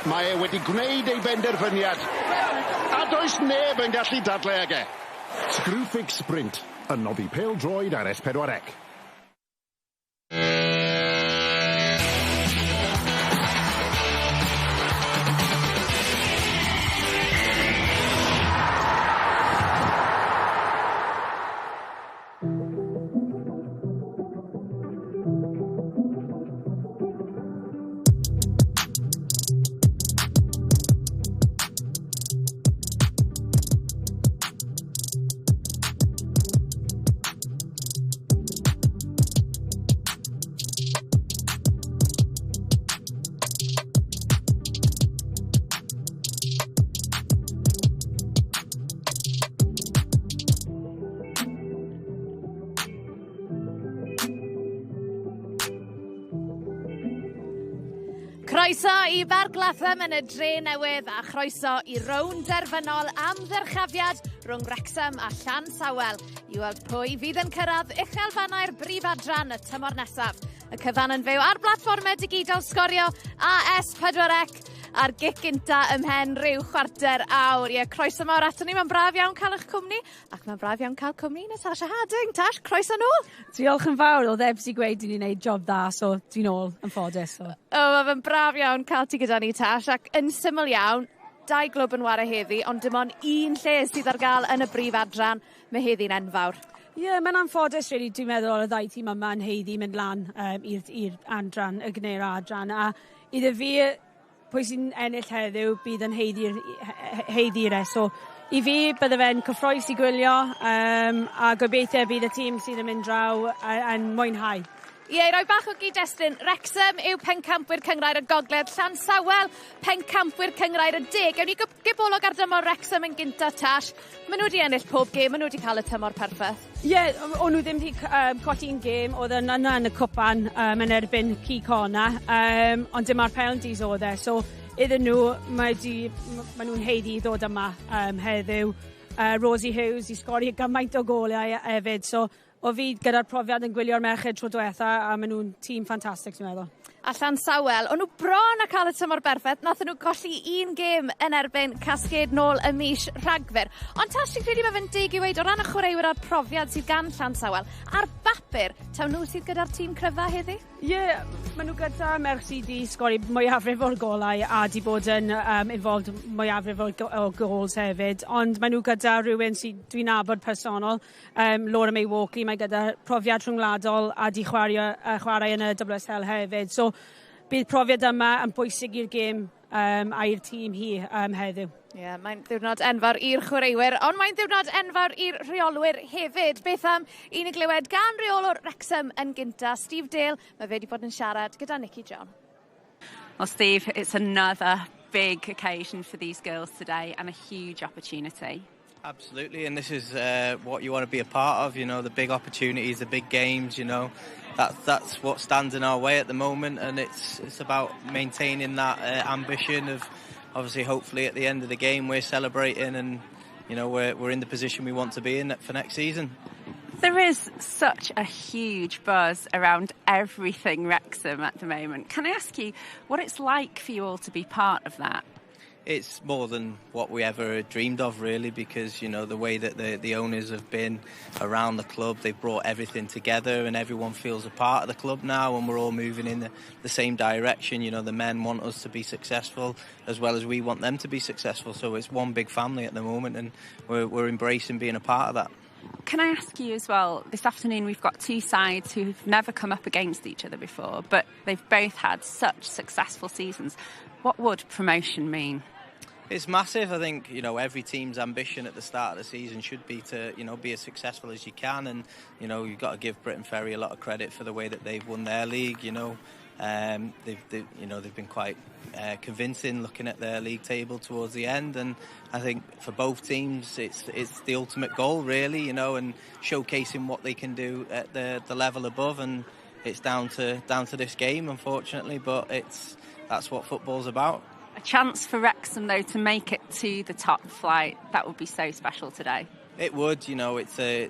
Mae e wedi gwneud ei benderfyniad. A does neb yn gallu dadlau ag e. Screwfix Sprint, yn noddi pêl-droed ar S4C. Croeso i Barglatham yn y dre newydd a chroeso i rown derfynol am ddyrchafiad rhwng Wrexham a Llansawel i weld pwy fydd yn cyrraedd uchelfannau'r brif adran y tymor nesaf. Y cyfan yn fyw ar blatfformau digidol sgorio a S4C a'r gic gynta ymhen rhyw chwarter awr. Ie, croeso mawr ato ni, mae'n braf iawn cael eich cwmni ac mae'n braf iawn cael cwmni Natasha Harding. Tash, croeso nôl. Diolch yn fawr, oedd ebs i gweud i ni'n gwneud job dda, so dwi'n ôl yn ffodus. So. Mae'n braf iawn cael ti gyda ni, Tash, ac yn syml iawn, 2 glwb yn ware heddi, ond dim ond 1 lle sydd ar gael yn y brif adran, mae heddi'n enfawr. Ie, mae'n anffodus, really. Dwi'n meddwl o'r 2 tîm yma'n heiddi mynd lan i'r Adran, y Genero Adran, a iddo fi, pwy sy'n ennill heddiw bydd yn heiddi'r so i fi bydde fe'n cyffroes i gwylio a gobeithio bydd y tîm sydd yn mynd draw yn mwynhau. Ie, roi bach o gyd-destun. Wrexham yw pencampwyr cyngrair y gogledd, Llansawel pencampwyr cyngrair y de. Gewn ni gybolog ar dymor Wrexham yn gynta, Tash. Maen nhw wedi ennill pob gêm, maen nhw wedi cael y tymor perffaith. Ie, o'n nhw ddim wedi codi'n gêm, oedd yna yn y cwpan yn erbyn Cicona, ond dyma'r penalties oedd e. So, iddyn nhw, maen nhw'n heiddi i ddod yma heddiw. Rosie Hughes i sgori gymaint o golau hefyd, so o fi gyda'r profiad yn gwylio'r merched tro diwetha a maen nhw'n tîm ffantastig, dwi'n meddwl. A Llansawel, o'n nhw bron a cael y tymor berffaith, nathon nhw golli 1 gêm yn erbyn Casged nôl y mis Rhagfyr. Ond Tash, ti'n credu mae fe'n dig i weid o ran y chwaraewyr a'r profiad sydd gan Llansawel, ar bapur, taw nhw sydd gyda'r tîm cryfa heddi? Ie, maen nhw gyda merch sydd wedi sgori mwyafrif o'r golau a di bod yn involved mwyafrif o gols hefyd, ond maen nhw gyda rhywun sydd dwi'n nabod personol, Laura May Walkley, mae gyda profiad rhwngwladol a di chwarae yn y WSL hefyd. So, bydd profiad yma yn bwysig i'r gêm a'r tîm hi heddiw. Ie, mae'n ddiwrnod enfawr i'r chwaraewyr, ond mae'n ddiwrnod enfawr i'r rheolwyr hefyd. Beth am un y glywed gan reolwr Wrexham yn gynta, Steve Dale, mae fe wedi bod yn siarad gyda Nicky John. Well, Steve, it's another big occasion for these girls today and a huge opportunity. Absolutely, and this is what you want to be a part of, you know, the big opportunities, the big games, you know. That's what stands in our way at the moment, and it's about maintaining that ambition of, obviously, hopefully at the end of the game we're celebrating and, you know, we're in the position we want to be in for next season. There is such a huge buzz around everything Wrexham at the moment. Can I ask you what it's like for you all to be part of that? It's more than what we ever dreamed of, really, because, you know, the way that the owners have been around the club, they've brought everything together and everyone feels a part of the club now and we're all moving in the same direction. You know, the men want us to be successful as well as we want them to be successful. So it's one big family at the moment and we're embracing being a part of that. Can I ask you as well, this afternoon we've got 2 sides who've never come up against each other before, but they've both had such successful seasons. What would promotion mean? It's massive. I think, you know, every team's ambition at the start of the season should be to, you know, be as successful as you can. And, you know, you've got to give Briton Ferry a lot of credit for the way that they've won their league. You know, they've been quite convincing looking at their league table towards the end. And I think for both teams, it's the ultimate goal, really. You know, and showcasing what they can do at the level above. And it's down to this game, unfortunately. But that's what football's about. A chance for Wrexham, though, to make it to the top flight. That would be so special today. It would, you know, it's a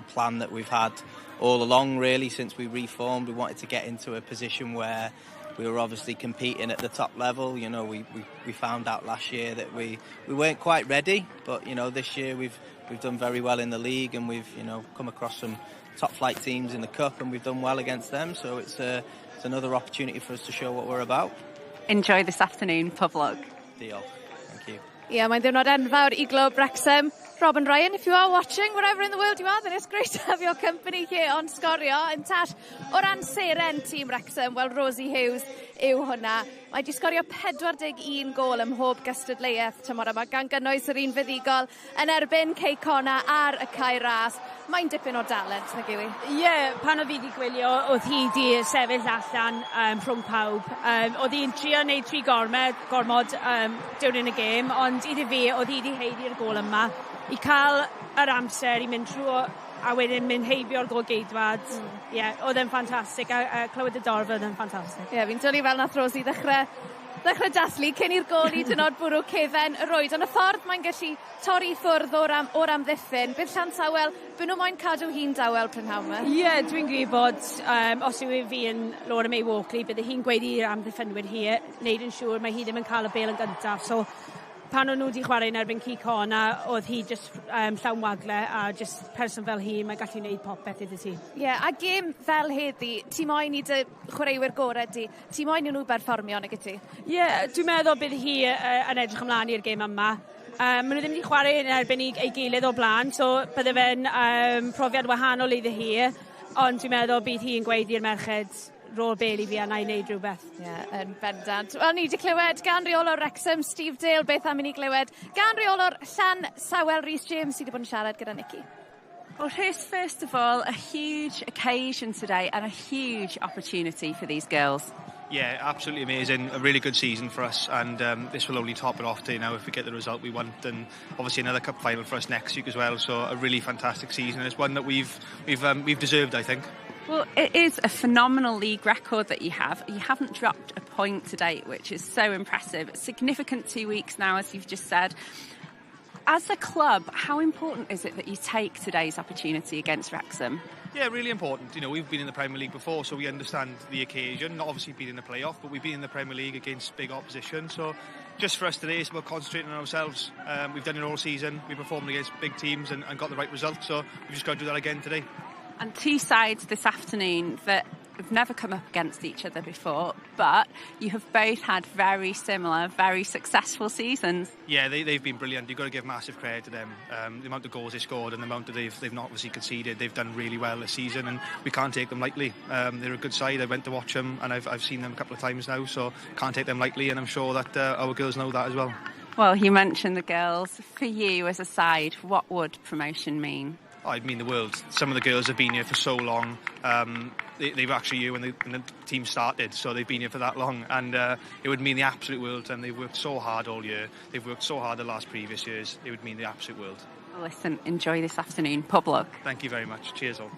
plan that we've had all along, really, since we reformed. We wanted to get into a position where, we were obviously competing at the top level. You know, we found out last year that we weren't quite ready, but you know, this year we've done very well in the league, and we've, you know, come across some top flight teams in the cup, and we've done well against them. So it's another opportunity for us to show what we're about. Enjoy this afternoon. Pub luck. Deal. Thank you. Yeah, mae'n ddiwrnod enfawr I glwb Wrexham. Rob and Ryan, if you are watching, wherever in the world you are, then it's great to have your company here on Sgorio. Yn tall, o ran seren tîm Wrexham, wel, Rosie Hughes yw hwnna. Mae di sgorio 41 gol ym mhob gystadleuaeth tymor yma, gan gynnwys yr un fuddigol yn erbyn Ceicona ar y cae ras. Mae'n dipyn o dalent, nag yw i? Ie, pan oedd fi wedi gwylio, oedd hi wedi sefyll allan rhwng pawb. Oedd hi'n trio wneud 3 gormod during y gêm, ond iddi fi, oedd hi wedi heiddi'r gol yma. I cael yr amser I mynd trwy a wedyn mynd heibio'r gol geidwad. Ie, oedd e'n ffantastig, a clywed y dorfa oedd e'n ffantastig. Ie, fi'n dwlu fel nath Rosie ddechrau dathlu cyn i'r gol I dynod bwrw cefen y rwyd. Ond y ffordd mae'n gallu torri ffwrdd o'r amddiffyn. Bydd Llansawel, bydd nhw moyn cadw hi'n dawel prynhawn yma? Ie, dwi'n gwybod os yw fi yn Laura May Walkley, bydd hi'n gweud i'r amddiffynwyr hi, wneud yn siŵr mae hi ddim yn cael y bel yn gyntaf. So, pan o'n nhw wedi chwarae yn erbyn Ceicona, oedd hi just llawn wagle, a just person fel hi, mae gallu gwneud popeth iddi ti. Ie, a gêm fel heddi, ti moyn I dy chwaraewyr gorau di, ti moyn I nhw berfformio nag y ti? Ie, dwi'n meddwl bydd hi yn edrych ymlaen i'r gêm yma. Maen nhw ddim wedi chwarae yn erbyn ei gilydd o blaen, so bydde fe'n profiad wahanol iddi hi, ond dwi'n meddwl bydd hi yn gweud i'r merched rôl bel I fi a na I wneud rhywbeth. Ie, yn bendant. Wel, ni wedi clywed gan reolwr Wrexham, Steve Dale, beth am I ni glywed gan reolwr Llansawel, Rhys James, sydd wedi bod yn siarad gyda Nicky. Well, Rhys, first of all, a huge occasion today and a huge opportunity for these girls. Yeah, absolutely amazing. A really good season for us, and this will only top it off to, you know, if we get the result we want, and obviously another cup final for us next week as well. So a really fantastic season. It's one that we've deserved, I think. Well, it is a phenomenal league record that you have. You haven't dropped a point to date, which is so impressive. Significant 2 weeks now, as you've just said. As a club, how important is it that you take today's opportunity against Wrexham? Yeah, really important. You know, we've been in the Premier League before, so we understand the occasion. Not obviously been in the playoff, but we've been in the Premier League against big opposition. So just for us today, it's about concentrating on ourselves. We've done it all season. We performed against big teams and got the right result. So we've just got to do that again today. And 2 sides this afternoon that have never come up against each other before, but you have both had very similar, very successful seasons. Yeah, they've been brilliant. You've got to give massive credit to them. The amount of goals they scored and the amount that they've not obviously conceded, they've done really well this season, and we can't take them lightly. They're a good side. I went to watch them, and I've seen them a couple of times now, so can't take them lightly, and I'm sure that our girls know that as well. Well, you mentioned the girls. For you as a side, what would promotion mean? Oh, I'd mean the world. Some of the girls have been here for so long. They've actually here when the team started, so they've been here for that long, and it would mean the absolute world. And they've worked so hard all year. They've worked so hard the last previous years. It would mean the absolute world. Well, listen, enjoy this afternoon. Pub luck. Thank you very much. Cheers all.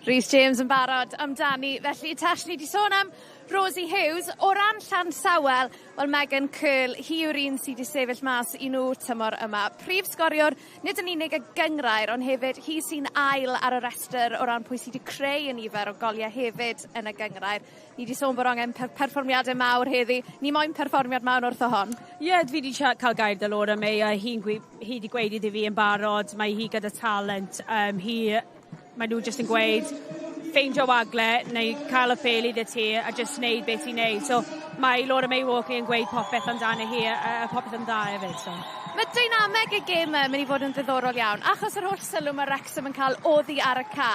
Rhys James yn barod amdani, felly Tash ni di sôn am Rosie Hughes. O ran Llansawel, wel Megan Curl, hi yw'r un sydd wedi sefyll mas I nhw tymor yma. Prif sgoriwr, nid yn unig y gyngrair, ond hefyd hi sy'n ail ar y restr o ran pwy sydd wedi creu y nifer o goliau hefyd yn y gyngrair. Ni di sôn bod angen perfformiadau mawr heddi. Ni moyn perfformiad mawr wrth o hon? Ie, fi wedi cael gair dy Laura May, a hi wedi gweud iddi fi yn barod, mae hi gyda talent. Mae nhw jyst yn gweud ffeindio wagle neu cael y pêl iddi ti a jyst wneud beth I wneud. So mae Laura May Walkley yn gweud popeth amdano hi a popeth yn dda hefyd. So. Mae dynameg y gêm yn mynd I fod yn ddiddorol iawn, achos yr holl sylw mae Wrexham yn cael oddi ar y ca.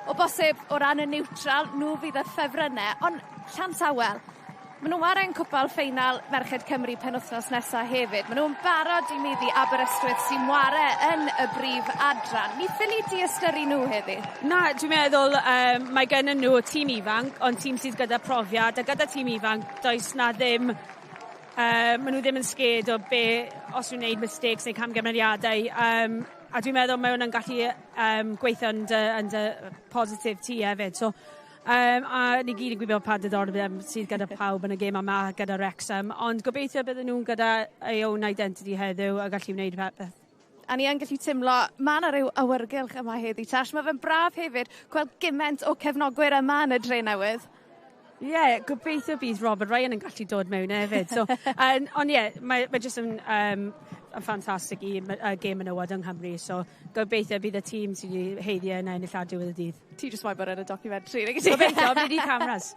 O bosib o ran y niwtral, nhw fydd y ffefrynnau, ond Llansawel, maen nhw'n warau'n cwpl ffeinal Merched Cymru penwythnos nesaf hefyd. Maen nhw'n barod I meddu Aberystwyth sy'n warau yn y brif Adran. Ni ffili di ystyru nhw heddi? Na, dwi'n meddwl mae gen nhw tîm ifanc, ond tîm sydd gyda profiad, a gyda tîm ifanc, does na ddim, maen nhw ddim yn sged o be os nhw'n gwneud mistakes neu camgymeriadau. A dwi'n meddwl mae hwnna'n gallu gweithio yn dy positif ti hefyd. So, a ni gyd yn gwybod pa diddordeb sydd gyda pawb yn y gêm yma gyda Wrexham, ond gobeithio bydden nhw'n gyda ei own identity heddiw a gallu wneud peth. A ni yn gallu teimlo, mae yna rhyw awyrgylch yma heddi, Tash. Mae fe'n braf hefyd gweld gymaint o cefnogwyr yma yn y dre newydd. Yeah, gobeithio bydd Robert Ryan yn gallu dod mewn hefyd. So, ond ie, mae jyst yn ffantastig i gêm menywod yng Nghymru. So, gobeithio bydd y tîm sydd wedi heiddio yn ennill ar diwedd y dydd. Ti jyst moyn bod yn y documentary. Gobeithio, bydd i cameras.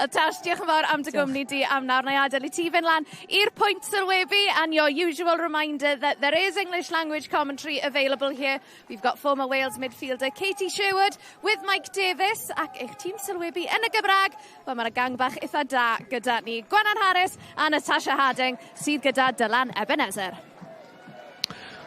Tash, diolch yn fawr am dy gwmni di am nawr. Na i adael i ti fynd lan i'r pwynt sylwebu, and your usual reminder that there is English language commentary available here. We've got former Wales midfielder Katie Sherwood with Mike Davies ac eich tîm sylwebu yn y Gymraeg. Wel, mae'r gang bach eitha da gyda ni. Gwenan Harris a Natasha Harding sydd gyda Dylan Ebenezer.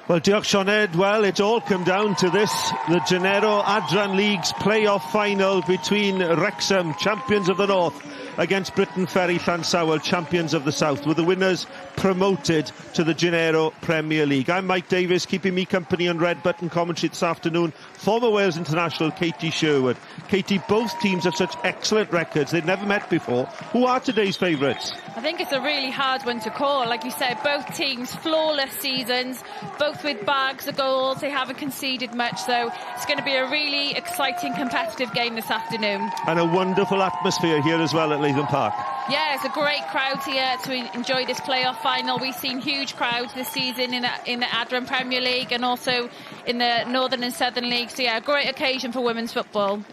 Well, diolch Sioned. Well, it's all come down to this, the Genero Adran League's playoff final between Wrexham, champions of the North, against Briton Ferry Llansawel, champions of the South, with the winners promoted to the Genero Premier League. I'm Mike Davies, keeping me company on Red Button commentary this afternoon, former Wales international Katie Sherwood. Katie, both teams have such excellent records. They've never met before. Who are today's favourites? I think it's a really hard one to call. Like you said, both teams, flawless seasons, both with bags of goals. They haven't conceded much, so it's going to be a really exciting, competitive game this afternoon. And a wonderful atmosphere here as well at Latham Park. Yeah, it's a great crowd here to enjoy this playoff final. We've seen huge crowds this season in the Adran Premier League and also in the Northern and Southern League. So yeah, a great occasion for women's football.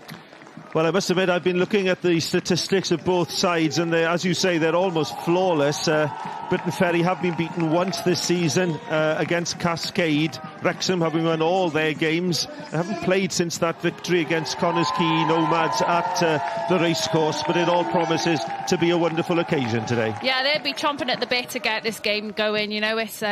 Well, I must admit, I've been looking at the statistics of both sides, and as you say, they're almost flawless. Briton Ferry have been beaten once this season against Cascade. Wrexham, having won all their games, they haven't played since that victory against Connors Quay Nomads at the racecourse, but it all promises to be a wonderful occasion today. Yeah, they'll be chomping at the bit to get this game going. You know, it's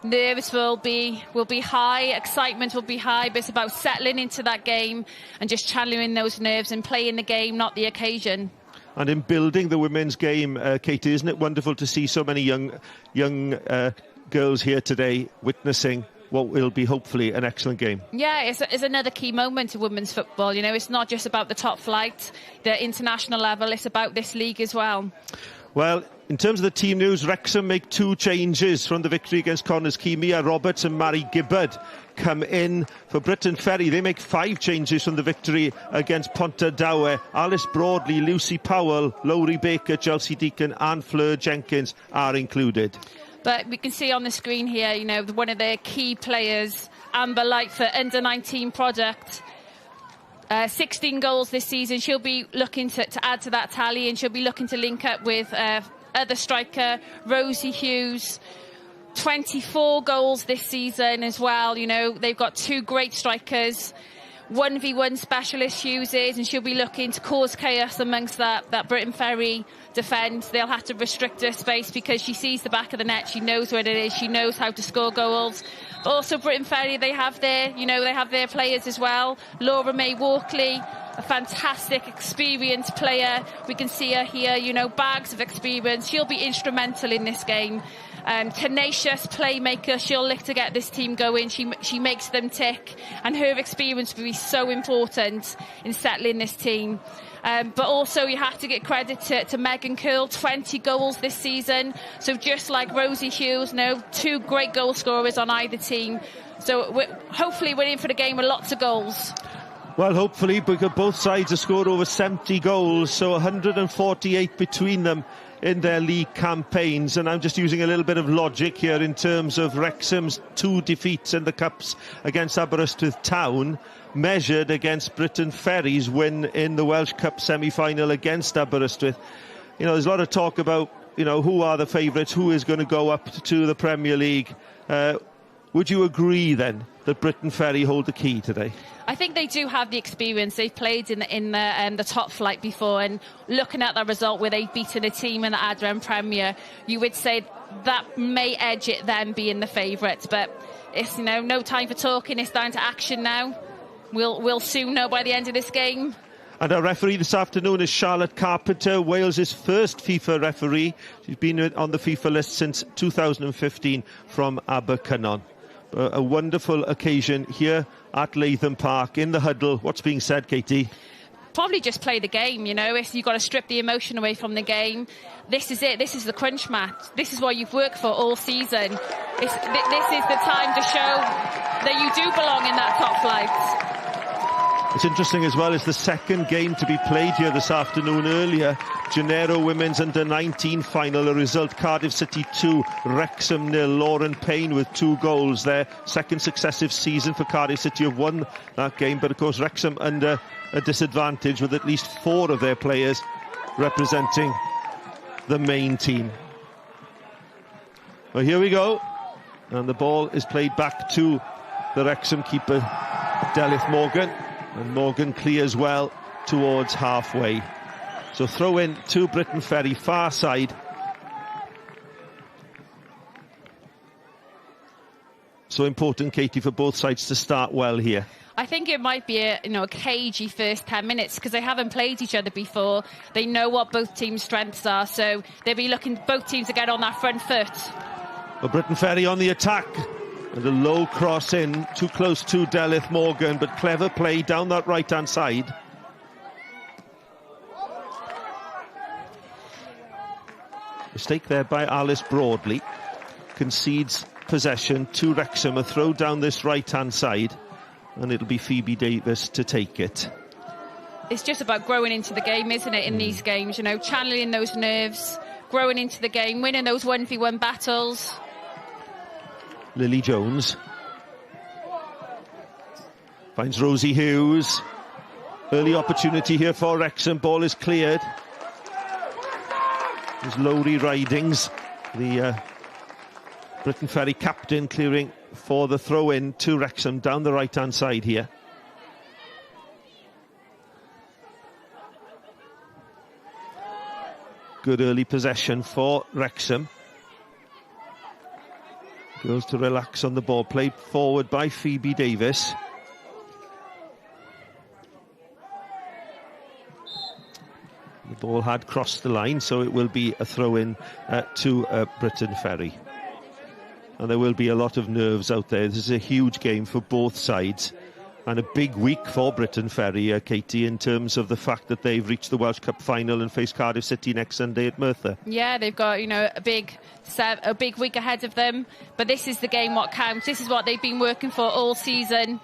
nerves will be high, excitement will be high, but it's about settling into that game and just channeling those nerves and playing the game, not the occasion. And in building the women's game, Katie, isn't it wonderful to see so many young girls here today witnessing what will be hopefully an excellent game? Yeah, it's another key moment of women's football. You know, it's not just about the top flight, the international level, it's about this league as well. Well, in terms of the team news, Wrexham make 2 changes from the victory against Connors Quay. Mia Roberts and Mary Gibbard come in. For Briton Ferry, they make 5 changes from the victory against Pontardawe. Alice Broadley, Lucy Powell, Lowry Baker, Chelsea Deacon and Fleur Jenkins are included. But we can see on the screen here, you know, one of their key players, Amber Lightfoot, under-19 product. 16 goals this season. She'll be looking to add to that tally, and she'll be looking to link up with other striker Rosie Hughes. 24 goals this season as well. You know, they've got 2 great strikers. 1v1 specialist Hughes is, and she'll be looking to cause chaos amongst that Briton Ferry defence. They'll have to restrict her space because she sees the back of the net. She knows where it is. She knows how to score goals. But also Briton Ferry, they have their players as well. Laura May Walkley, a fantastic, experienced player. We can see her here, you know, bags of experience. She'll be instrumental in this game. Tenacious playmaker, she'll look to get this team going. She makes them tick, and her experience will be so important in settling this team. But also you have to give credit to Megan Curl, 20 goals this season. So just like Rosie Hughes, 2 great goal scorers on either team. So hopefully we're in for the game with lots of goals. Well, hopefully, because both sides have scored over 70 goals, so 148 between them in their league campaigns. And I'm just using a little bit of logic here in terms of Wrexham's 2 defeats in the Cups against Aberystwyth Town, measured against Briton Ferry's win in the Welsh Cup semi-final against Aberystwyth. You know, there's a lot of talk about, you know, who are the favourites, who is going to go up to the Premier League. Would you agree then that Briton Ferry hold the key today? I think they do have the experience. They've played in the top flight before, and looking at that result where they've beaten a team in the Adran Premier, you would say that may edge it them being the favourites. But it's, you know, no time for talking. It's down to action now. We'll soon know by the end of this game. And our referee this afternoon is Charlotte Carpenter, Wales's first FIFA referee. She's been on the FIFA list since 2015 from Abercynon. A wonderful occasion here at Latham Park in the huddle. What's being said, Katie? Probably just play the game, you know. You've got to strip the emotion away from the game. This is it. This is the crunch match. This is what you've worked for all season. This is the time to show that you do belong in that top flight. It's interesting as well, it's the second game to be played here this afternoon. Earlier, Genero Women's Under-19 final, a result Cardiff City 2, Wrexham 0. Lauren Payne with 2 goals there. Second successive season for Cardiff City have won that game, but of course Wrexham under a disadvantage with at least 4 of their players representing the main team. Well, here we go, and the ball is played back to the Wrexham keeper, Delith Morgan. And Morgan clears well towards halfway. So throw in to Briton Ferry, far side. So important, Katie, for both sides to start well here. I think it might be a cagey first 10 minutes because they haven't played each other before. They know what both teams' strengths are, so they'll be looking both teams to get on that front foot. Well, Briton Ferry on the attack. And a low cross in, too close to Delith Morgan, but clever play down that right-hand side. Mistake there by Alice Broadley. Concedes possession to Wrexham, a throw down this right-hand side, and it'll be Phoebe Davis to take it. It's just about growing into the game, isn't it, in these games, channeling those nerves, growing into the game, winning those 1v1 battles. Lily Jones finds Rosie Hughes. Early opportunity here for Wrexham. Ball is cleared. There's Lowry Ridings, the Briton Ferry captain, clearing for the throw-in to Wrexham down the right-hand side here. Good early possession for Wrexham. Goes to relax on the ball, played forward by Phoebe Davis. The ball had crossed the line, so it will be a throw-in to Briton Ferry. And there will be a lot of nerves out there. This is a huge game for both sides. And a big week for Briton Ferry, Katie, in terms of the fact that they've reached the Welsh Cup final and face Cardiff City next Sunday at Merthyr. Yeah, they've got, a big week ahead of them. But this is the game what counts. This is what they've been working for all season.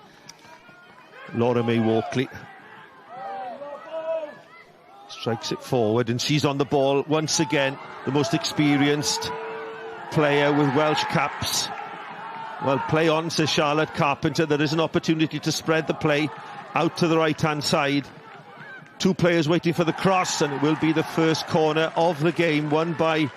Laura May Walkley strikes it forward, and she's on the ball once again. The most experienced player with Welsh caps. Well, play on, says Charlotte Carpenter. There is an opportunity to spread the play out to the right-hand side. 2 players waiting for the cross, and it will be the first corner of the game, won by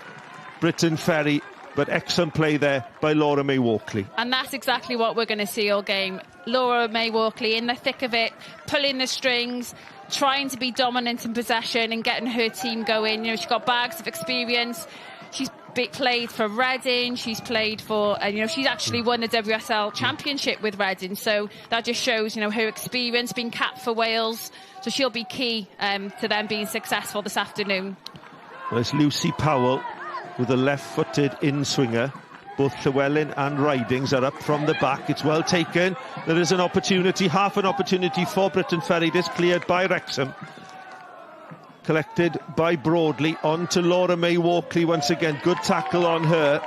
Briton Ferry. But excellent play there by Laura May Walkley. And that's exactly what we're going to see all game. Laura May Walkley in the thick of it, pulling the strings, trying to be dominant in possession and getting her team going. She's got bags of experience. She's played for Reading, she's played for, she's actually won the WSL Championship with Reading, so that just shows, her experience, being capped for Wales, so she'll be key to them being successful this afternoon. Well, it's Lucy Powell with a left-footed in-swinger. Both Llywelyn and Ridings are up from the back. It's well taken. There is an opportunity, half an opportunity for Briton Ferry. This cleared by Wrexham. Collected by Broadley, on to Laura May Walkley once again. Good tackle on her.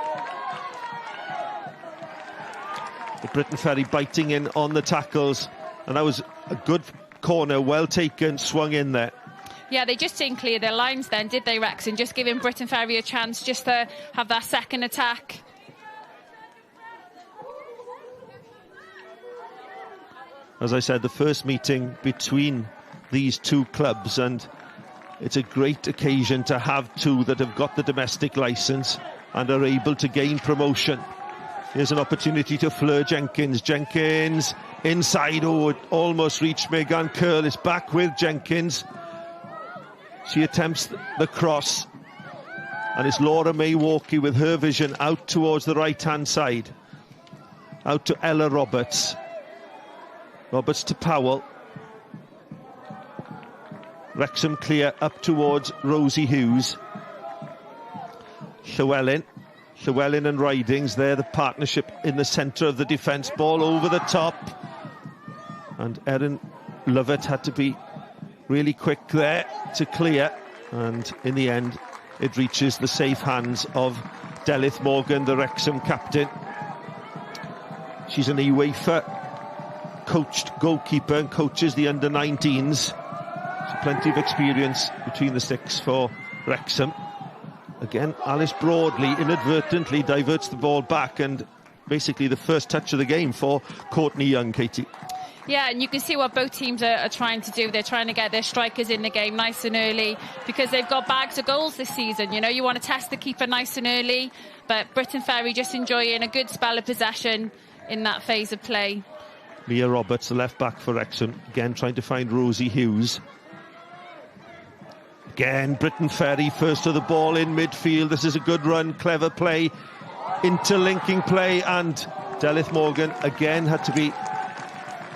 The Briton Ferry biting in on the tackles, and that was a good corner, well taken, swung in there. Yeah, they just didn't clear their lines then, did they, Wrexham? Just giving Briton Ferry a chance just to have that second attack. As I said, the first meeting between these 2 clubs, and it's a great occasion to have 2 that have got the domestic licence and are able to gain promotion. Here's an opportunity to Fleur Jenkins. Jenkins inside, it almost reached Megan Curl. It's back with Jenkins. She attempts the cross, and it's Laura May Walkley with her vision out towards the right-hand side. Out to Ella Roberts. Roberts to Powell. Wrexham clear up towards Rosie Hughes. Llywelyn and Ridings there, the partnership in the centre of the defence. Ball over the top, and Erin Lovett had to be really quick there to clear, and in the end it reaches the safe hands of Delith Morgan, the Wrexham captain. She's an UEFA coached goalkeeper and coaches the under-19s. So plenty of experience between the six for Wrexham. Again, Alice Broadley inadvertently diverts the ball back, and basically the first touch of the game for Courtney Young, Katie. Yeah, and you can see what both teams are trying to do. They're trying to get their strikers in the game nice and early because they've got bags of goals this season. You know, you want to test the keeper nice and early, but Briton Ferry just enjoying a good spell of possession in that phase of play. Mia Roberts, the left back for Wrexham, again trying to find Rosie Hughes. Again, Briton Ferry first to the ball in midfield. This is a good run, clever play, interlinking play, and Delith Morgan again had to be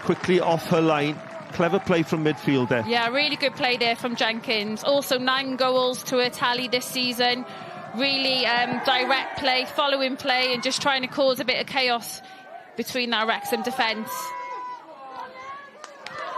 quickly off her line. Clever play from midfield there. Yeah, really good play there from Jenkins. Also 9 goals to her tally this season. Really direct play, following play, and just trying to cause a bit of chaos between that Wrexham defence.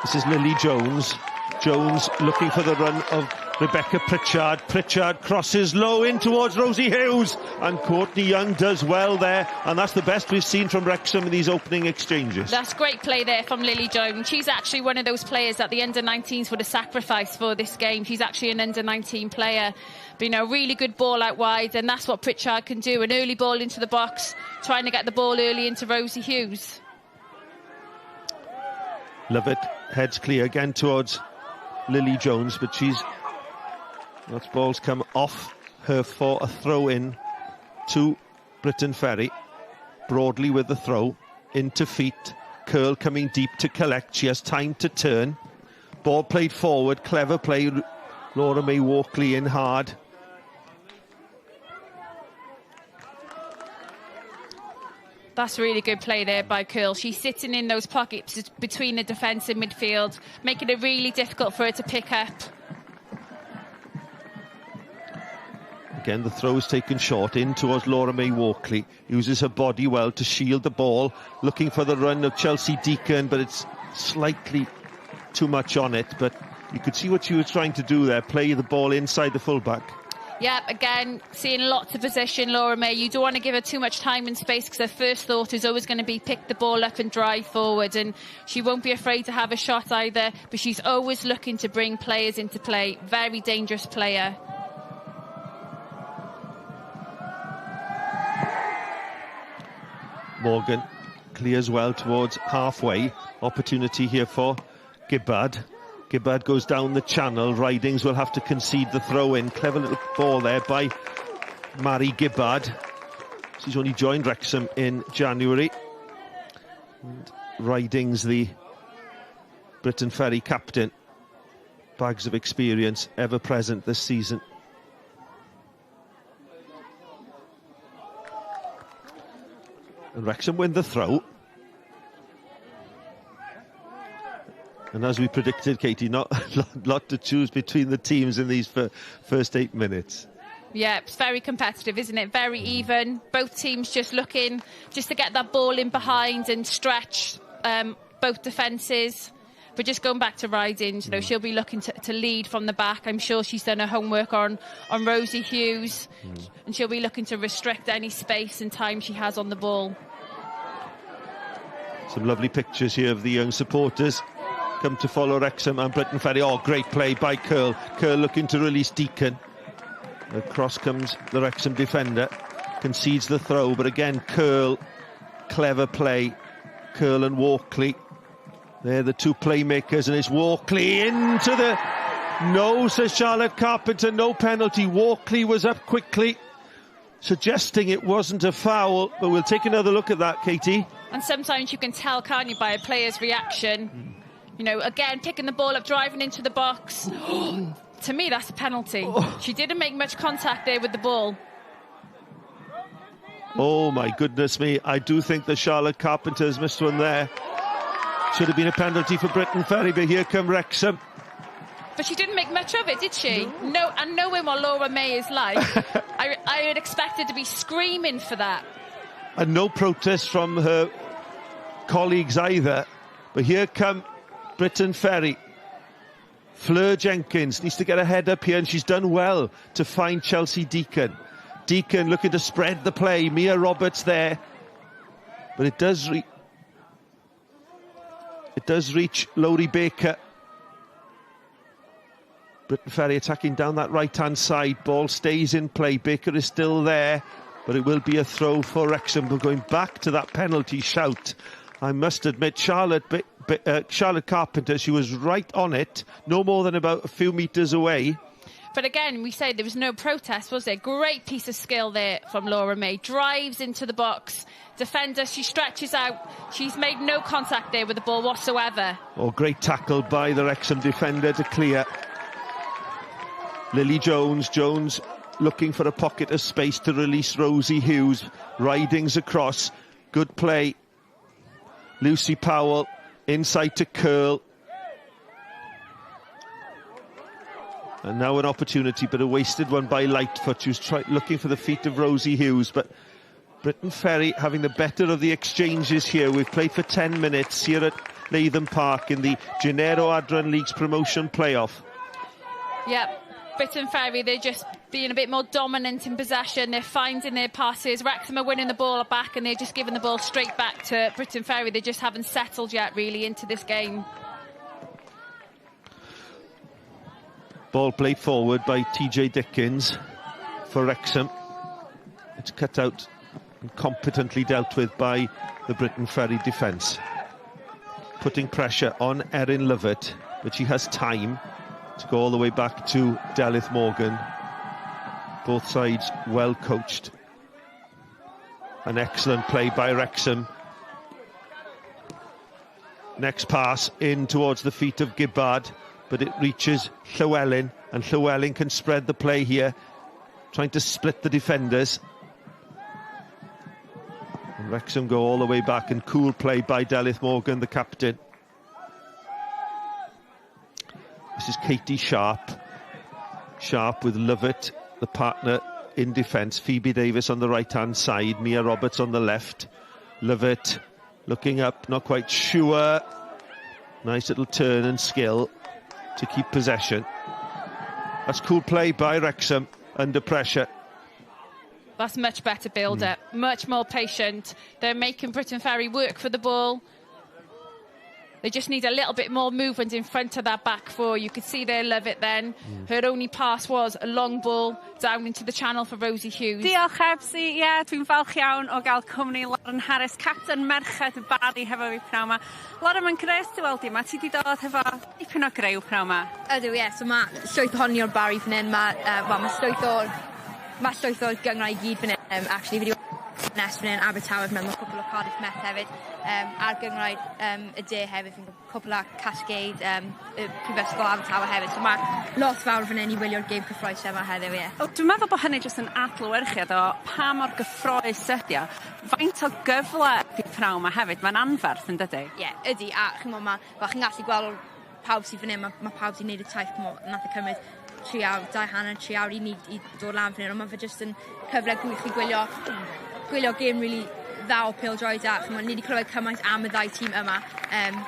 This is Lily Jones. Jones looking for the run of Rebecca Pritchard. Pritchard crosses low in towards Rosie Hughes, and Courtney Young does well there, and that's the best we've seen from Wrexham in these opening exchanges. That's great play there from Lily Jones. She's actually one of those players that the under-19s would have sacrificed for this game. She's actually an under-19 player. But, you know, really good ball out wide, and that's what Pritchard can do. An early ball into the box, trying to get the ball early into Rosie Hughes. Lovett heads clear again towards Lily Jones, but that ball's come off her for a throw-in to Briton Ferry. Broadley with the throw, into feet. Curl coming deep to collect. She has time to turn. Ball played forward, clever play. Laura May Walkley in hard. That's really good play there by Curl. She's sitting in those pockets between the defence and midfield, making it really difficult for her to pick up. Again, the throw is taken short in towards Laura May Walkley. Uses her body well to shield the ball. Looking for the run of Chelsea Deacon, but it's slightly too much on it. But you could see what she was trying to do there, play the ball inside the fullback. Yeah, again, seeing lots of position, Laura May. You don't want to give her too much time and space because her first thought is always going to be pick the ball up and drive forward. And she won't be afraid to have a shot either, but she's always looking to bring players into play. Very dangerous player. Morgan clears well towards halfway. Opportunity here for Gibbard. Gibbard goes down the channel. Ridings will have to concede the throw-in. Clever little ball there by Mary Gibbard. She's only joined Wrexham in January. And Ridings, the Briton Ferry captain. Bags of experience ever present this season. And Wrexham win the throw. And as we predicted, Katie, not a lot to choose between the teams in these first 8 minutes. Yeah, it's very competitive, isn't it? Very even. Both teams just looking just to get that ball in behind and stretch both defences. But just going back to Ridings, you know, she'll be looking to lead from the back. I'm sure she's done her homework on Rosie Hughes. And she'll be looking to restrict any space and time she has on the ball. Some lovely pictures here of the young supporters come to follow Wrexham and Briton Ferry. Oh, great play by Curl. Curl looking to release Deacon. Across comes the Wrexham defender. Concedes the throw, but again, Curl. Clever play. Curl and Walkley. They're the two playmakers, and it's Walkley into the... No, says Charlotte Carpenter, no penalty. Walkley was up quickly, suggesting it wasn't a foul, but we'll take another look at that, Katie. And sometimes you can tell, can't you, by a player's reaction. You know, again, picking the ball up, driving into the box. To me, that's a penalty. She didn't make much contact there with the ball. Oh, my goodness me. I do think that Charlotte Carpenter's missed one there. Should have been a penalty for Briton Ferry, but here come Wrexham. But she didn't make much of it, did she? No, and knowing what Laura May is like, I had expected to be screaming for that. And no protest from her colleagues either. But here come Briton Ferry. Fleur Jenkins needs to get her head up here, and she's done well to find Chelsea Deacon. Deacon looking to spread the play. Mia Roberts there. But it does... It does reach Lowry Baker. Briton Ferry attacking down that right-hand side. Ball stays in play. Baker is still there, but it will be a throw for Wrexham. But going back to that penalty shout, I must admit, Charlotte Carpenter, she was right on it, no more than about a few metres away. But again, we say there was no protest, was there? Great piece of skill there from Laura May. Drives into the box. Defender, she stretches out. She's made no contact there with the ball whatsoever. Oh, great tackle by the Wrexham defender to clear. Lily Jones looking for a pocket of space to release Rosie Hughes. Ridings across. Good play. Lucy Powell inside to curl. And now an opportunity, but a wasted one by Lightfoot. She was looking for the feet of Rosie Hughes, but Briton Ferry having the better of the exchanges here. We've played for 10 minutes here at Latham Park in the Genero Adran League's promotion playoff. Yep, Briton Ferry, they're just being a bit more dominant in possession. They're finding their passes. Wrexham are winning the ball back and they're just giving the ball straight back to Briton Ferry. They just haven't settled yet really into this game. Ball played forward by TJ Dickens for Wrexham. It's cut out and competently dealt with by the Briton Ferry defence. Putting pressure on Erin Lovett, but she has time to go all the way back to Delith Morgan. Both sides well coached. An excellent play by Wrexham. Next pass in towards the feet of Gibbard, but it reaches Llywelyn, and Llywelyn can spread the play here, trying to split the defenders. And Wrexham go all the way back, and cool play by Delith Morgan, the captain. This is Katie Sharp. Sharp with Lovett, the partner in defence. Phoebe Davis on the right-hand side. Mia Roberts on the left. Lovett looking up, not quite sure. Nice little turn and skill to keep possession. That's cool play by Wrexham under pressure. That's much better build-up, much more patient. They're making Briton Ferry work for the ball. They just need a little bit more movement in front of that back four. You could see they love it then. Her only pass was a long ball down into the channel for Rosie Hughes. Diolch Ebsi, dwi'n falch iawn o gael cwmni Lauren Harris, captain merched y Bari hefo fi pnawn 'ma. Lauren, mae'n gres ti weld di, mae ti di dod hefo dipyn o grew pnawn 'ma. Ydw, ie, so mae llwyth ohoni o'r Bari fan hyn, mae llwyth o'r gyngor i gyd fan hyn, actually, fi wedi nes fan hyn, Abertawe, mewn mae cwbl o Cardiff Met hefyd, a'r gyngor y de hefyd, fi'n cwbl o Cascade, y Prifysgol Abertawe hefyd, so mae lot fawr fan hyn i wylio'r gêm cyffroes yma heddiw, ie. Dwi'n meddwl bod hynny jyst yn adlewyrchiad o pa mor gyffroes ydi o. Faint o gyfle di pnawn 'ma hefyd, mae'n anferth yn dydi? Ie, ydi, a chi'n gallu gweld pawb sydd fan hyn, mae pawb sy'n gwneud y taith nath y cymryd 3 awr, 2 hanner, 3 awr i ni i dod lan fan hyn, ond mae fe jyst yn cyfle gwych i gwylio gêm really dda o pêl-droed a ni wedi clywed cymaint am y ddau tîm yma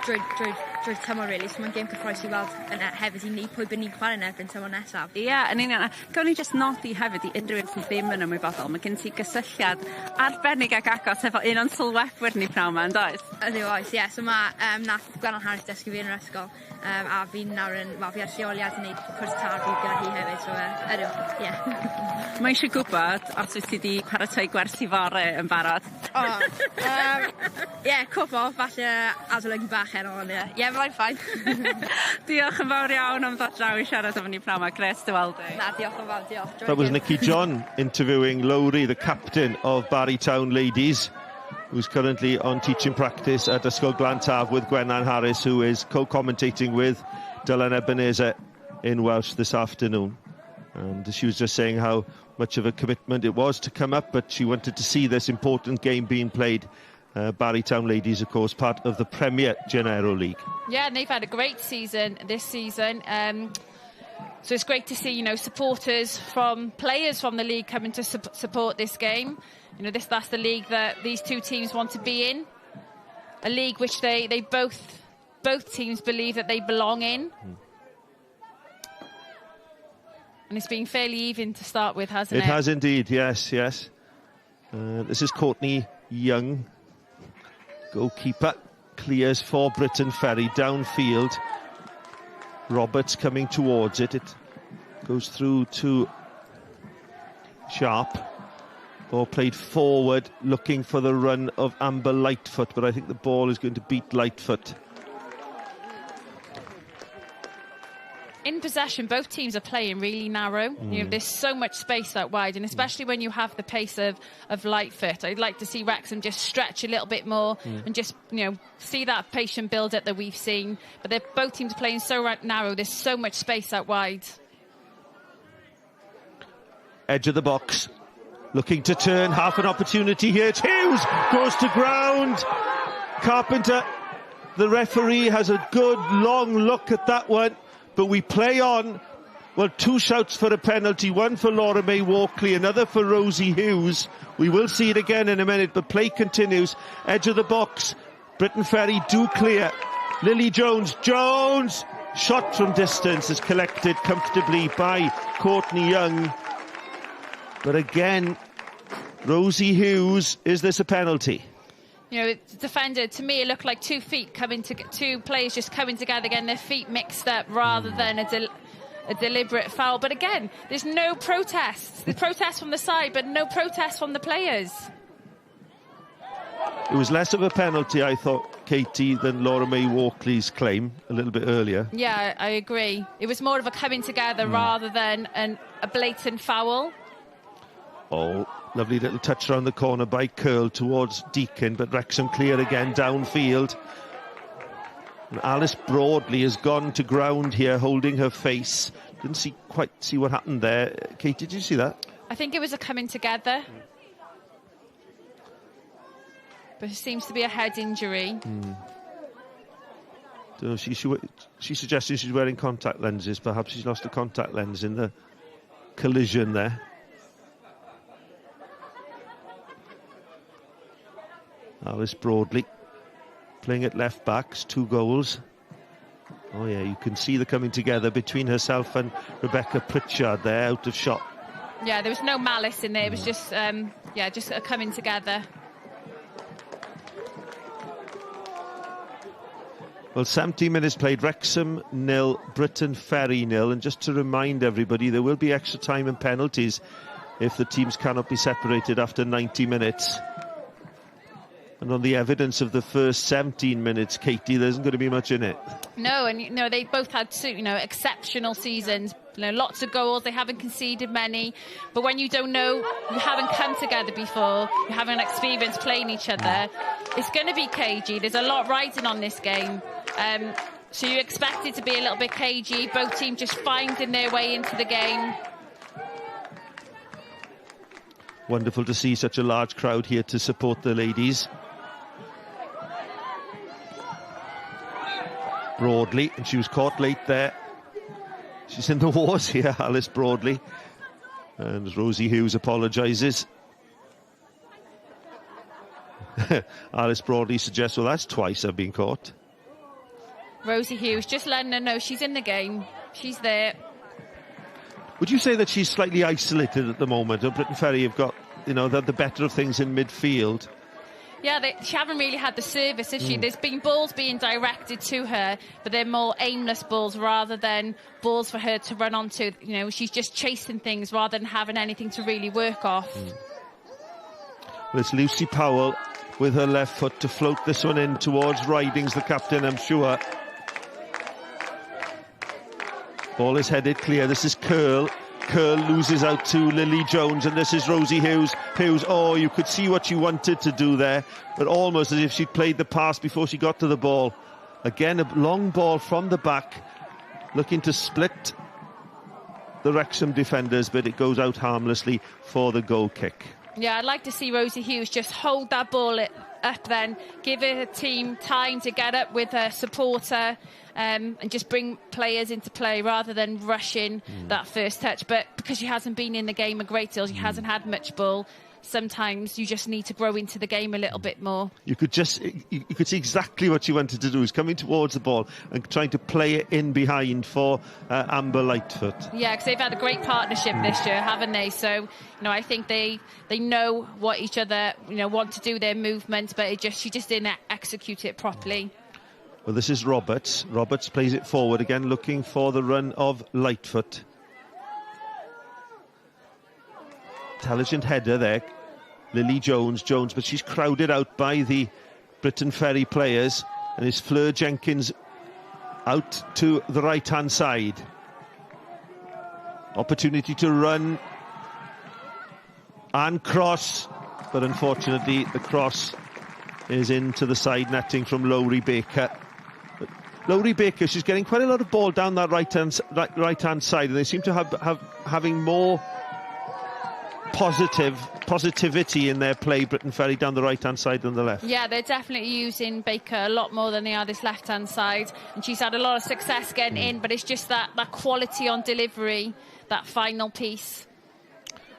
drwy'r tymor really, so mae'n gêm cyffroes i weld hefyd i ni pwy bydd ni'n chwarae yn erbyn tymor nesaf. Ie, yn union. Gawn ni jyst nodi hefyd i unrhyw un sydd ddim yn ymwybodol, mae gen ti gysylltiad arbennig ag agos efo un o'n sylwebwyr ni pnawn 'ma, yndoes? Ydy, oes, ie. So mae nath Gwennon Harris dysgu fi yn yr ysgol, a fi'n nawr fi ar lleoliad yn gwneud cwrs tar fi gyda hi hefyd, so ydw, ie. Mae eisiau gwybod os wyt ti wedi paratoi gwersi fore yn barod? Ie, cwbl, falle adolygu bach heno, ond ie, mae'n ffain. Diolch yn fawr iawn am ddod draw i siarad efo ni pnawn 'ma, gres dy weld di. Na, diolch yn fawr, diolch. That was Nicky John interviewing Lowry, the captain of Barry Town Ladies, who's currently on teaching practice at Ysgol Glantaf with Gwennan Harris, who is co-commentating with Dylan Ebenezer in Welsh this afternoon. And she was just saying how much of a commitment it was to come up, but she wanted to see this important game being played. Barry Town Ladies, of course, part of the Premier Genero League. Yeah, and they've had a great season this season. So it's great to see, you know, supporters from players from the league coming to support this game. You know, that's the league that these two teams want to be in. A league which they both teams believe that they belong in. And it's been fairly even to start with, hasn't it? It has indeed, yes. This is Courtney Young, goalkeeper. clears for Briton Ferry downfield. Roberts coming towards it. It goes through to Sharp. Ball played forward, looking for the run of Amber Lightfoot, but I think the ball is going to beat Lightfoot. In possession, both teams are playing really narrow. You know, there's so much space out wide, and especially when you have the pace of Lightfoot, I'd like to see Wrexham just stretch a little bit more and just, you know, see that patient build-up that we've seen. But both teams are playing so narrow, there's so much space out wide. Edge of the box, looking to turn, half an opportunity here. It's Hughes, goes to ground. Carpenter, the referee, has a good long look at that one. But we play on. Well, 2 shouts for a penalty, one for Laura May Walkley, another for Rosie Hughes. We will see it again in a minute, but play continues. Edge of the box. Briton Ferry do clear. Lily Jones. Shot from distance is collected comfortably by Courtney Young. But again, Rosie Hughes, is this a penalty? You know, defender, to me, it looked like 2 feet two players just coming together, getting their feet mixed up rather than a deliberate foul. But again, there's no protests. There's protests from the side, but no protests from the players. It was less of a penalty, I thought, Katie, than Laura May Walkley's claim a little bit earlier. Yeah, I agree. It was more of a coming together rather than a blatant foul. Oh, lovely little touch around the corner by Curl towards Deacon, but Wrexham clear again downfield. And Alice Broadley has gone to ground here, holding her face. Didn't quite see what happened there. Kate, did you see that? I think it was a coming together. But it seems to be a head injury. So she suggested she's wearing contact lenses. Perhaps she's lost a contact lens in the collision there. Alice Broadley playing at left backs, 2 goals. Oh yeah, you can see the coming together between herself and Rebecca Pritchard there, out of shot. Yeah, there was no malice in there. It was just, just a coming together. Well, 17 minutes played, Wrexham 0, Briton Ferry 0. And just to remind everybody, there will be extra time and penalties if the teams cannot be separated after 90 minutes. And on the evidence of the first 17 minutes, Katie, there isn't going to be much in it. No, and they both had exceptional seasons. Lots of goals. They haven't conceded many. But when you don't know, you haven't come together before, you haven't experienced playing each other, it's going to be cagey. There's a lot riding on this game. So you expect it to be a little bit cagey. Both teams just finding their way into the game. Wonderful to see such a large crowd here to support the ladies. Broadley, and she was caught late there. She's in the wars here, Alice Broadley. And Rosie Hughes apologises. Alice Broadley suggests, well, that's twice I've been caught. Rosie Hughes just letting her know she's in the game. She's there. Would you say that she's slightly isolated at the moment? Briton Ferry have got, the better of things in midfield. Yeah, she haven't really had the service, has she? There's been balls being directed to her, but they're more aimless balls rather than balls for her to run onto. She's just chasing things rather than having anything to really work off. Well, it's Lucy Powell with her left foot to float this one in towards Ridings, the captain, I'm sure. Ball is headed clear. This is Curl. Curl loses out to Lily Jones, and this is Rosie Hughes. Oh, you could see what she wanted to do there, but almost as if she'd played the pass before she got to the ball. Again, a long ball from the back, looking to split the Wrexham defenders, but it goes out harmlessly for the goal kick. Yeah, I'd like to see Rosie Hughes just hold that ball up then, give her team time to get up with her supporter, and just bring players into play rather than rushing that first touch. But because she hasn't been in the game a great deal, she hasn't had much ball, sometimes you just need to grow into the game a little bit more. You could see exactly what she wanted to do, is coming towards the ball and trying to play it in behind for Amber Lightfoot. Yeah, because they've had a great partnership this year, haven't they? So, I think they know what each other, want to do, their movement, but she just didn't execute it properly. Well, this is Roberts. Roberts plays it forward again, looking for the run of Lightfoot. Intelligent header there, Lily Jones, but she's crowded out by the Briton Ferry players, and it's Fleur Jenkins out to the right-hand side. Opportunity to run and cross, but unfortunately the cross is into the side netting from Lowry Baker. But Lowry Baker, she's getting quite a lot of ball down that right-hand side, and they seem to having more positivity in their play, Briton Ferry, down the right-hand side than the left. Yeah, they're definitely using Baker a lot more than they are this left-hand side, and she's had a lot of success getting in, but it's just that quality on delivery, that final piece.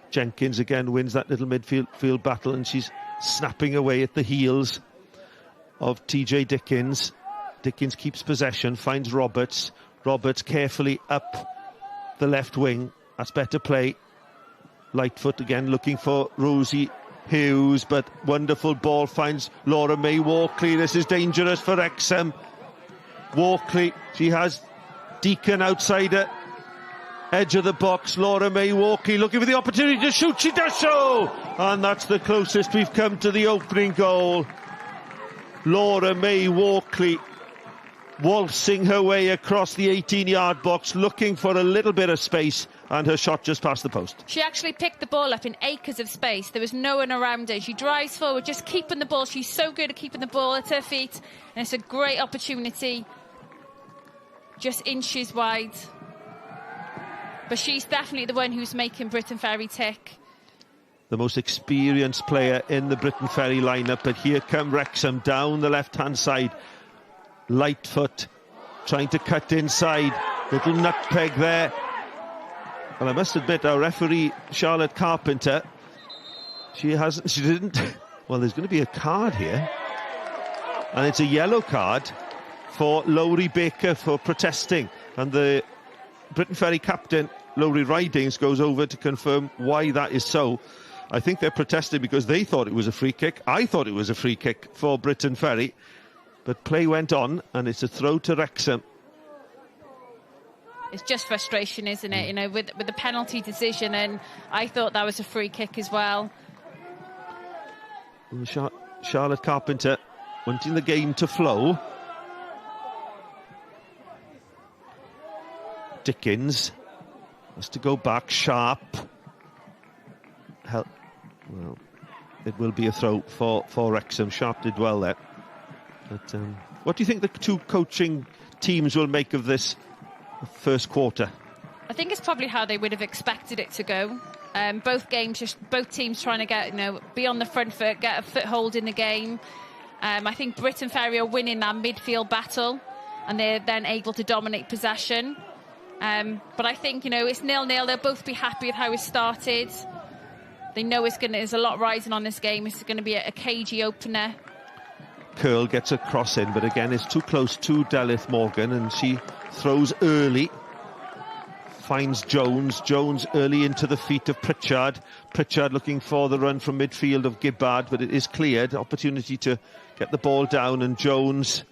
Jenkins again wins that little midfield battle, and she's snapping away at the heels of TJ Dickens. Dickens keeps possession, finds Roberts. Roberts carefully up the left wing. That's better play. Lightfoot again looking for Rosie Hughes, but wonderful ball finds Laura May Walkley. This is dangerous for Wrexham. Walkley, she has Deacon outside her, edge of the box. Laura May Walkley looking for the opportunity to shoot. She does so, and that's the closest we've come to the opening goal. Laura May Walkley waltzing her way across the 18-yard box, looking for a little bit of space, and her shot just past the post. She actually picked the ball up in acres of space. There was no one around her. She drives forward, just keeping the ball. She's so good at keeping the ball at her feet, and it's a great opportunity. Just inches wide. But she's definitely the one who's making Briton Ferry tick. The most experienced player in the Briton Ferry lineup, but here come Wrexham down the left-hand side. Lightfoot trying to cut inside. Little nutpeg there. Well, I must admit, our referee, Charlotte Carpenter, she didn't... Well, there's going to be a card here. And it's a yellow card for Lowry Baker for protesting. And the Briton Ferry captain, Lowry Ridings, goes over to confirm why that is so. I think they're protesting because they thought it was a free kick. I thought it was a free kick for Briton Ferry. But play went on, and it's a throw to Wrexham. It's just frustration, isn't it? With the penalty decision, and I thought that was a free kick as well. Charlotte Carpenter wanting the game to flow. Dickens has to go back sharp. Well, it will be a throw for Wrexham. Sharp did well there. But what do you think the two coaching teams will make of this first quarter? I think it's probably how they would have expected it to go. Both teams trying to get, be on the front foot, get a foothold in the game. I think Briton Ferry are winning that midfield battle, and they're then able to dominate possession. But I think, it's 0-0. They'll both be happy with how it started. They know there's a lot riding on this game. It's going to be a cagey opener. Curl gets a cross in, but again it's too close to Delith Morgan, and she throws early. Finds Jones. Jones early into the feet of Pritchard. Pritchard looking for the run from midfield of Gibbard, but it is cleared. Opportunity to get the ball down, and Jones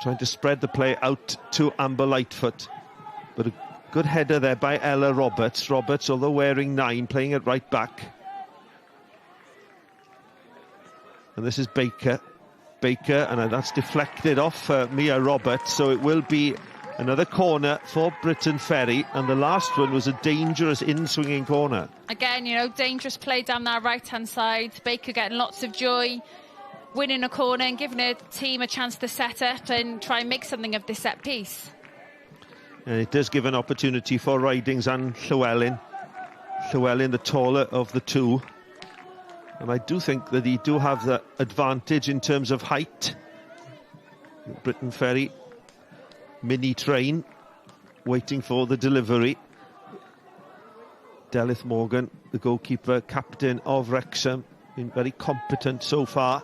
trying to spread the play out to Amber Lightfoot. But a good header there by Ella Roberts. Roberts, although wearing 9, playing it right back. And this is Baker, and that's deflected off Mia Roberts, so it will be another corner for Briton Ferry, and the last one was a dangerous in-swinging corner. Again, dangerous play down that right-hand side. Baker getting lots of joy, winning a corner and giving her team a chance to set up and try and make something of this set piece. And it does give an opportunity for Ridings and Llewellyn. Llewellyn, the taller of the two. And I do think that he do have the advantage in terms of height. Briton Ferry mini train waiting for the delivery. Delith Morgan, the goalkeeper, captain of Wrexham, been very competent so far.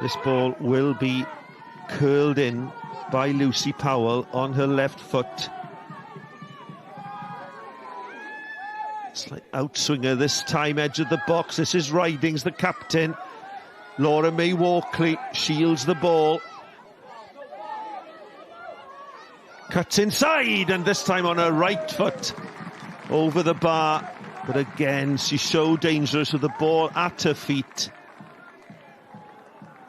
This ball will be curled in by Lucy Powell on her left foot. Slight outswinger this time, edge of the box. This is Ridings, the captain. Laura May Walkley shields the ball. Cuts inside, and this time on her right foot over the bar. But again, she's so dangerous with the ball at her feet.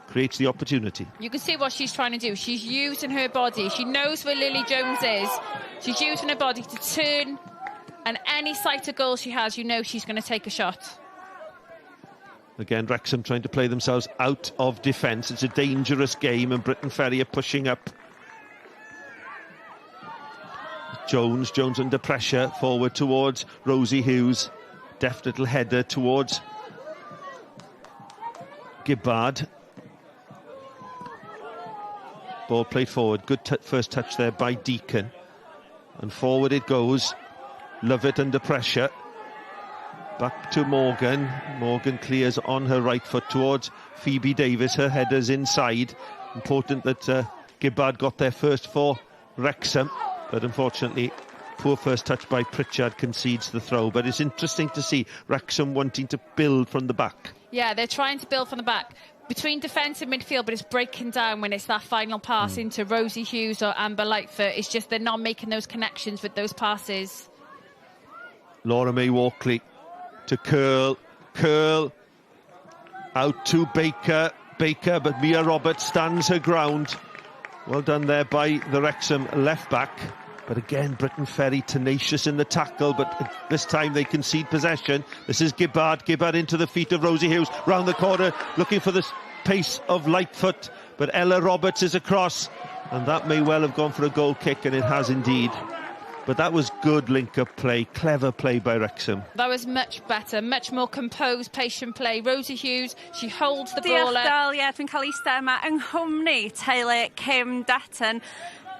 Creates the opportunity. You can see what she's trying to do. She's using her body. She knows where Lily Jones is. She's using her body to turn, and any sight of goal she has, you know she's going to take a shot. Again, Wrexham trying to play themselves out of defence. It's a dangerous game, and Briton Ferry are pushing up. Jones under pressure, forward towards Rosie Hughes. Deft little header towards Gibbard. Ball played forward. Good first touch there by Deacon. And forward it goes. Lovett under pressure. Back to Morgan. Morgan clears on her right foot towards Phoebe Davis. Her header's inside. Important that Gibbard got there first for Wrexham. But unfortunately, poor first touch by Pritchard concedes the throw. But it's interesting to see Wrexham wanting to build from the back. Yeah, they're trying to build from the back. Between defence and midfield, but it's breaking down when it's that final pass into Rosie Hughes or Amber Lightfoot. It's just they're not making those connections with those passes. Laura May Walkley to Curl. Out to Baker, but Mia Roberts stands her ground. Well done there by the Wrexham left-back. But again, Briton Ferry tenacious in the tackle, but this time they concede possession. This is Gibbard into the feet of Rosie Hughes, round the corner, looking for the pace of Lightfoot. But Ella Roberts is across, and that may well have gone for a goal kick, and it has indeed. But that was good link-up play, clever play by Wrexham. That was much better, much more composed, patient play. Rosie Hughes, she holds the ball up. Diolch, dwi'n cael eistedd yma yng Nghymru, teulu Kim Dutton.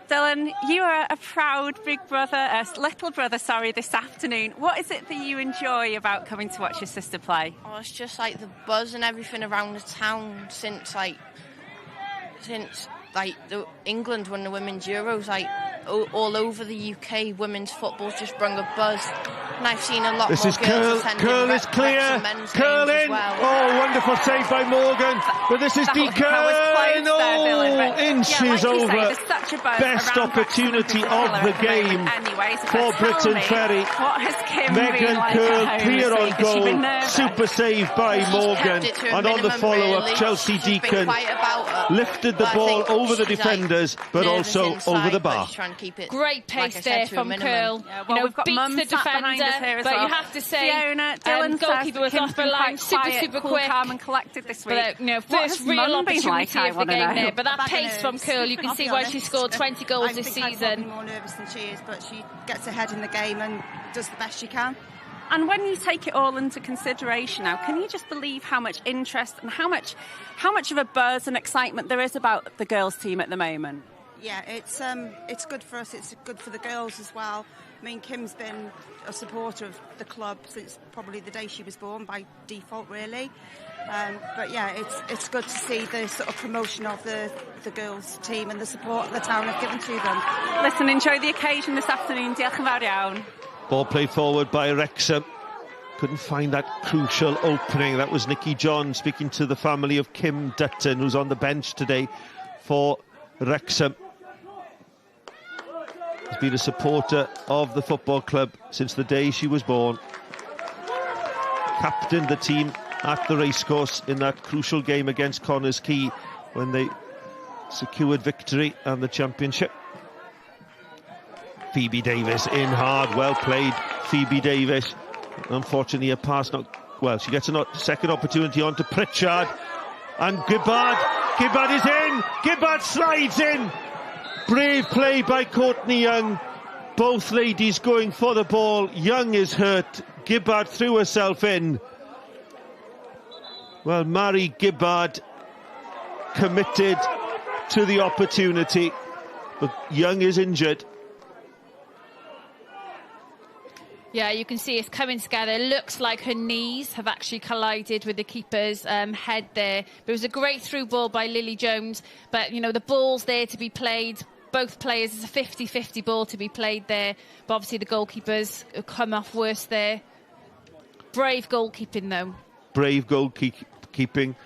Dylan, you are a proud little brother, this afternoon. What is it that you enjoy about coming to watch your sister play? Oh, it's just like the buzz and everything around the town since England won the Women's Euros, all over the UK, women's football's just brought a buzz. And I've seen a lot more girls attending. Curl is clear. Curl in. Well. Oh, wonderful save by Morgan. But this is Deacon. Inches over. Best opportunity of the game for Briton Ferry. Megan Curl clear on goal. Super save by Morgan. And on the follow-up, Chelsea Deacon lifted the ball over the defenders, but also over the bar. Great pace there from Curl. We've got beats the defender, but you have to say, Dylan goalkeeper was off the line super quick. Calm and collected this week. But, first real opportunity of the game there. But that pace from Curl, you can see why she scored 20 goals this season. I'm probably more nervous than she is, but she gets ahead in the game and does the best she can. And when you take it all into consideration now, can you just believe how much interest and how much of a buzz and excitement there is about the girls' team at the moment? Yeah, it's good for us. It's good for the girls as well. I mean, Kim's been a supporter of the club since probably the day she was born, by default, really. But yeah, it's good to see the sort of promotion of the girls' team and the support the town have given to them. Listen, enjoy the occasion this afternoon. Diolch yn fawr iawn. Ball played forward by Wrexham. Couldn't find that crucial opening. That was Nikki John speaking to the family of Kim Dutton, who's on the bench today for Wrexham. Has been a supporter of the football club since the day she was born. Captained the team at the racecourse in that crucial game against Connors Quay when they secured victory and the championship. Phoebe Davis in hard, well played Phoebe Davis. Unfortunately, a pass she gets a second opportunity on to Pritchard. And Gibbard is in! Gibbard slides in! Brave play by Courtney Young. Both ladies going for the ball. Young is hurt. Gibbard threw herself in. Well, Mary Gibbard committed to the opportunity, but Young is injured. Yeah, you can see it's coming together. It looks like her knees have actually collided with the keeper's head there. But it was a great through ball by Lily Jones. But, you know, the ball's there to be played. Both players, it's a 50-50 ball to be played there. But obviously the goalkeepers have come off worse there. Brave goalkeeping, though. Brave goalkeeping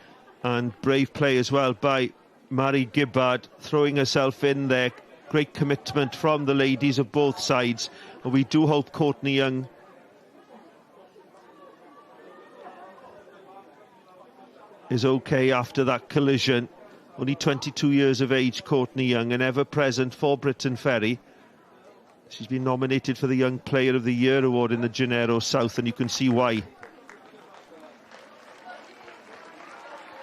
and brave play as well by Mari Gibbard, throwing herself in there. Great commitment from the ladies of both sides. And we do hope Courtney Young is okay after that collision. Only 22 years of age, Courtney Young, and ever present for Briton Ferry. She's been nominated for the Young Player of the Year award in the Genero South, and you can see why.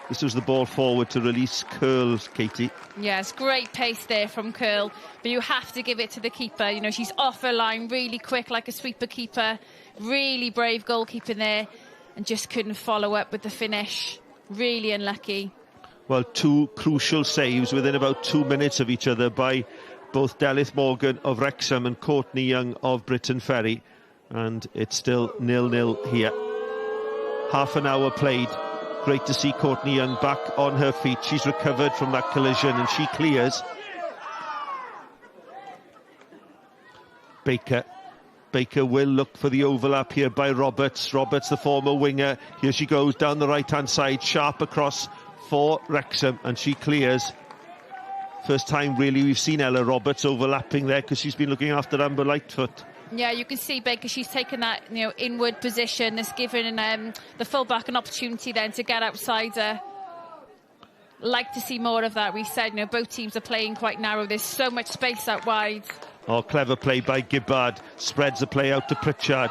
This was the ball forward to release curls, Katie. Yes, great pace there from Curl, but you have to give it to the keeper. You know, she's off her line really quick like a sweeper keeper. Really brave goalkeeping there, and just couldn't follow up with the finish. Really unlucky. Well, two crucial saves within about 2 minutes of each other by both Delyth Morgan of Wrexham and Courtney Young of Briton Ferry. And it's still 0-0 here. Half an hour played. Great to see Courtney Young back on her feet. She's recovered from that collision and she clears. Baker will look for the overlap here by Roberts. Roberts, the former winger. Here she goes down the right-hand side, sharp across for Wrexham, and she clears. First time, really, we've seen Ella Roberts overlapping there because she's been looking after Amber Lightfoot. Yeah, you can see Baker, she's taken that, you know, inward position. It's given the full-back an opportunity then to get outside her. Like to see more of that. We said, you know, both teams are playing quite narrow. There's so much space out wide. Oh, clever play by Gibbard. Spreads the play out to Pritchard.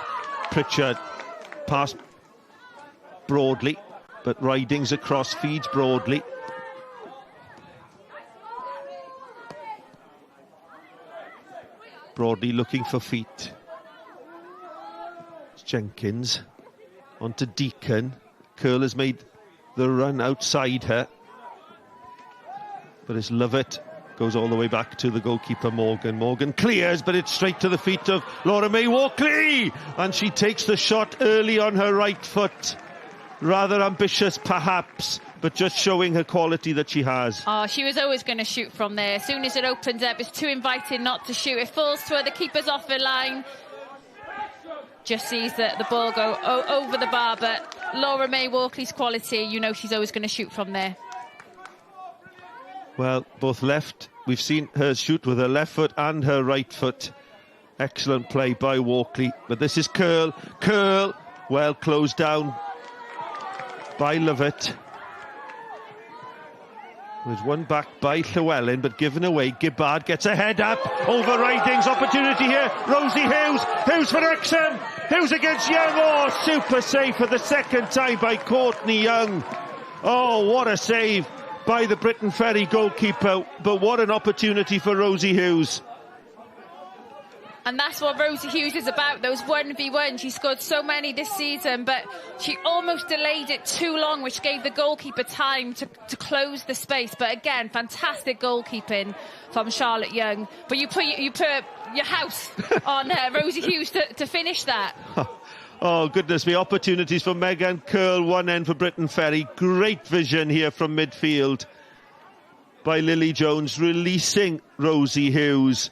Pritchard past Broadley, but Ridings across, feeds Broadley. Broadley looking for feet. It's Jenkins onto Deacon. Curl has made the run outside her, but it's Lovett. Goes all the way back to the goalkeeper Morgan. Morgan clears, but it's straight to the feet of Laura May Walkley, and she takes the shot early on her right foot. Rather ambitious perhaps, but just showing her quality that she has. Oh, she was always going to shoot from there. As soon as it opens up, it's too inviting not to shoot. It falls to her, the keeper's off her line. Just sees the ball go over the bar, but Laura May Walkley's quality, you know she's always going to shoot from there. Well, both left. We've seen her shoot with her left foot and her right foot. Excellent play by Walkley. But this is Curl. Curl, well closed down by Lovett. There's one back by Llywelyn, but given away. Gibbard gets a head up. Over Ridings, opportunity here. Rosie Hughes. Hughes for Wrexham. Hughes against Young. Oh, super save for the second time by Courtney Young. Oh, what a save by the Briton Ferry goalkeeper, but what an opportunity for Rosie Hughes. And that's what Rosie Hughes is about, those 1v1. She scored so many this season, but she almost delayed it too long, which gave the goalkeeper time to close the space. But again, fantastic goalkeeping from Charlotte Young. But you put your house on Rosie Hughes to finish that. Oh, goodness me. Opportunities for Megan Curl, one end for Briton Ferry. Great vision here from midfield by Lily Jones, releasing Rosie Hughes.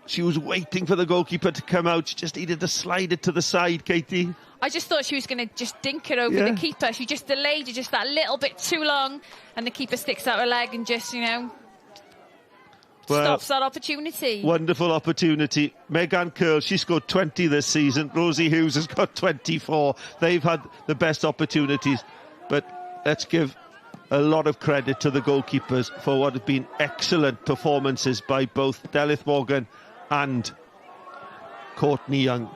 She was waiting for the goalkeeper to come out. She just needed to slide it to the side, Katie. I just thought she was going to just dink it over the keeper. She just delayed it just that little bit too long, and the keeper sticks out her leg and just, you know, stops that opportunity. Wonderful opportunity. Megan Curl, she scored 20 this season. Rosie Hughes has got 24. They've had the best opportunities. But let's give a lot of credit to the goalkeepers for what have been excellent performances by both Delyth Morgan and Courtney Young.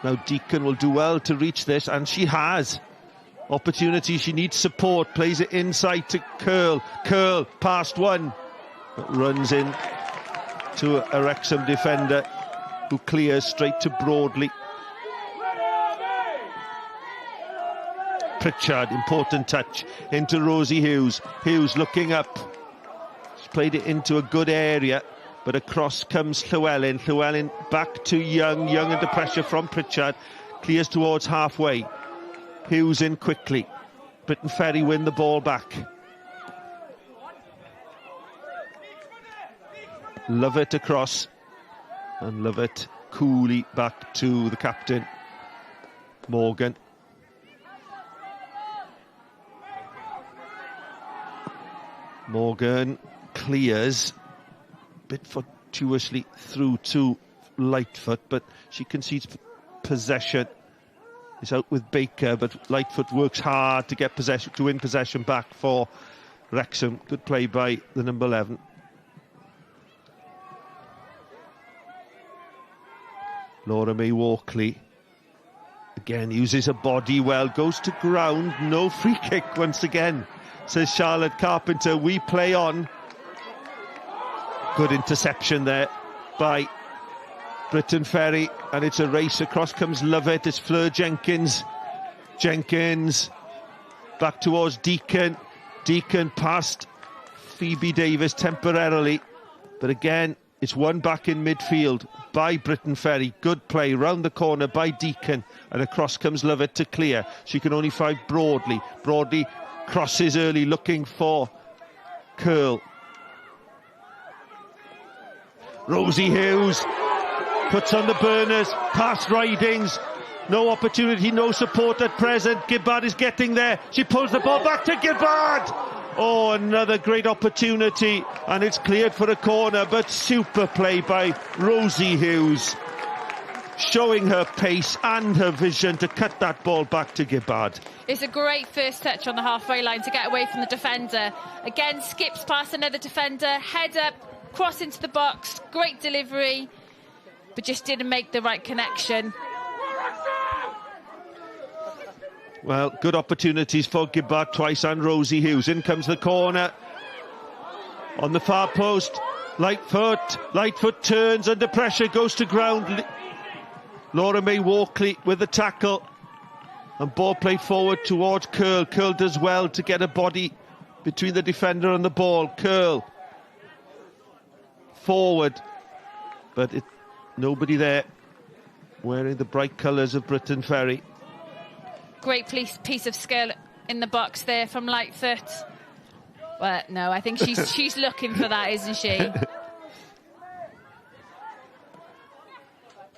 Now Deacon will do well to reach this, and she has. Opportunity, she needs support. Plays it inside to Curl. Curl past one. But runs in to a Wrexham defender who clears straight to Broadley. Pritchard, important touch into Rosie Hughes. Hughes looking up. She's played it into a good area. but across comes Llywelyn. Llywelyn back to Young. Young under pressure from Pritchard. Clears towards halfway. Hughes in quickly. Briton Ferry win the ball back. Lovett across. And Lovett coolly back to the captain, Morgan. Morgan clears a bit fortuitously through to Lightfoot, but she concedes possession. It's out with Baker, but Lightfoot works hard to get possession, to win possession back for Wrexham. Good play by the number 11. Laura May Walkley again uses her body well, goes to ground, no free kick once again, says Charlotte Carpenter. We play on. Good interception there by Briton Ferry, and it's a race. Across comes Lovett. It's Fleur Jenkins. Jenkins back towards Deacon. Deacon past Phoebe Davis temporarily, but again it's won back in midfield by Briton Ferry. Good play round the corner by Deacon, and across comes Lovett to clear. She can only find Broadley. Broadley crosses early looking for Curl. Rosie Hughes puts on the burners, past Ridings. No opportunity, no support at present. Gibbard is getting there. She pulls the ball back to Gibbard. Oh, another great opportunity, and it's cleared for a corner, but super play by Rosie Hughes, showing her pace and her vision to cut that ball back to Gibbard. It's a great first touch on the halfway line to get away from the defender. Again, skips past another defender, head up, cross into the box, great delivery, but just didn't make the right connection. Well, good opportunities for Gibbard twice and Rosie Hughes. In comes the corner. On the far post, Lightfoot turns under pressure, goes to ground. Laura May Walkley with the tackle. And ball played forward towards Curl. Curl does well to get a body between the defender and the ball. Curl forward, but nobody there wearing the bright colours of Briton Ferry. Great piece of skill in the box there from Lightfoot. Well, no, I think she's looking for that, isn't she?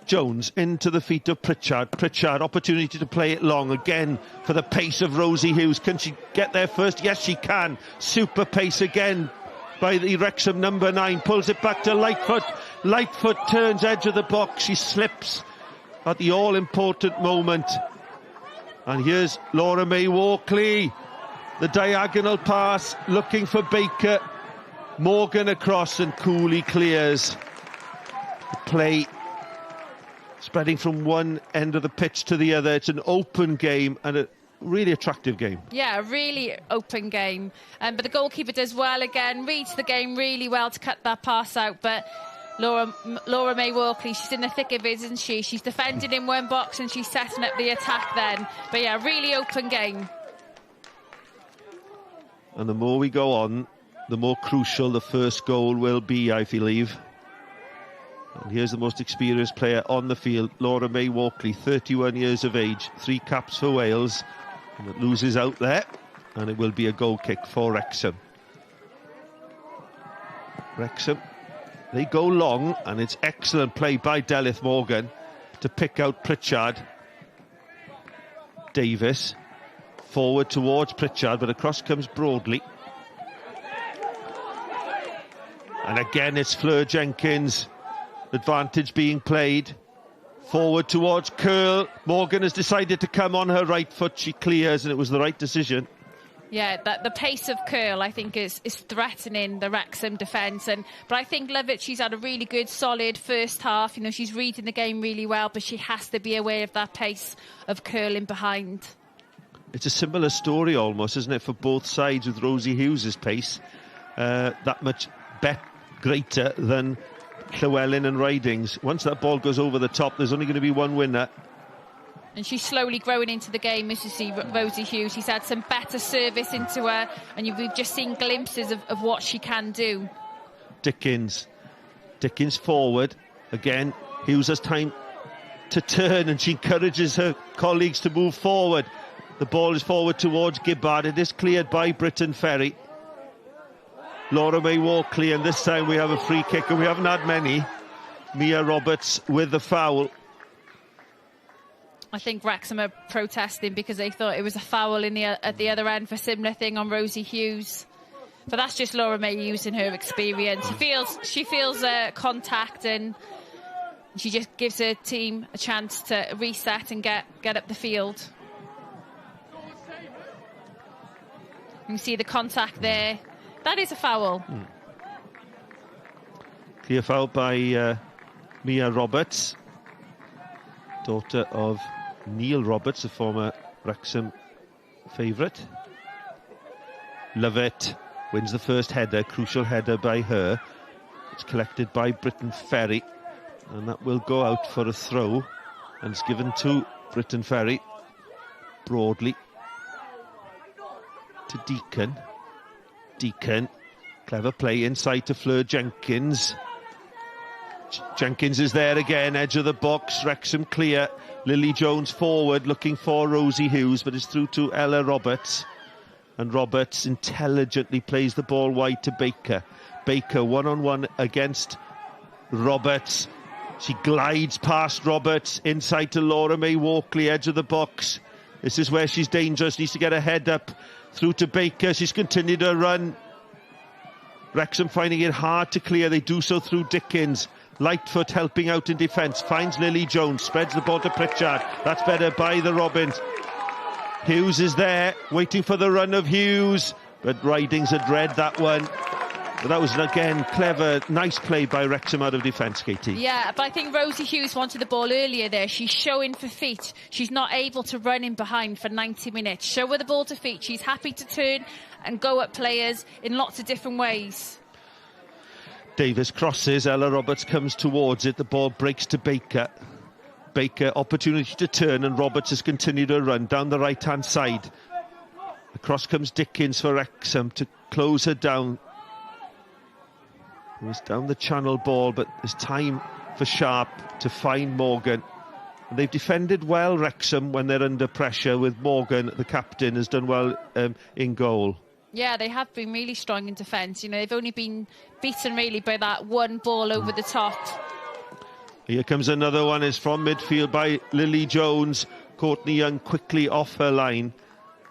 Jones into the feet of Pritchard. Pritchard, opportunity to play it long again for the pace of Rosie Hughes. Can she get there first? Yes, she can. Super pace again by the Wrexham number 9. Pulls it back to Lightfoot. Lightfoot turns edge of the box. She slips at the all-important moment. And here's Laura May Walkley. The diagonal pass, looking for Baker. Morgan across and coolly clears. The play spreading from one end of the pitch to the other. It's an open game and a really attractive game. Yeah, a really open game. But the goalkeeper does well again, reads the game really well to cut that pass out. But Laura May Walkley, she's in the thick of it, isn't she? She's defending in one box and she's setting up the attack then. But yeah, really open game. And the more we go on, the more crucial the first goal will be, I believe. And here's the most experienced player on the field, Laura May Walkley, 31 years of age, 3 caps for Wales. And it loses out there, and it will be a goal kick for Wrexham. Wrexham, they go long, and it's excellent play by Delyth Morgan to pick out Pritchard. Davis forward towards Pritchard, but across comes Broadley. And again, it's Fleur Jenkins. Advantage being played. Forward towards Curl. Morgan has decided to come on her right foot. She clears, and it was the right decision. Yeah, the pace of Curl, I think, is threatening the Wrexham defence. But I think Lovett, she's had a really good, solid first half. You know, she's reading the game really well, but she has to be aware of that pace of Curl in behind. It's a similar story almost, isn't it, for both sides with Rosie Hughes' pace. That much greater than Llywelyn and Ridings. Once that ball goes over the top, there's only going to be one winner. And she's slowly growing into the game, as you see, Rosie Hughes. She's had some better service into her, and we've just seen glimpses of what she can do. Dickens Dickens forward. Again, Hughes has time to turn and she encourages her colleagues to move forward. The ball is forward towards Gibbard. It is cleared by Briton Ferry. Laura May Walkley, and this time we have a free kick, and we haven't had many. Mia Roberts with the foul. I think Wrexham are protesting because they thought it was a foul at the other end for a similar thing on Rosie Hughes. But that's just Laura May using her experience. She feels contact, and she just gives her team a chance to reset and get up the field. You can see the contact there. That is a foul. Clear foul by Mia Roberts, daughter of Neil Roberts, a former Wrexham favourite. Lovett wins the first header, crucial header by her. It's collected by Briton Ferry, and that will go out for a throw, and it's given to Briton Ferry. Broadly to Deacon. Deacon, clever play inside to Fleur Jenkins. Jenkins is there again, edge of the box. Wrexham clear. Lily Jones forward, looking for Rosie Hughes, but it's through to Ella Roberts. And Roberts intelligently plays the ball wide to Baker. Baker one-on-one against Roberts. She glides past Roberts, inside to Laura May Walkley, edge of the box. This is where she's dangerous, needs to get her head up. Through to Baker, she's continued her run. Wrexham finding it hard to clear, they do so through Dickens. Lightfoot helping out in defence, finds Lily Jones, spreads the ball to Pritchard. That's better by the Robins. Hughes is there, waiting for the run of Hughes, but Ridings had read that one. But that was, again, clever, nice play by Wrexham out of defence, Katie. Yeah, but I think Rosie Hughes wanted the ball earlier there. She's showing for feet. She's not able to run in behind for 90 minutes. Show her the ball to feet. She's happy to turn and go at players in lots of different ways. Davis crosses, Ella Roberts comes towards it. The ball breaks to Baker. Baker, opportunity to turn, and Roberts has continued her run down the right-hand side. Across comes Dickens for Wrexham to close her down. It was down the channel ball, but there's time for Sharp to find Morgan. And they've defended well, Wrexham, when they're under pressure, with Morgan, the captain, has done well in goal. Yeah, they have been really strong in defence. You know, they've only been beaten really by that one ball over the top. Here comes another one. It's from midfield by Lily Jones. Courtney Young quickly off her line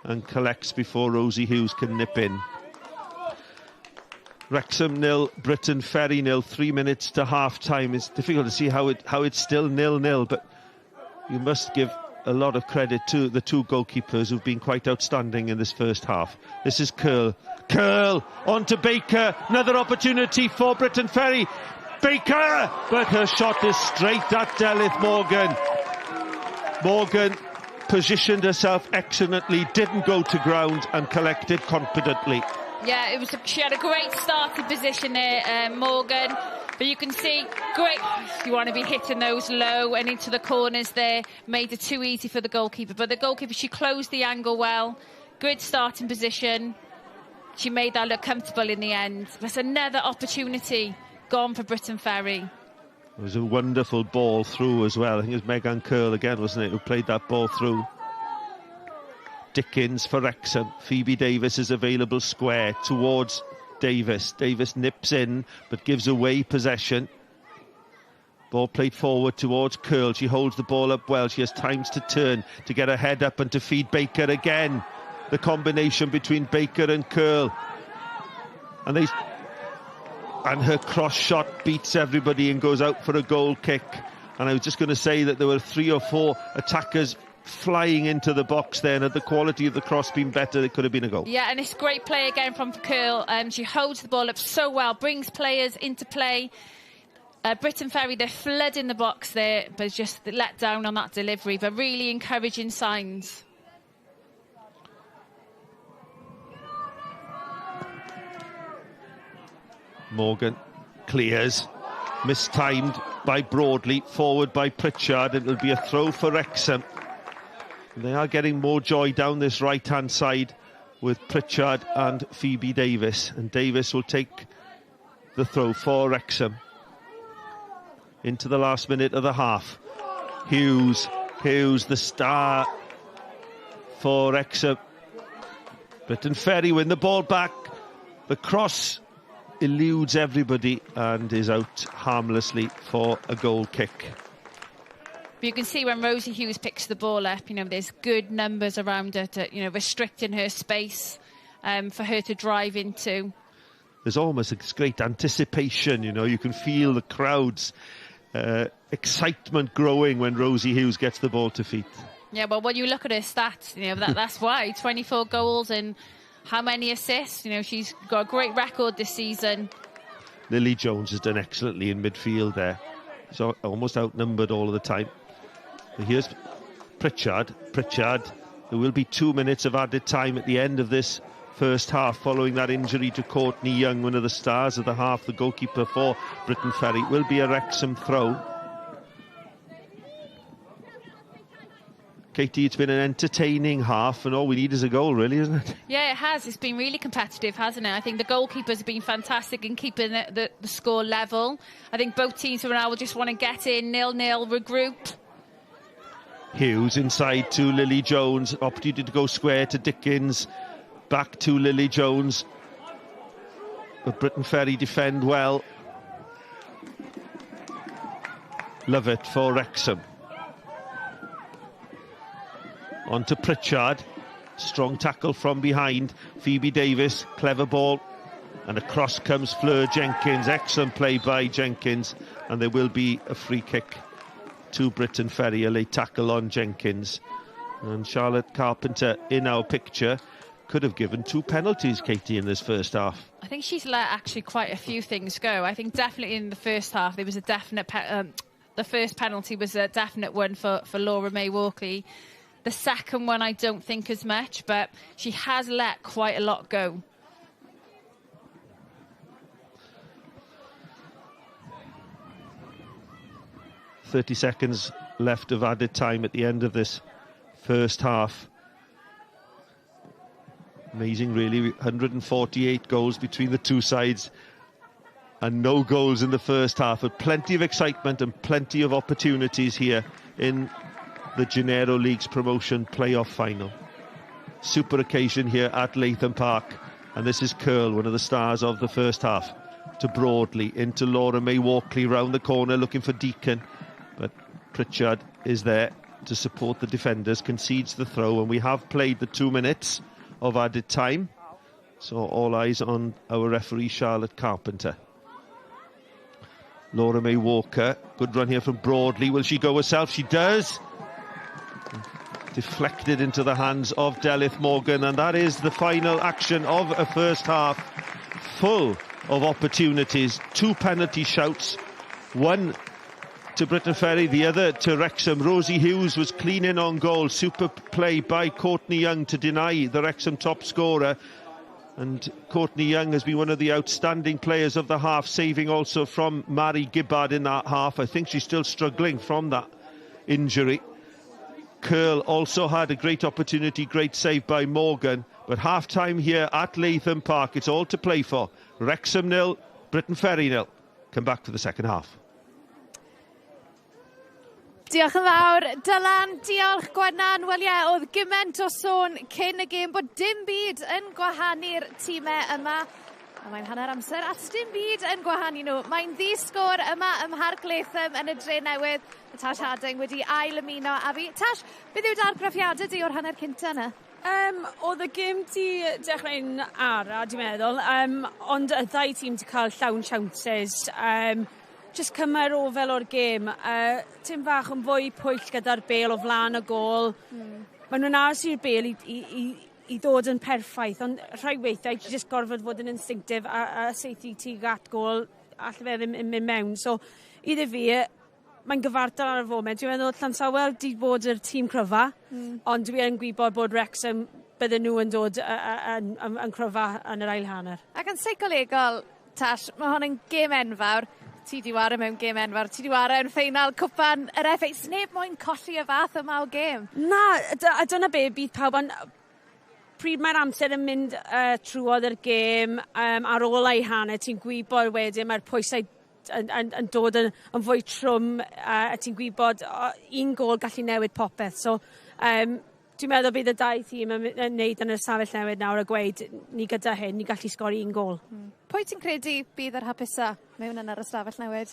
and collects before Rosie Hughes can nip in. Wrexham 0, Briton Ferry 0, 3 minutes to half-time. It's difficult to see how it's still 0-0, but you must give a lot of credit to the two goalkeepers who've been quite outstanding in this first half. This is Curl. Curl on to Baker. Another opportunity for Briton Ferry. Baker! But her shot is straight at Delith Morgan. Morgan positioned herself excellently, didn't go to ground and collected confidently. Yeah, she had a great starting position there, Morgan. But you can see, great, you want to be hitting those low and into the corners there. Made it too easy for the goalkeeper. But the goalkeeper, she closed the angle well. Good starting position. She made that look comfortable in the end. There's another opportunity gone for Briton Ferry. It was a wonderful ball through as well. I think it was Megan Curl again, wasn't it, who played that ball through. Dickens for Wrexham. Phoebe Davis is available square towards Davis. Davis nips in but gives away possession. Ball played forward towards Curl. She holds the ball up well. She has times to turn, to get her head up and to feed Baker again. The combination between Baker and Curl. And her cross shot beats everybody and goes out for a goal kick. And I was just going to say that there were 3 or 4 attackers flying into the box there, and had the quality of the cross been better, it could have been a goal. Yeah, and it's great play again from Curl. She holds the ball up so well, brings players into play. Briton Ferry, they're flooding the box there, but just let down on that delivery, but really encouraging signs. Morgan clears, mistimed by Broadley, forward by Pritchard. It will be a throw for Wrexham. They are getting more joy down this right-hand side with Pritchard and Phoebe Davis. And Davis will take the throw for Wrexham. into the last minute of the half. Hughes, the star for Wrexham. Briton Ferry win the ball back. The cross eludes everybody and is out harmlessly for a goal kick. But you can see when Rosie Hughes picks the ball up, there's good numbers around her to, restricting her space for her to drive into. There's almost a great anticipation, you can feel the crowd's excitement growing when Rosie Hughes gets the ball to feet. Yeah, well, when you look at her stats, that's why. 24 goals and how many assists? She's got a great record this season. Lily Jones has done excellently in midfield there. She's almost outnumbered all of the time. But here's Pritchard. There will be 2 minutes of added time at the end of this first half following that injury to Courtney Young, one of the stars of the half, the goalkeeper for Briton Ferry. It will be a Wrexham throw. Katie, it's been an entertaining half, and all we need is a goal, really, isn't it? Yeah, it has. It's been really competitive, hasn't it? I think the goalkeepers have been fantastic in keeping the score level. I think both teams for now will just want to get in 0-0, regroup. Hughes inside to Lily Jones. Opportunity to go square to Dickens. Back to Lily Jones. But Briton Ferry defend well. Love it for Wrexham. On to Pritchard. Strong tackle from behind. Phoebe Davis, clever ball. And across comes Fleur Jenkins. Excellent play by Jenkins. And there will be a free kick to Briton Ferry. A late tackle on Jenkins. And Charlotte Carpenter in our picture could have given 2 penalties, Katie, in this first half. I think she's let actually quite a few things go. I think definitely in the first half there was a definite... the first penalty was a definite one for Laura May Walkley. The second one I don't think as much, but she has let quite a lot go. .30 seconds left of added time at the end of this first half. Amazing, really. 148 goals between the two sides and no goals in the first half, but plenty of excitement and plenty of opportunities here in the Genero League's promotion playoff final. Super occasion here at Latham Park, and this is Curl, one of the stars of the first half, to Broadley, into Laura May Walkley, round the corner looking for Deacon, but Pritchard is there to support the defenders, concedes the throw, and we have played the 2 minutes of added time, so all eyes on our referee Charlotte Carpenter. Laura May Walker, good run here from Broadley. Will she go herself? She does. Deflected into the hands of Delith Morgan, and that is the final action of a first half full of opportunities. 2 penalty shouts, one to Briton Ferry, the other to Wrexham. Rosie Hughes was clean in on goal. Super play by Courtney Young to deny the Wrexham top scorer. And Courtney Young has been one of the outstanding players of the half, saving also from Mary Gibbard in that half. I think she's still struggling from that injury. Curl also had a great opportunity, great save by Morgan. But half-time here at Latham Park, it's all to play for. Wrexham 0, Briton Ferry 0. Come back for the second half. Diolch yn fawr, Dylan, diolch Gwennan. Wel ie, oedd gyment o sôn cyn y gêm bod dim byd yn gwahanu'r tîmau yma. A mae'n hanner amser at dim byd yn gwahanu nhw. Mae'n ddisgwr yma ym Mharc Latham yn y dre newydd. Tash Harding wedi ail ymuno a fi. Tash, beth yw'r argraffiadau di o'r hanner cynta yna? Oedd y gêm di dechrau'n ara, dwi'n meddwl, ond y ddau tîm di cael llawn siawnsys. Just cymer o fel o'r gêm. Tim fach yn fwy pwyll gyda'r bel o flaen y gol. Maen nhw'n aros i'r bel i ddod yn perffaith, ond rhai weithiau ti just gorfod fod yn instinctif a seithi tuag at gol all fe ddim yn mynd mewn. So, iddo fi, mae'n gyfartal ar y foment. Dwi'n meddwl Llansawel di bod yr tîm cryfa, ond dwi yn gwybod bod Wrexham bydden nhw yn dod yn cryfa yn yr ail hanner. Ac yn seicolegol, Tash, mae hwn yn gêm enfawr. Ti di wara mewn gêm enfawr, ti di wara yn ffeinal cwpan yr FA. Sneb moyn colli y fath yma o gêm. Na, a dyna be bydd pawb yn... Pryd mae'r amser yn mynd trwodd yr gêm ar ôl ei hanner, ti'n gwybod wedyn mae'r pwysau yn dod yn fwy trwm, a ti'n gwybod un gol gallu newid popeth. So, dwi'n meddwl bydd y dau tîm yn neud yn y safell newid nawr a gweud ni gyda hyn, ni gallu sgori un gol. Pwy ti'n credu bydd yr hapusa mewn yn ar y stafell newid?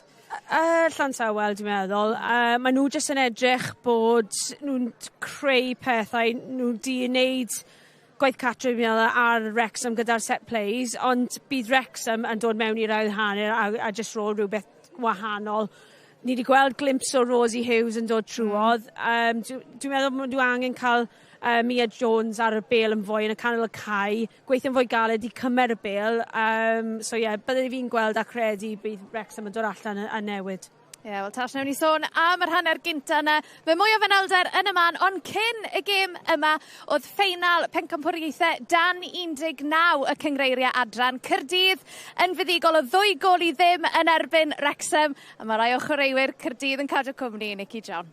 Llansawel, dwi'n meddwl. Maen nhw jyst yn edrych bod nhw'n creu pethau, nhw di wneud gwaith catri ar Wrexham gyda'r set plays, ond bydd Wrexham yn dod mewn i'r ail hanner a jyst rôl rhywbeth wahanol. Ni wedi gweld glimpse o Rosie Hughes yn dod trwodd. Dwi'n meddwl bod nhw angen cael Mia Jones ar y bêl yn fwy yn y canol y cae, gweithio'n fwy galed i cymer y bêl. So byddai fi'n gweld a credu bydd Wrexham yn dod allan a newid. Wel, Tash, newn ni sôn am yr hanner gynta yna. Fe mwy o fanylder yn y man, ond cyn y gêm yma, oedd ffeinal pencampwriaethau dan 19 y cyngreiria Adran. Caerdydd yn fuddigol o 2 gol i ddim yn erbyn Wrexham, a mae rai o chwaraewyr Caerdydd yn cadw cwmni i Nicky John.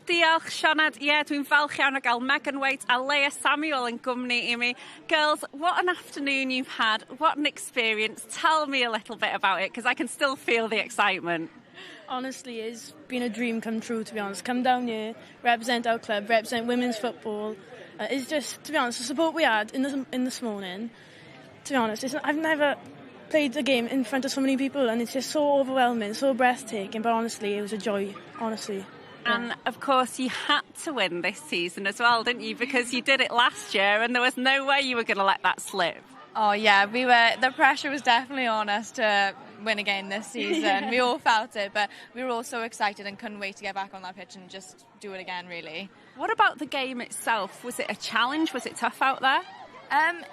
Diolch, Sioned. Dwi'n falch iawn o gael Megan Waite a Leia Samuel yn gwmni i mi. Girls, what an afternoon you've had. What an experience. Tell me a little bit about it, because I can still feel the excitement. Honestly, it's been a dream come true, to be honest. Come down here, represent our club, represent women's football. It's just, to be honest, the support we had in this morning, to be honest, I've never played a game in front of so many people, and it's just so overwhelming, so breathtaking, but honestly, it was a joy, honestly. And of course you had to win this season as well, didn't you? Because you did it last year and there was no way you were going to let that slip. Oh yeah, the pressure was definitely on us to win again this season. We all felt it, but we were all so excited and couldn't wait to get back on that pitch and just do it again, really. What about the game itself? Was it a challenge? Was it tough out there?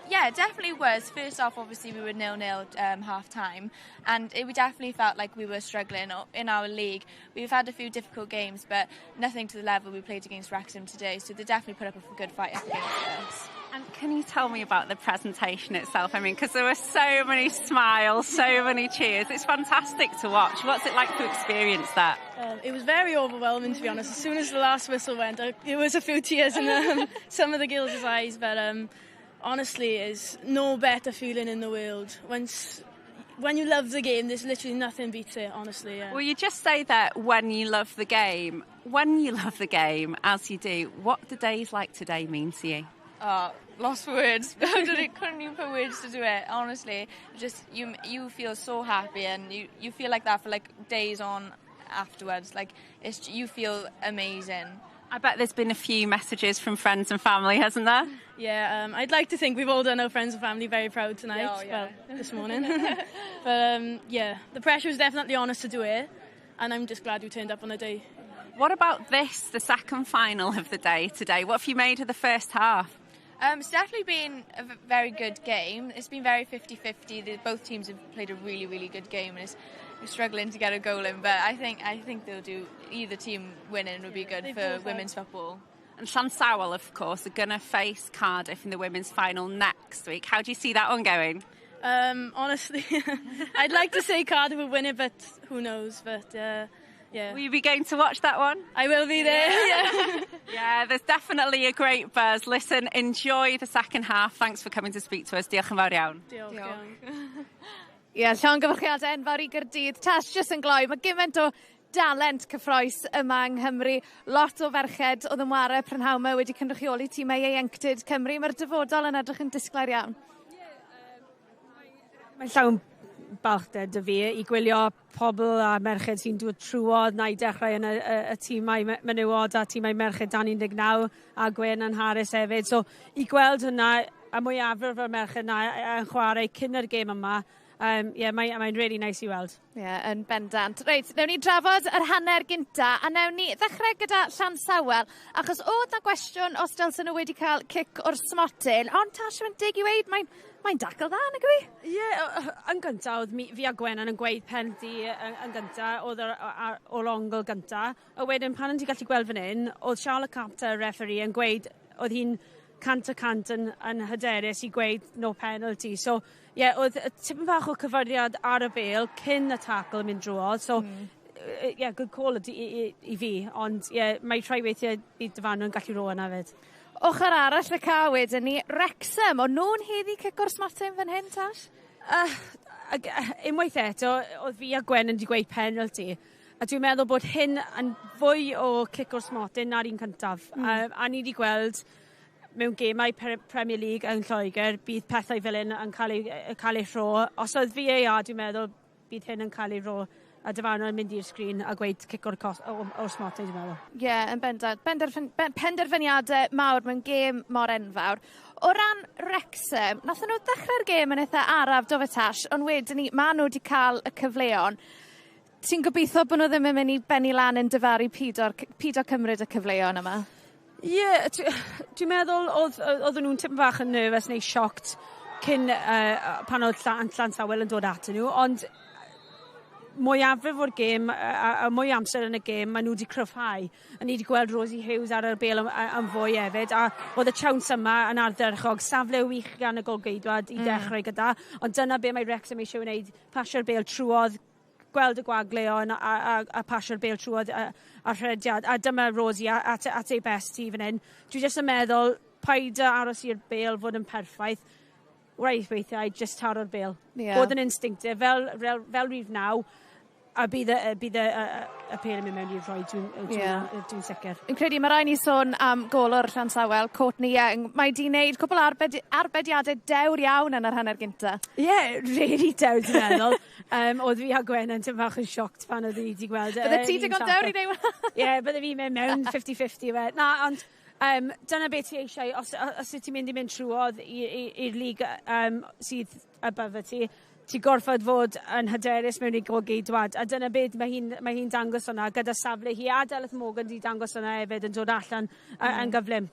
Yeah, it definitely was. First off, obviously, we were 0-0 half-time, and we definitely felt like we were struggling in our league. We've had a few difficult games, but nothing to the level we played against Wrexham today, so they definitely put up a good fight up against us. And can you tell me about the presentation itself? I mean, because there were so many smiles, so many cheers. It's fantastic to watch. What's it like to experience that? It was very overwhelming, to be honest. As soon as the last whistle went, there was a few tears in some of the girls' eyes, but honestly, it's no better feeling in the world. When you love the game, there's literally nothing beats it, honestly. Yeah. Well, you just say that when you love the game. When you love the game, as you do, what do days like today mean to you? Oh, lost for words. Couldn't even put words to do it, honestly. Just you feel so happy, and you feel like that for like days on afterwards. Like you feel amazing. I bet there's been a few messages from friends and family, hasn't there? Yeah, I'd like to think we've all done our friends and family very proud tonight. Oh, yeah. Well, this morning. But yeah, the pressure was definitely on us to do it, and I'm just glad we turned up on the day. What about this, the second final of the day today? What have you made of the first half? It's definitely been a very good game. It's been very 50-50. Both teams have played a really, really good game, and we're struggling to get a goal in. But I think they'll do. Either team winning would be good for women's football. And Llansawel, of course, are going to face Cardiff in the women's final next week. How do you see that one going? Honestly, I'd like to say Cardiff will win it, but who knows? But yeah. Will you be going to watch that one? I will be there. Yeah. Yeah, there's definitely a great buzz. Listen, enjoy the second half. Thanks for coming to speak to us. Diolch yn fawr iawn. Diolch. Ie, llongyfarchiadau enfawr i Gaerdydd. Tas, jyst yn gloi. Mae gymaint o dalent cyffroes yma yng Nghymru. Lot o ferched oedd yn ware prynhaw wedi cynrychioli tîmau ieuenctid Cymru. Mae'r dyfodol yn edrych yn disglair iawn. Mae'n llawn balchder dy fi i gwylio pobl a merched sy'n dod trwodd na i dechrau yn y tîmau menywod a tîmau merched dan 19 a Gwen yn Harris hefyd. So i gweld hynna a mwyafrif o'r merched na yn chwarae cyn yr gêm yma, mae'n really nice i weld. Yn bendant. Reit, newn ni drafod yr hanner gynta a newn ni ddechrau gyda Llansawel, achos oedd na gwestiwn os dylsyn nhw wedi cael cic o'r smotyn, ond Tash, mae'n dig i weid, mae'n dacl dda, nag yw i? Ie, yn gyntaf, oedd fi a Gwen yn gweud penalty yn gyntaf, oedd o'r ongl gyntaf. A wedyn, pan yn ti gallu gweld fan hyn, oedd Charlotte Capter, referee, yn gweud, oedd hi'n cant yn hyderus i gweud no penalty. So, oedd tipyn bach o cyfyriad ar y bêl cyn y tacl yn mynd drwodd. So, good call i fi. Ond, mae rhai weithiau bydd dyfan nhw'n gallu ro yna fyd. Ochr arall y ca wedyn ni, Wrexham, o nhw'n heddi cic o'r smotyn fan hyn, Tash? Unwaith eto, oedd fi a Gwen yn di gweud penalty. A dwi'n meddwl bod hyn yn fwy o cic o'r smotyn na'r un cyntaf. A ni wedi gweld mewn gemau Premier League yn Lloegr, bydd pethau fel hyn yn cael eu rho. Os oedd VAR, dwi'n meddwl bydd hyn yn cael ei rho. A dyfan yn mynd i'r sgrin a gweud cic o'r smotyn, dwi'n meddwl. Ie, yn penderfyniadau mawr mewn gêm mor enfawr. O ran Wrexham, nath nhw ddechrau'r gêm yn eitha araf do fe Tash, ond wedyn ni, maen nhw wedi cael y cyfleon. Ti'n gobeithio bod nhw ddim yn mynd i benni lan yn dyfaru pido cymryd y cyfleon yma? Ie, dwi'n meddwl oedd nhw'n tipyn bach yn nervous neu sioct cyn pan oedd Llansawel yn dod at nhw, ond mwyafrif o'r gêm a mwy amser yn y gêm, maen nhw wedi cryfhau. A ni wedi gweld Rosie Hughes ar y bêl yn fwy hefyd, a oedd y chawns yma yn ardderchog, safle wych gan y golgeidwad i dechrau gyda, ond dyna be mae Wrexham eisiau wneud, pasio'r bêl trwodd, gweld y gwagleon a pasio'r bêl trwodd a rhediad, a dyma Rosie at ei best i fan hyn. Dwi jyst yn meddwl, paid aros i'r bêl fod yn perffaith, weithiau, just taro'r bêl. Bod yn instinctif, fel rhif 9, a bydd y pêl yn mynd mewn i'r rhoi, dwi'n sicr. Yn credu, mae rai ni sôn am golwr Llansawel, Courtney Young. Mae di wneud cwbl arbediadau dewr iawn yn yr hanner gynta. Ie, really dewr, dwi'n meddwl. Oedd fi a Gwen yn tym bach yn sioct pan oedd i wedi gweld. Bydde ti digon dewr i neud? Ie, bydde fi mewn 50-50 fe. Na, ond dyna beth ti eisiau, os ti'n mynd trwodd i'r lig sydd above ti, ti gorfod fod yn hyderus mewn i golgeidwad, a dyna beth mae hi'n dangos hwnna gyda safle hi, a Delith Morgan di dangos hwnna hefyd yn dod allan yn gyflym.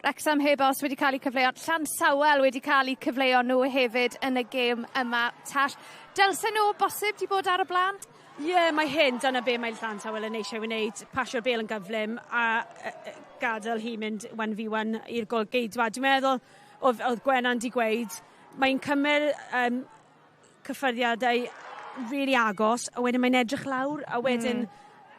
Wrexham hebos wedi cael eu cyfleo, Llansawel wedi cael eu cyfleo nhw hefyd yn y gêm yma. Tash, dylsen nhw bosib di bod ar y blaen? Ie, mae hyn, dyna be mae Llansawel yn eisiau wneud, pasio'r bêl yn gyflym a gadael hi mynd 1v1 i'r golgeidwad. Dwi'n meddwl, oedd Gwena'n di gweud, mae'n cymryd cyffyrddiadau really agos, a wedyn mae'n edrych lawr, a wedyn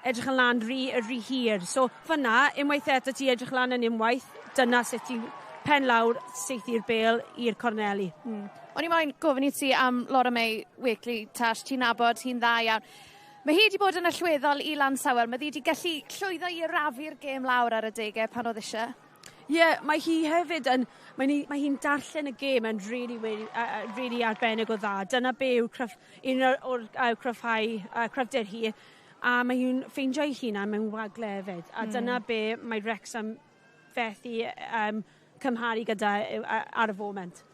edrych yn lan rhy hir. So, fyna, unwaith eto ti edrych lan yn unwaith, dyna sut ti'n pen lawr, syth i'r bêl i'r corneli. O'n i moyn gofyn i ti am Laura May Wakely, Tash, ti'n nabod, hi'n dda iawn. Mae hi wedi bod yn allweddol i Llansawel, mae hi wedi gallu llwyddo i rafu'r gêm lawr ar y degau pan oedd eisiau. Ie, mae hi hefyd yn, mae hi'n darllen y gêm yn really arbennig o dda. Dyna be yw un o'r cryfder hi, a mae hi'n ffeindio ei hunan mewn wagle hefyd. A dyna be mae Wrexham fethu cymharu gyda ar y foment.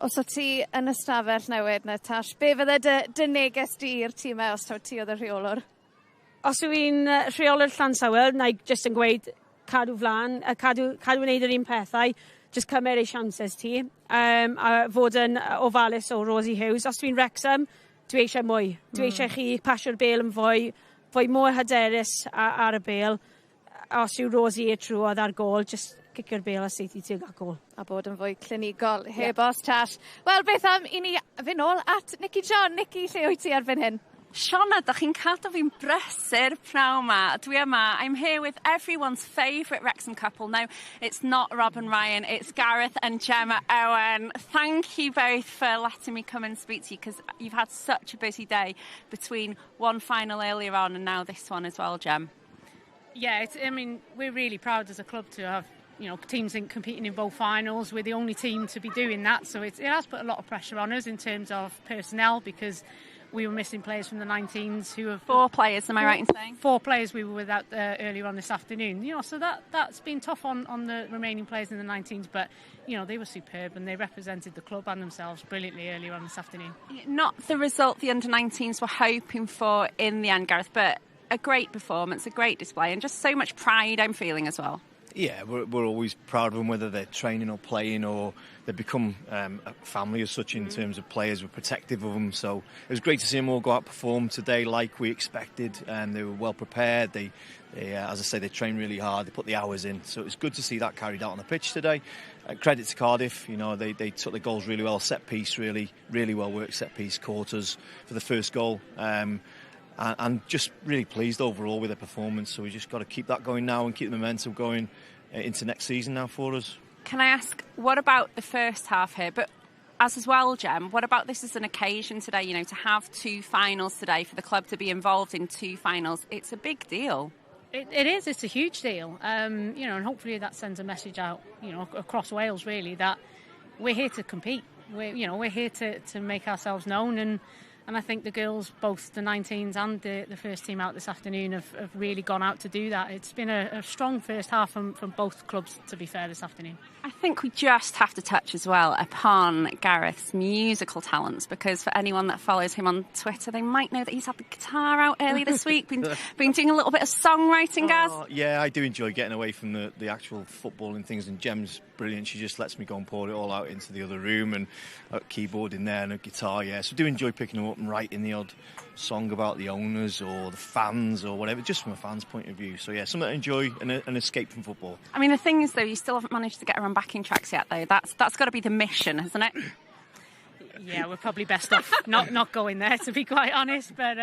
Os o ti yn ystafell newid na, Tash, be fydde dy neges di i'r tîmau os ti oedd y rheolwr? Os yw i'n rheolwr Llansawel, na i jyst yn gweud cadw flan, cadw wneud yr un pethau, just cymryd ei sianses ti, a fod yn ofalus o Rosie Hughes. Os dwi'n Wrexham, dwi eisiau mwy. Dwi eisiau chi pasio'r bêl yn fwy mwy hyderus ar y bêl. Os yw Rosie trwodd ar gol, just cicio'r bêl a syth i tuag at gol. A bod yn fwy clinigol. Hebos, Tash. Wel, beth am i ni fynd nôl at Nicky John. Nicky, lle wyt ti erbyn hyn? Sionna, da chi'n cadw fi'n brysur pnawn ma. Dwi yma. I'm here with everyone's favourite Wrexham couple. Now, it's not Rob and Ryan, it's Gareth and Gemma Owen. Thank you both for letting me come and speak to you, because you've had such a busy day between one final earlier on and now this one as well, Gem. Yeah, we're really proud as a club to have teams competing in both finals. We're the only team to be doing that, so it has put a lot of pressure on us in terms of personnel, because we were missing players from the 19s who have... 4 players, am I right in saying? 4 players we were without earlier on this afternoon. So that's been tough on the remaining players in the 19s, but, they were superb and they represented the club and themselves brilliantly earlier on this afternoon. Not the result the under-19s were hoping for in the end, Gareth, but a great performance, a great display, and just so much pride I'm feeling as well. Yeah, we're always proud of them, whether they're training or playing, or they've become a family as such in terms of players. We're protective of them, so it was great to see them all go out perform today like we expected. They were well prepared. They as I say, they trained really hard. They put the hours in, so it was good to see that carried out on the pitch today. Credit to Cardiff, they took the goals really well. Set piece, really well worked set piece. Caught us for the first goal. And just really pleased overall with their performance. So we just got to keep that going now and keep the momentum going into next season now for us. Can I ask, what about the first half here? But as well, Jem, what about this as an occasion today, you know, to have 2 finals today, for the club to be involved in 2 finals? It's a big deal. It is. It's a huge deal. You know, and hopefully that sends a message out, you know, across Wales, really, that we're here to compete. We're here to make ourselves known, and I think the girls, both the 19s and the first team out this afternoon, have really gone out to do that. It's been a strong first half from both clubs, to be fair, this afternoon. I think we just have to touch as well upon Gareth's musical talents, because for anyone that follows him on Twitter, they might know that he's had the guitar out early this week, been doing a little bit of songwriting, Gaz. Yeah, I do enjoy getting away from the actual football and things, and Jem's brilliant. She just lets me go and pour it all out into the other room, and a keyboard in there and a guitar, yeah. So I do enjoy picking them up and writing the odd song about the owners or the fans or whatever, just from a fan's point of view. So yeah, something I enjoy, and an escape from football. I mean, the thing is, though, you still haven't managed to get her on backing tracks yet, though. That's got to be the mission, hasn't it? Yeah, we're probably best off not going there, to be quite honest. But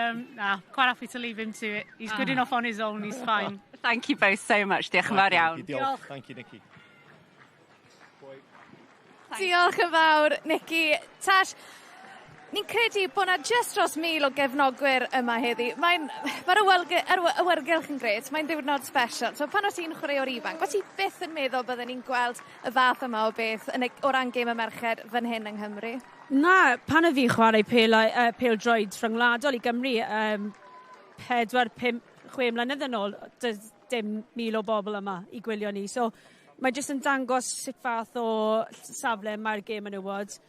quite happy to leave him to it. He's good enough on his own. He's fine. Thank you both so much. Diolch yn fawr iawn. Thank you, Nikki. Diolch yn fawr, Nicky. Tash, ni'n credu bod na just dros 1000 o gefnogwyr yma heddi. Mae'r awyrgylch yn gret, mae'n ddiwrnod special. So pan o ti'n chwaraewr ifanc, o ti byth yn meddwl bydden ni'n gweld y fath yma o beth o ran gêm y merched fan hyn yng Nghymru? Na, pan o fi chwarae pêl-droed rhyngwladol i Gymru, 4, 5, 6 mlynedd yn ôl, does dim 1000 o bobl yma i gwylio ni. So mae jyst yn dangos sut fath o safle mae'r gêm yn ywod.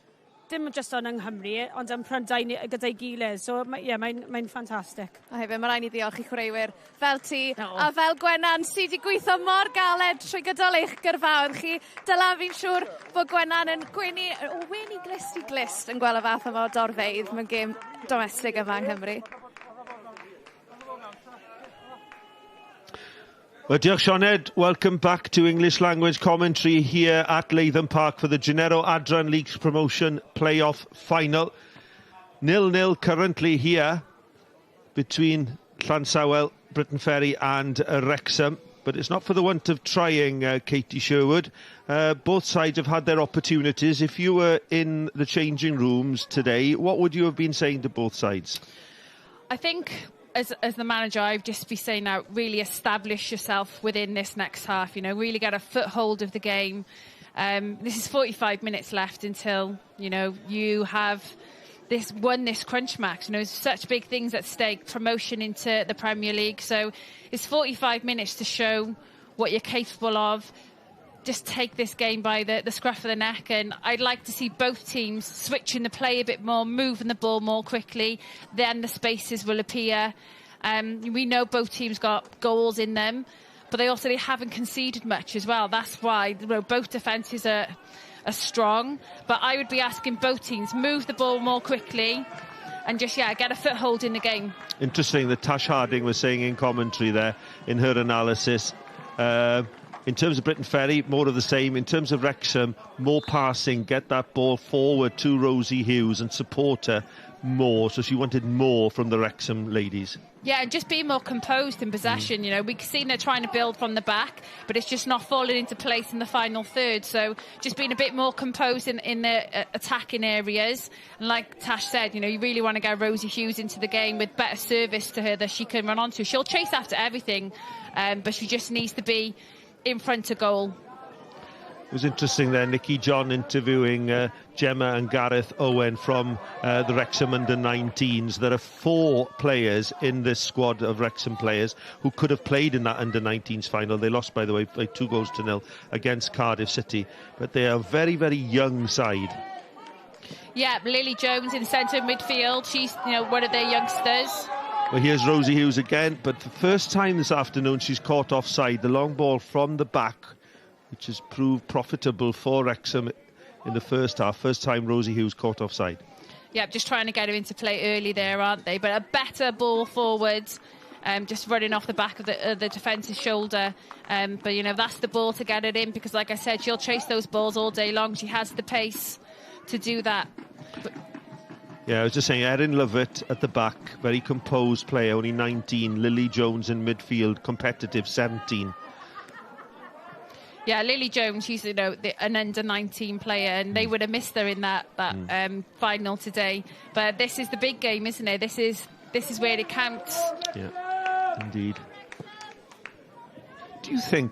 Dim just o'n yng Nghymru, ond yn Prydain gyda'i gilydd. So, mae'n ffantastig. A hefyd, mae rhaid ni ddiolch i chwaraewyr fel ti a fel Gwenan sydd wedi gweithio mor galed trwy gydol eich gyrfaoedd chi. Dyla fi'n siŵr bod Gwenan yn gwenu o wenu glist i glist yn gweld y fath yma o dorfeidd mewn gêm domestig yma yng Nghymru. Well, diolch Sioned. Welcome back to English language commentary here at Latham Park for the Genero Adran League's promotion playoff final. 0-0 currently here between Llansawel, Briton Ferry and Wrexham. But it's not for the want of trying, Katie Sherwood. Both sides have had their opportunities. If you were in the changing rooms today, what would you have been saying to both sides? I think, as the manager, I'd just be saying now, really establish yourself within this next half, you know, really get a foothold of the game. This is 45 minutes left until, you know, you have won this crunch max. You know, there's such big things at stake, promotion into the Premier League. So it's 45 minutes to show what you're capable of. Just take this game by the scruff of the neck, and I'd like to see both teams switching the play a bit more, moving the ball more quickly, then the spaces will appear. We know both teams got goals in them, but they haven't conceded much as well. That's why, you know, both defences are strong, but I would be asking both teams, move the ball more quickly and just, get a foothold in the game. Interesting that Tash Harding was saying in commentary there, in her analysis, in terms of Briton Ferry, more of the same. In terms of Wrexham, more passing, get that ball forward to Rosie Hughes and support her more. So she wanted more from the Wrexham ladies. Yeah, and just being more composed in possession. You know, we've seen her trying to build from the back, but it's just not falling into place in the final third. So just being a bit more composed in the attacking areas. And like Tash said, you know, you really want to get Rosie Hughes into the game with better service to her that she can run onto. She'll chase after everything, but she just needs to be in front of goal. It was interesting there, Nicky John interviewing Gemma and Gareth Owen from the Wrexham under-19s. There are 4 players in this squad of Wrexham players who could have played in that under-19s final. They lost, by the way, by 2-0 against Cardiff City. But they are a very, very young side. Yeah, Lily Jones in centre midfield. She's, you know, one of their youngsters. Well, here's Rosie Hughes again, but the first time this afternoon she's caught offside. The long ball from the back, which has proved profitable for Wrexham in the first half. First time Rosie Hughes caught offside. Yeah, just trying to get her into play early there, aren't they? But a better ball forward, just running off the back of the defence's shoulder. But, you know, that's the ball to get it in, because, like I said, she'll chase those balls all day long. She has the pace to do that. Yeah, I was just saying, Erin Lovett at the back, very composed player, only 19. Lily Jones in midfield, competitive, 17. Yeah, Lily Jones, she's an under-19 player, and they would have missed her in that final today. But this is the big game, isn't it? This is where it counts. Yeah, indeed. Do you think,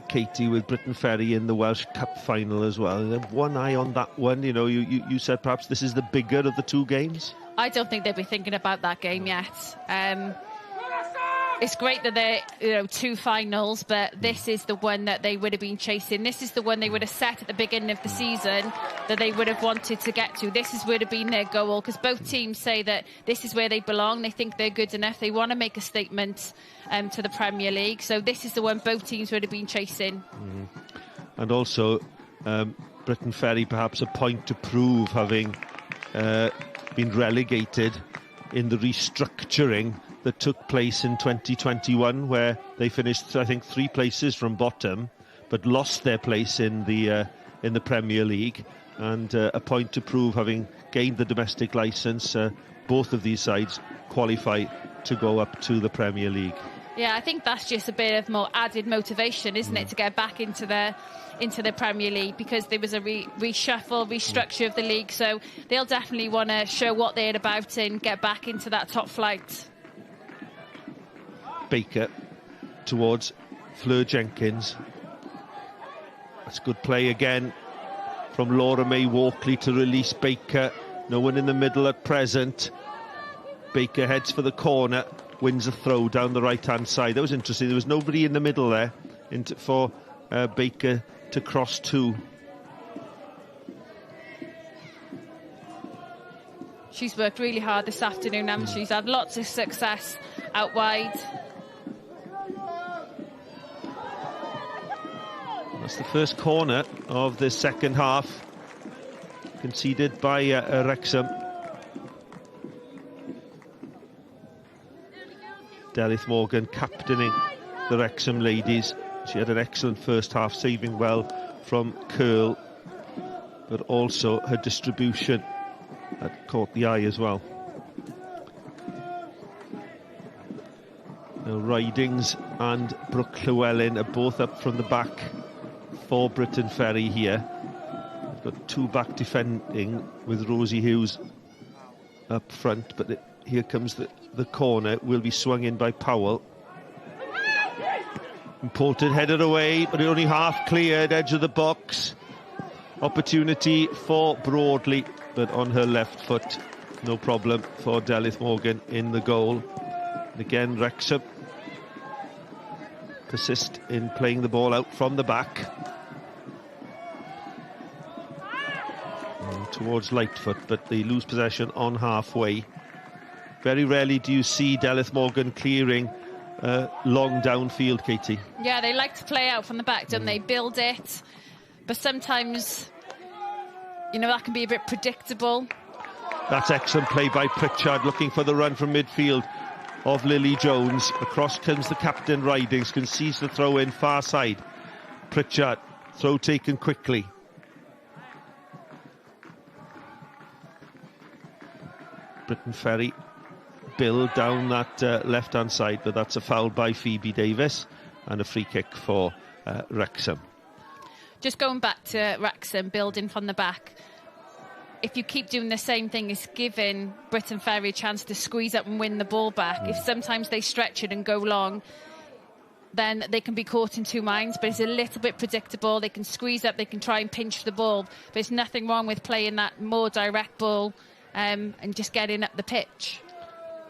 Katie, with Briton Ferry in the Welsh Cup final as well, one eye on that one? You know, you said perhaps this is the bigger of the two games? I don't think they'll be thinking about that game yet. It's great that they're, two finals, but this is the one that they would have been chasing. This is the one they would have set at the beginning of the season that they would have wanted to get to. This is would have been their goal, because both teams say that this is where they belong. They think they're good enough. They want to make a statement to the Premier League. So this is the one both teams would have been chasing. And also, Briton Ferry perhaps a point to prove, having been relegated in the restructuring that took place in 2021, where they finished, I think, 3 places from bottom, but lost their place in the Premier League, and a point to prove, having gained the domestic licence. Both of these sides qualify to go up to the Premier League. Yeah, I think that's just a bit of more added motivation, isn't it, to get back into the Premier League, because there was a restructure of the league, so they'll definitely want to show what they're about and get back into that top flight. Baker towards Fleur Jenkins. That's good play again from Laura May Walkley to release Baker. No one in the middle at present. Baker heads for the corner, wins a throw down the right-hand side. That was interesting. There was nobody in the middle there for Baker to cross to. She's worked really hard this afternoon, and she's had lots of success out wide. That's the first corner of the second half, conceded by Wrexham. Delith Morgan captaining the Wrexham ladies. She had an excellent first half, saving well from curl, but also her distribution had caught the eye as well. Now Ridings and Brooke Llewellyn are both up from the back for Briton Ferry here. We've got 2 back defending with Rosie Hughes up front, but here comes the corner. Will be swung in by Powell. Important headed away, but only half cleared, edge of the box. Opportunity for Broadley, but on her left foot. No problem for Delith Morgan in the goal. And again, Wrexham persist in playing the ball out from the back. Towards Lightfoot, but they lose possession on halfway. Very rarely do you see Delith Morgan clearing long downfield, Katie. Yeah, they like to play out from the back, don't they? Build it, but sometimes, that can be a bit predictable. That's excellent play by Pritchard, looking for the run from midfield of Lily Jones. Across comes the captain, Ridings, concedes the throw in far side. Pritchard, throw taken quickly. Briton Ferry build down that left-hand side, but that's a foul by Phoebe Davis and a free kick for Wrexham. Just going back to Wrexham, building from the back. If you keep doing the same thing, it's giving Briton Ferry a chance to squeeze up and win the ball back. If sometimes they stretch it and go long, then they can be caught in 2 minds, but it's a little bit predictable. They can squeeze up, they can try and pinch the ball, but there's nothing wrong with playing that more direct ball and just getting up the pitch.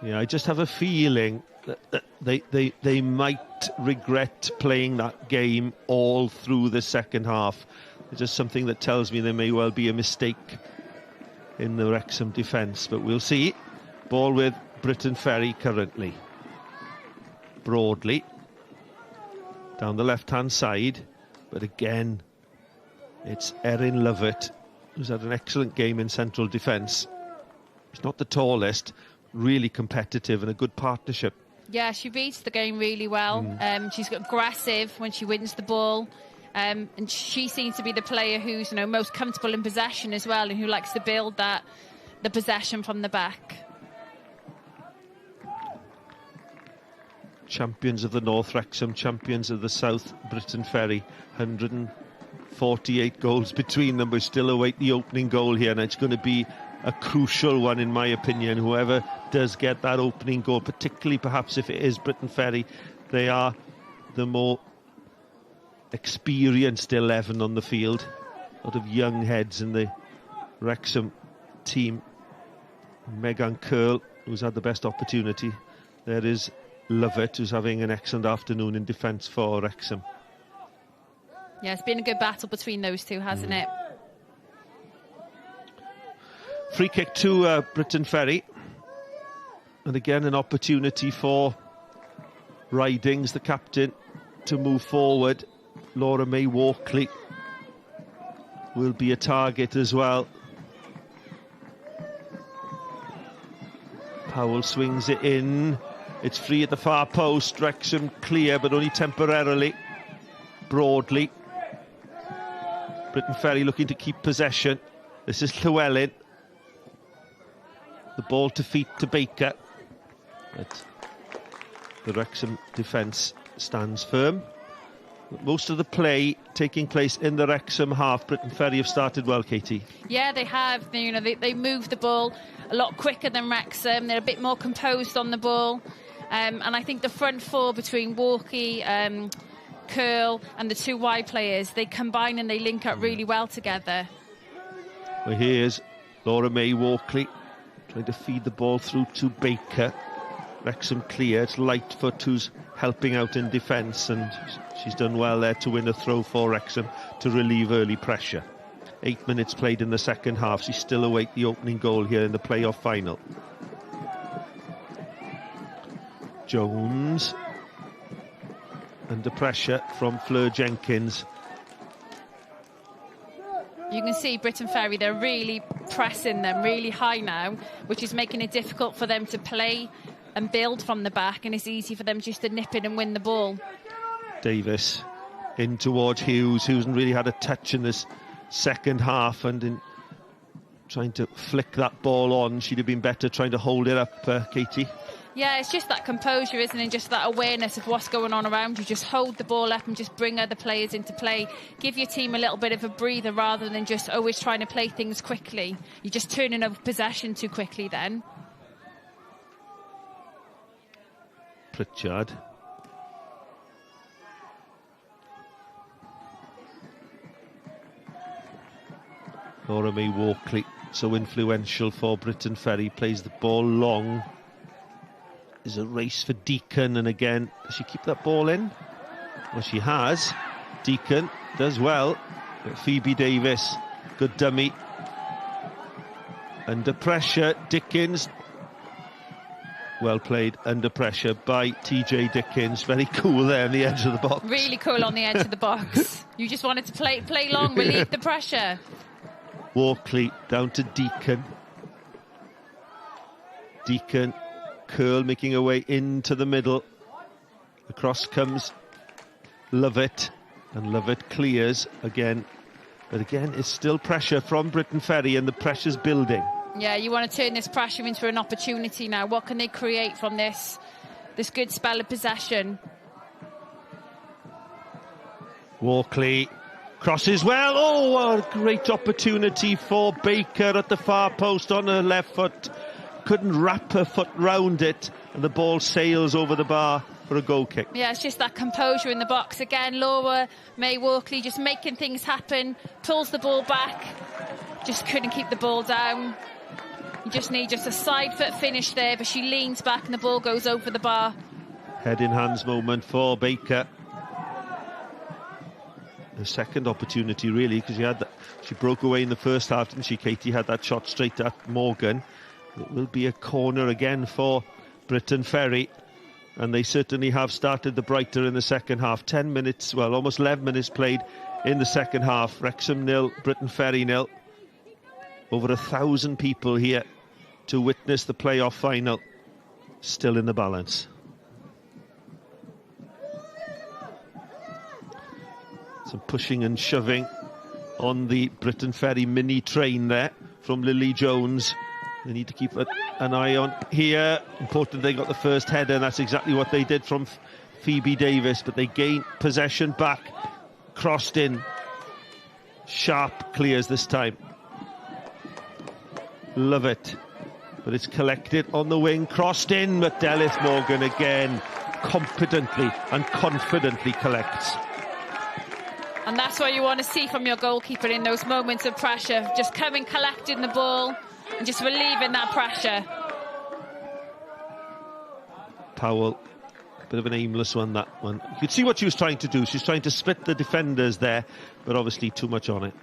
Yeah, I just have a feeling that they might regret playing that game all through the second half. It's just something that tells me there may well be a mistake in the Wrexham defence, but we'll see. Ball with Briton Ferry currently. Broadley down the left-hand side, but again, it's Erin Lovett, who's had an excellent game in central defence. She's not the tallest, really competitive and a good partnership. Yeah, she reads the game really well. She's aggressive when she wins the ball. And she seems to be the player who's most comfortable in possession as well, and who likes to build the possession from the back. champions of the North, Wrexham, champions of the South, Briton Ferry. 148 goals between them. We still await the opening goal here, and it's going to be a crucial one, in my opinion. Whoever does get that opening goal, particularly perhaps if it is Briton Ferry, they are the more experienced 11 on the field. A lot of young heads in the Wrexham team. Megan Curl, who's had the best opportunity. There is Lovett, who's having an excellent afternoon in defence for Wrexham. Yeah, it's been a good battle between those two, hasn't it? Free kick to Briton Ferry. And again, an opportunity for Ridings, the captain, to move forward. Laura May Walkley will be a target as well. Powell swings it in. It's free at the far post. Wrexham clear, but only temporarily. Broadly. Briton Ferry looking to keep possession. This is Llewellyn. The ball to feet to Baker. But the Wrexham defence stands firm. Most of the play taking place in the Wrexham half. Briton Ferry have started well, Katie. Yeah, they have. They move the ball a lot quicker than Wrexham. They're a bit more composed on the ball. And I think the front four between Walkie, Curl and the two wide players, they combine and they link up really well together. Well, here's Laura May Walkley trying to feed the ball through to Baker. Wrexham clear. It's Lightfoot who's helping out in defence, and she's done well there to win a throw for Wrexham to relieve early pressure. 8 minutes played in the second half. She still await the opening goal here in the playoff final. Jones under pressure from Fleur Jenkins. You can see Briton Ferry, they're really pressing them really high now, which is making it difficult for them to play and build from the back, and it's easy for them just to nip in and win the ball. Davis in towards Hughes, who hasn't really had a touch in this second half, and in trying to flick that ball on, she'd have been better trying to hold it up, Katie. Yeah, it's just that composure, isn't it? Just that awareness of what's going on around you. Just hold the ball up and just bring other players into play. Give your team a little bit of a breather rather than just always trying to play things quickly. You're just turning over possession too quickly then. Pritchard. Laura May Walkley, so influential for Briton Ferry, plays the ball long. There's a race for Deacon, and again, does she keep that ball in? Well, she has. Deacon does well. Phoebe Davis, good dummy. Under pressure, Dickens. Well played under pressure by TJ Dickens. Very cool there on the edge of the box. Really cool on the edge of the box. You just wanted to play long, relieve the pressure. Walkley down to Deacon. Deacon, Curl making her way into the middle. Across comes Lovett, and Lovett clears again. But again, it's still pressure from Briton Ferry, and the pressure's building. Yeah, you want to turn this pressure into an opportunity now. What can they create from this good spell of possession? Walkley crosses well. Oh, what a great opportunity for Baker at the far post on her left foot. Couldn't wrap her foot round it, and the ball sails over the bar for a goal kick. Yeah, it's just that composure in the box. Again, Laura May Walkley just making things happen, pulls the ball back, just couldn't keep the ball down. You just need a side foot finish there, but she leans back and the ball goes over the bar. Head in hands moment for Baker. The second opportunity, really, because she broke away in the first half, didn't she, Katie? Had that shot straight at Morgan. It will be a corner again for Briton Ferry, and they certainly have started the brighter in the second half. 10 minutes, well, almost 11 minutes played in the second half. Wrexham 0, Briton Ferry 0. Over 1,000 people here to witness the playoff final. Still in the balance. Some pushing and shoving on the Briton Ferry mini train there from Lily Jones. They need to keep an eye on here. Important they got the first header, and that's exactly what they did from Phoebe Davis, but they gain possession back. Crossed in. Sharp clears this time. Love it. But it's collected on the wing. Crossed in, but Delith Morgan again competently and confidently collects. And that's what you want to see from your goalkeeper in those moments of pressure. Just coming, collecting the ball and just relieving that pressure. Powell, a bit of an aimless one, that one. You could see what she was trying to do. She's trying to split the defenders there, but obviously too much on it.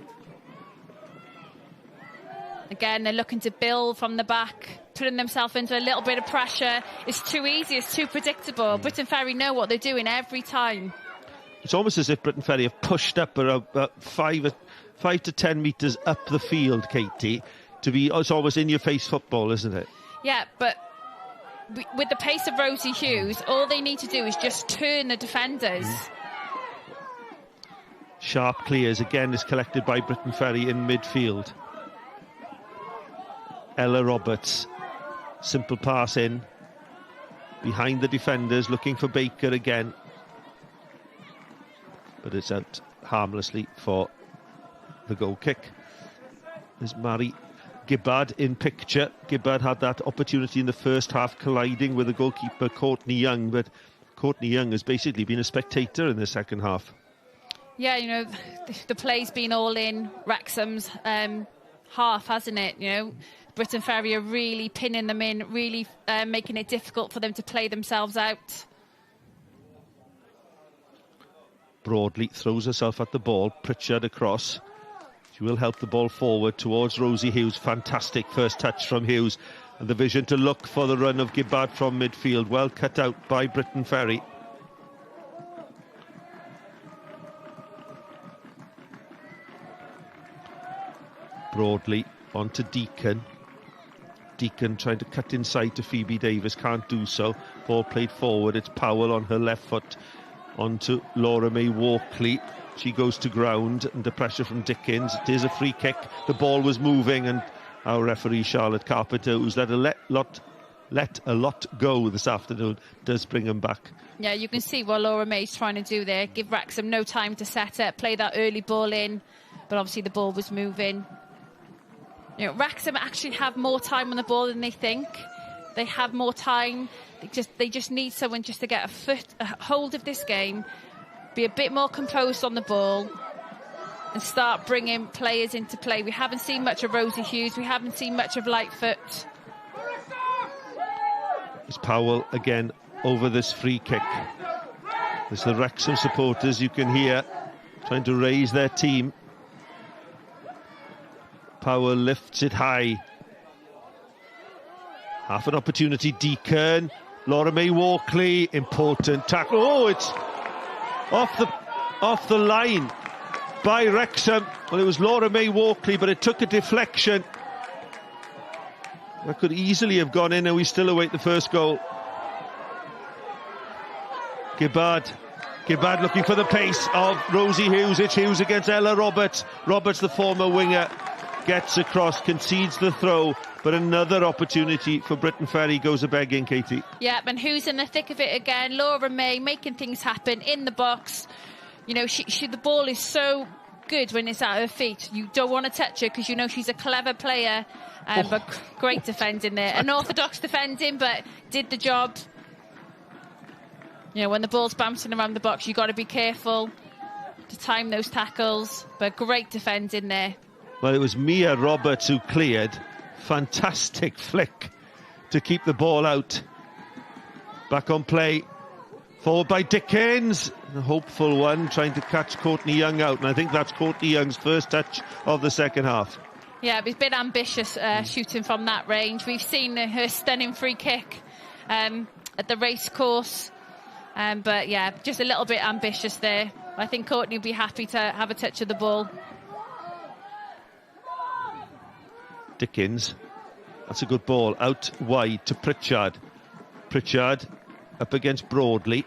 Again, they're looking to build from the back, putting themselves into a little bit of pressure. It's too easy, it's too predictable. Briton Ferry know what they're doing every time. It's almost as if Briton Ferry have pushed up around 5 to 10 metres up the field, Katie, to be, it's almost in-your-face football, isn't it? Yeah, but with the pace of Rosie Hughes, all they need to do is just turn the defenders. Sharp clears, again is collected by Briton Ferry in midfield. Ella Roberts, simple pass in, behind the defenders, looking for Baker again. But it's out harmlessly for the goal kick. There's Mary Gibbard in picture. Gibbard had that opportunity in the first half, colliding with the goalkeeper Courtney Young, but Courtney Young has basically been a spectator in the second half. Yeah, you know, the play's been all in Wrexham's half, hasn't it? You know, Briton Ferry are really pinning them in, really making it difficult for them to play themselves out. Broadly throws herself at the ball. Pritchard across. She will help the ball forward towards Rosie Hughes. Fantastic first touch from Hughes. And the vision to look for the run of Gibbard from midfield. Well cut out by Briton Ferry. Broadly onto Deacon. Deacon trying to cut inside to Phoebe Davis. Can't do so. Ball played forward. It's Powell on her left foot. Onto Laura May Walkley. She goes to ground under pressure from Dickens. It is a free kick. The ball was moving, and our referee Charlotte Carpenter, who's let a lot go this afternoon, does bring them back. Yeah, you can see what Laura May's trying to do there. Give Wrexham no time to set it, play that early ball in, but obviously the ball was moving. You know, Wrexham actually have more time on the ball than they think. They have more time. They just need someone just to get a hold of this game, be a bit more composed on the ball, and start bringing players into play. We haven't seen much of Rosie Hughes. We haven't seen much of Lightfoot. It's Powell again over this free kick. There's the Wrexham supporters, you can hear, trying to raise their team. Powell lifts it high. Half an opportunity, Deacon. Laura May Walkley, important tackle. Oh, it's off the line by Wrexham. Well, it was Laura May Walkley, but it took a deflection. That could easily have gone in, and we still await the first goal. Gibbard looking for the pace of Rosie Hughes. It's Hughes against Ella Roberts. Roberts, the former winger, gets across, concedes the throw, but another opportunity for Briton Ferry goes a-begging, Katie. Yeah, and who's in the thick of it again? Laura May making things happen in the box. You know, the ball is so good when it's at her feet. You don't want to touch her because you know she's a clever player, but great defending there. Unorthodox defending, but did the job. You know, when the ball's bouncing around the box, you've got to be careful to time those tackles, but great defending there. Well, it was Mia Roberts who cleared. Fantastic flick to keep the ball out. Back on play. Forward by Dickens. A hopeful one, trying to catch Courtney Young out. And I think that's Courtney Young's first touch of the second half. Yeah, it's a bit ambitious shooting from that range. We've seen her stunning free kick at the race course. But yeah, just a little bit ambitious there. I think Courtney will be happy to have a touch of the ball. Dickens, that's a good ball, out wide to Pritchard. Pritchard up against Broadley.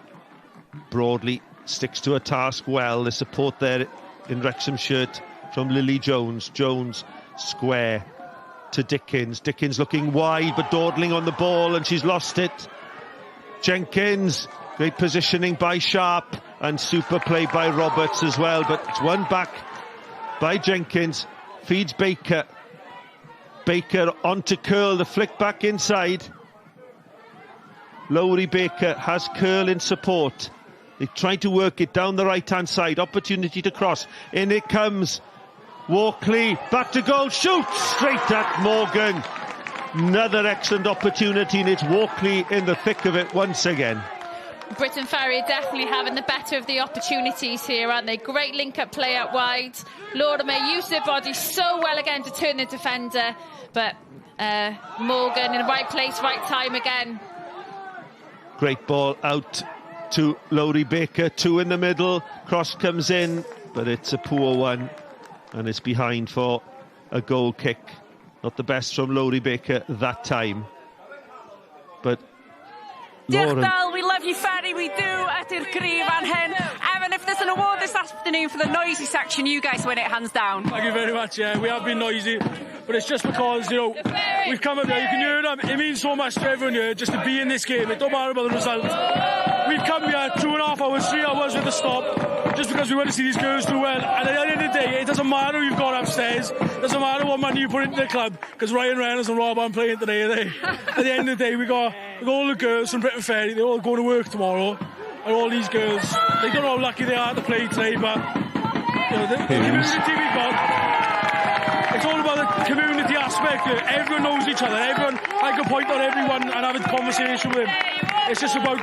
Broadley sticks to a task well. The support there in Wrexham shirt from Lily Jones. Jones square to Dickens. Dickens looking wide but dawdling on the ball, and she's lost it. Jenkins, great positioning by Sharp, and super play by Roberts as well, but it's won back by Jenkins. Feeds Baker. Baker onto Curl, the flick back inside. Lowry Baker has Curl in support. They try to work it down the right-hand side. Opportunity to cross. In it comes. Walkley, back to goal, shoots straight at Morgan. Another excellent opportunity, and it's Walkley in the thick of it once again. Briton Ferry are definitely having the better of the opportunities here, aren't they? Great link-up play out wide. Lorimer used their body so well again to turn the defender, but Morgan in the right place, right time again. Great ball out to Lowry Baker, 2 in the middle. Cross comes in, but it's a poor one, and it's behind for a goal kick. Not the best from Lowry Baker that time, but Lauren. Diolch, we love you, Ferry, we do, at i'r gryf fan hyn. Evan, if there's an award this afternoon for the noisy section, you guys win it, hands down. Thank you very much, yeah, we have been noisy, but it's just because, you know, we've come up here, you can hear them, it means so much to everyone here, just to be in this game, it don't matter about the result. We've come here 2.5 hours, 3 hours with a stop, just because we want to see these girls do well, and at the end of the day, it doesn't matter who you've got upstairs, it doesn't matter what money you put into the club, because Ryan Reynolds and Rob aren't playing today, are they? At the end of the day, we got all the girls from Briton Ferry, they're all going to work tomorrow, and all these girls, they don't know how lucky they are to play today, but you know, the community we've got, it's all about the community aspect. Everyone knows each other, everyone, I can point on everyone and have a conversation with them. It's just about,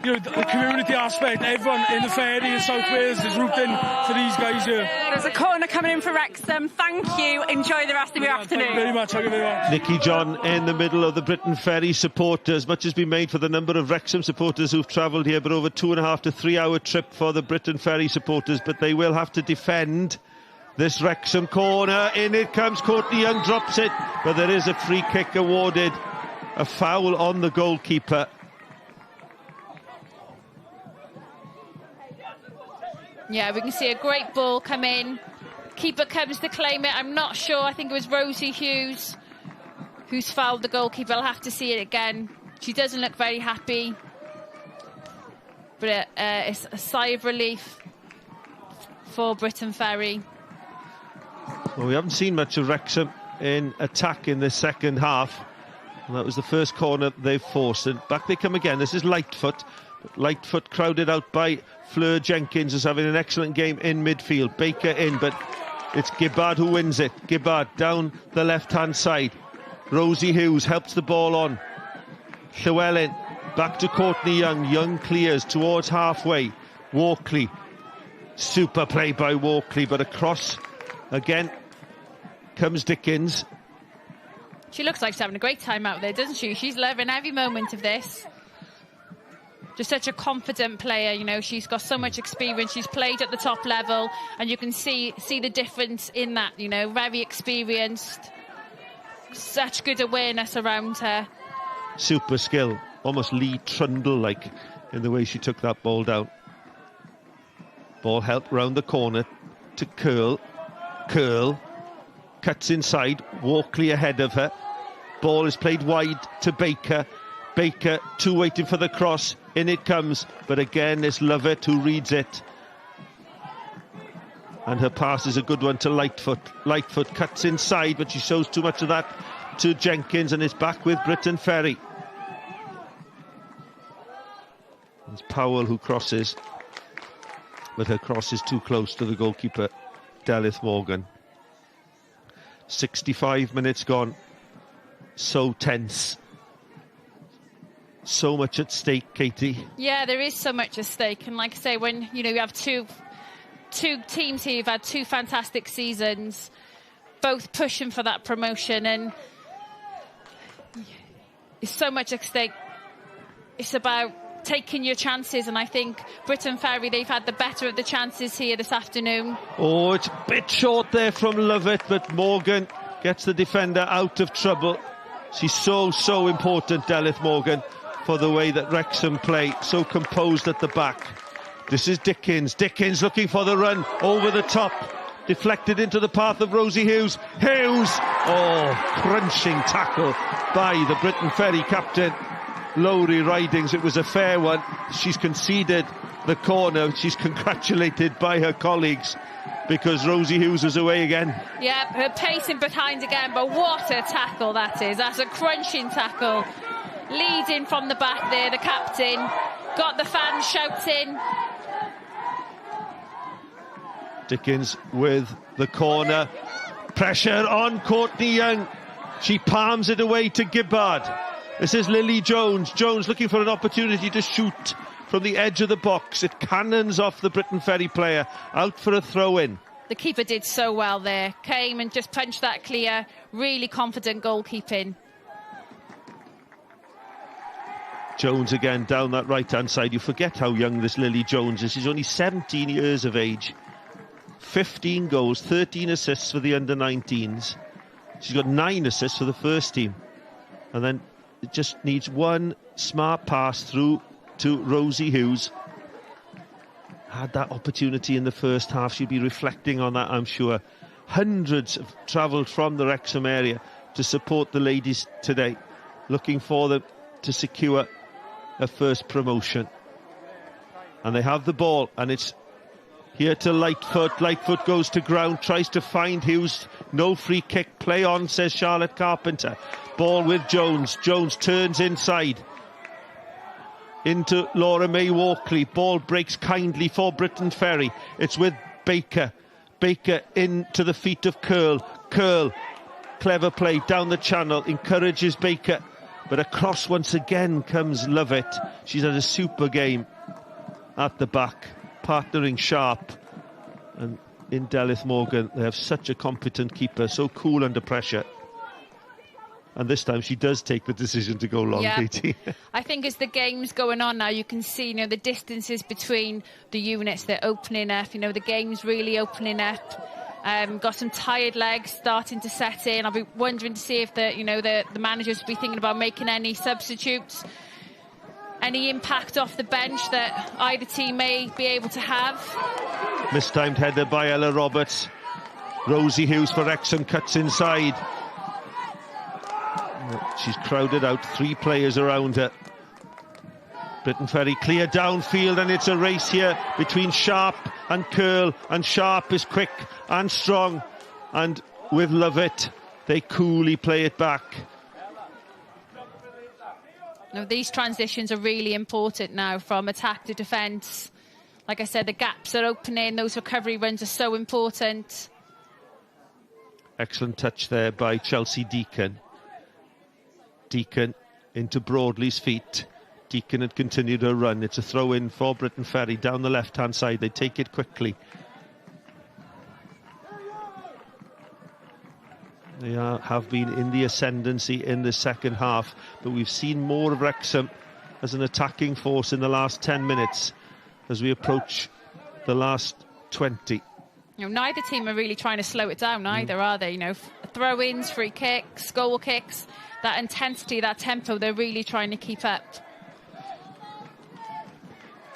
you know, the community aspect. Everyone in the ferry in South Wales is rooting for these guys here. There's a corner coming in for Wrexham. Thank you. Enjoy the rest of your afternoon. Thank you very much. Thank you very much. Nicky John in the middle of the Briton Ferry supporters. Much has been made for the number of Wrexham supporters who've travelled here, but over 2.5 to 3 hour trip for the Briton Ferry supporters. But they will have to defend this Wrexham corner. In it comes Courtney Young, drops it, but there is a free kick awarded. A foul on the goalkeeper. Yeah, we can see a great ball come in. Keeper comes to claim it. I'm not sure. I think it was Rosie Hughes who's fouled the goalkeeper. I'll have to see it again. She doesn't look very happy. But it's a sigh of relief for Briton Ferry. Well, we haven't seen much of Wrexham in attack in the second half. And that was the first corner they've forced. And back they come again. This is Lightfoot. But Lightfoot crowded out by Fleur Jenkins, is having an excellent game in midfield. Baker in, but it's Gibbard who wins it. Gibbard down the left-hand side. Rosie Hughes helps the ball on. Llewellyn back to Courtney Young. Young clears towards halfway. Walkley. Super play by Walkley, but across again comes Dickens. She looks like she's having a great time out there, doesn't she? She's loving every moment of this. Just such a confident player, you know, she's got so much experience, she's played at the top level, and you can see the difference in that, you know, very experienced, such good awareness around her. Super skill, almost Lee Trundle-like in the way she took that ball down. Ball helped round the corner to Curl. Curl cuts inside, Walkley ahead of her. Ball is played wide to Baker. Baker, 2 waiting for the cross. In it comes, but again it's Lovett who reads it. And her pass is a good one to Lightfoot. Lightfoot cuts inside, but she shows too much of that to Jenkins, and it's back with Briton Ferry. It's Powell who crosses, but her cross is too close to the goalkeeper, Delith Morgan. 65 minutes gone. So tense. So much at stake, Katie. Yeah, there is so much at stake, and like I say, when you know you have two teams here who've had 2 fantastic seasons, both pushing for that promotion, and there's so much at stake. It's about taking your chances, and I think Briton Ferry, they've had the better of the chances here this afternoon. Oh, it's a bit short there from Lovett, but Morgan gets the defender out of trouble. She's so important, Delith Morgan, for the way that Wrexham play, so composed at the back. This is Dickens. Dickens looking for the run over the top. deflected into the path of Rosie Hughes. Crunching tackle by the Briton Ferry captain, Lowry Ridings. It was a fair one. She's conceded the corner. She's congratulated by her colleagues because Rosie Hughes was away again. Yeah, her pacing behind again, but what a tackle that is. That's a crunching tackle. Leading from the back there, the captain. Got the fans shouting. Dickens with the corner. Pressure on Courtney Young. She palms it away to Gibbard. This is Lily Jones. Jones looking for an opportunity to shoot from the edge of the box. It cannons off the Briton Ferry player. Out for a throw-in. The keeper did so well there. Came and just punched that clear. Really confident goalkeeping. Jones again down that right-hand side. You forget how young this Lily Jones is. She's only 17 years of age. 15 goals, 13 assists for the under-19s. She's got 9 assists for the first team. And then it just needs one smart pass through to Rosie Hughes. Had that opportunity in the first half. She'll be reflecting on that, I'm sure. Hundreds have travelled from the Wrexham area to support the ladies today, looking for them to secure a first promotion. And they have the ball, and it's here to Lightfoot. Lightfoot goes to ground, tries to find Hughes. No free kick. Play on, says Charlotte Carpenter. Ball with Jones. Jones turns inside into Laura May Walkley. Ball breaks kindly for Briton Ferry. It's with Baker. Baker into the feet of Curl. Curl, clever play down the channel, encourages Baker. But across once again comes Lovett. She's had a super game at the back, partnering Sharp. And in Delith Morgan, they have such a competent keeper, so cool under pressure. And this time she does take the decision to go long, Katie. I think as the game's going on now, you can see, the distances between the units. They're opening up, the game's really opening up. Got some tired legs starting to set in. I'll be wondering to see if the managers will be thinking about making any substitutes. Any impact off the bench that either team may be able to have. Mistimed header by Ella Roberts. Rosie Hughes for Wrexham cuts inside. She's crowded out, 3 players around her. Briton Ferry clear downfield, and it's a race here between Sharp and Curl, and Sharp is quick and strong, and with Lovett they coolly play it back. Now, these transitions are really important now from attack to defence. Like I said, the gaps are opening, those recovery runs are so important. Excellent touch there by Chelsea Deacon. Deacon into Broadley's feet. Deacon had continued her run. It's a throw-in for Briton Ferry down the left-hand side. They take it quickly. They have been in the ascendancy in the second half, but we've seen more of Wrexham as an attacking force in the last 10 minutes as we approach the last 20. Neither team are really trying to slow it down either, are they? Throw-ins, free kicks, goal kicks, that intensity, that tempo, they're really trying to keep up.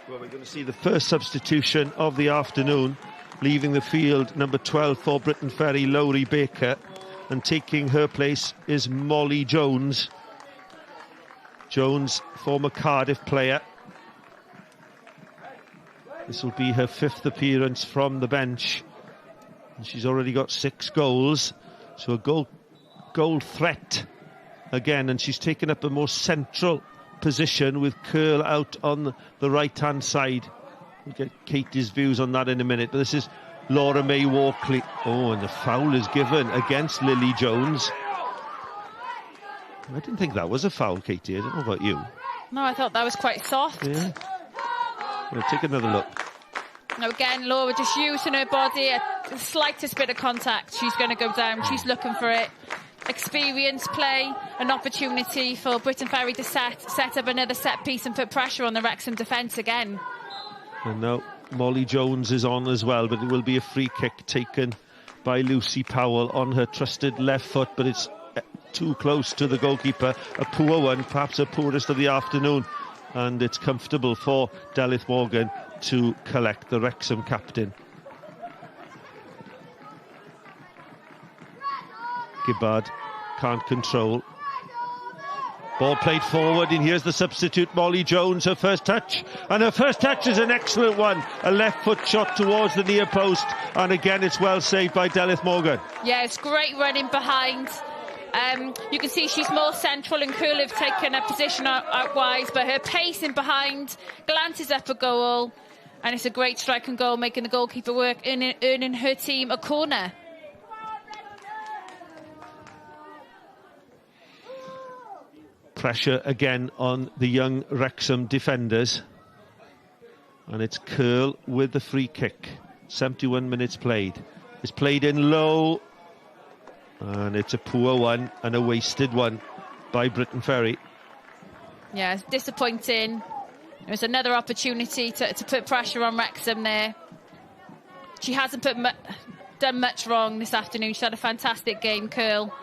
Well, we're going to see the first substitution of the afternoon. Leaving the field, number 12 for Briton Ferry, Lowry Baker. And taking her place is Molly Jones. Jones, former Cardiff player. This will be her 5th appearance from the bench. And she's already got 6 goals. So a goal threat again. And she's taken up a more central position with Curl out on the right-hand side. We'll get Katie's views on that in a minute. But this is Laura May Walkley. Oh, and the foul is given against Lily Jones. I didn't think that was a foul, Katie. I don't know about you. No, I thought that was quite soft. Yeah. We'll take another look. Now again, Laura just using her body, the slightest bit of contact, she's going to go down. She's looking for it. Experience play, an opportunity for Briton Ferry to set up another set piece and put pressure on the Wrexham defence again. And now Molly Jones is on as well, but it will be a free kick taken by Lucy Powell on her trusted left foot, but it's too close to the goalkeeper. A poor one, perhaps the poorest of the afternoon, and it's comfortable for Delith Morgan to collect, the Wrexham captain. Gibbard can't control. Ball played forward, and here's the substitute, Molly Jones, her first touch. And her first touch is an excellent one. A left foot shot towards the near post. And again, it's well saved by Delyth Morgan. Yeah, it's great running behind. You can see she's more central, and Curl have taken a position out wide, but her pace in behind glances up a goal. And it's a great strike and goal, making the goalkeeper work, earning her team a corner. Pressure again on the young Wrexham defenders. And it's Curl with the free kick. 71 minutes played. It's played in low. And it's a poor one and a wasted one by Briton Ferry. Yeah, it's disappointing. It was another opportunity to put pressure on Wrexham there. She hasn't done much wrong this afternoon. She's had a fantastic game, Curl.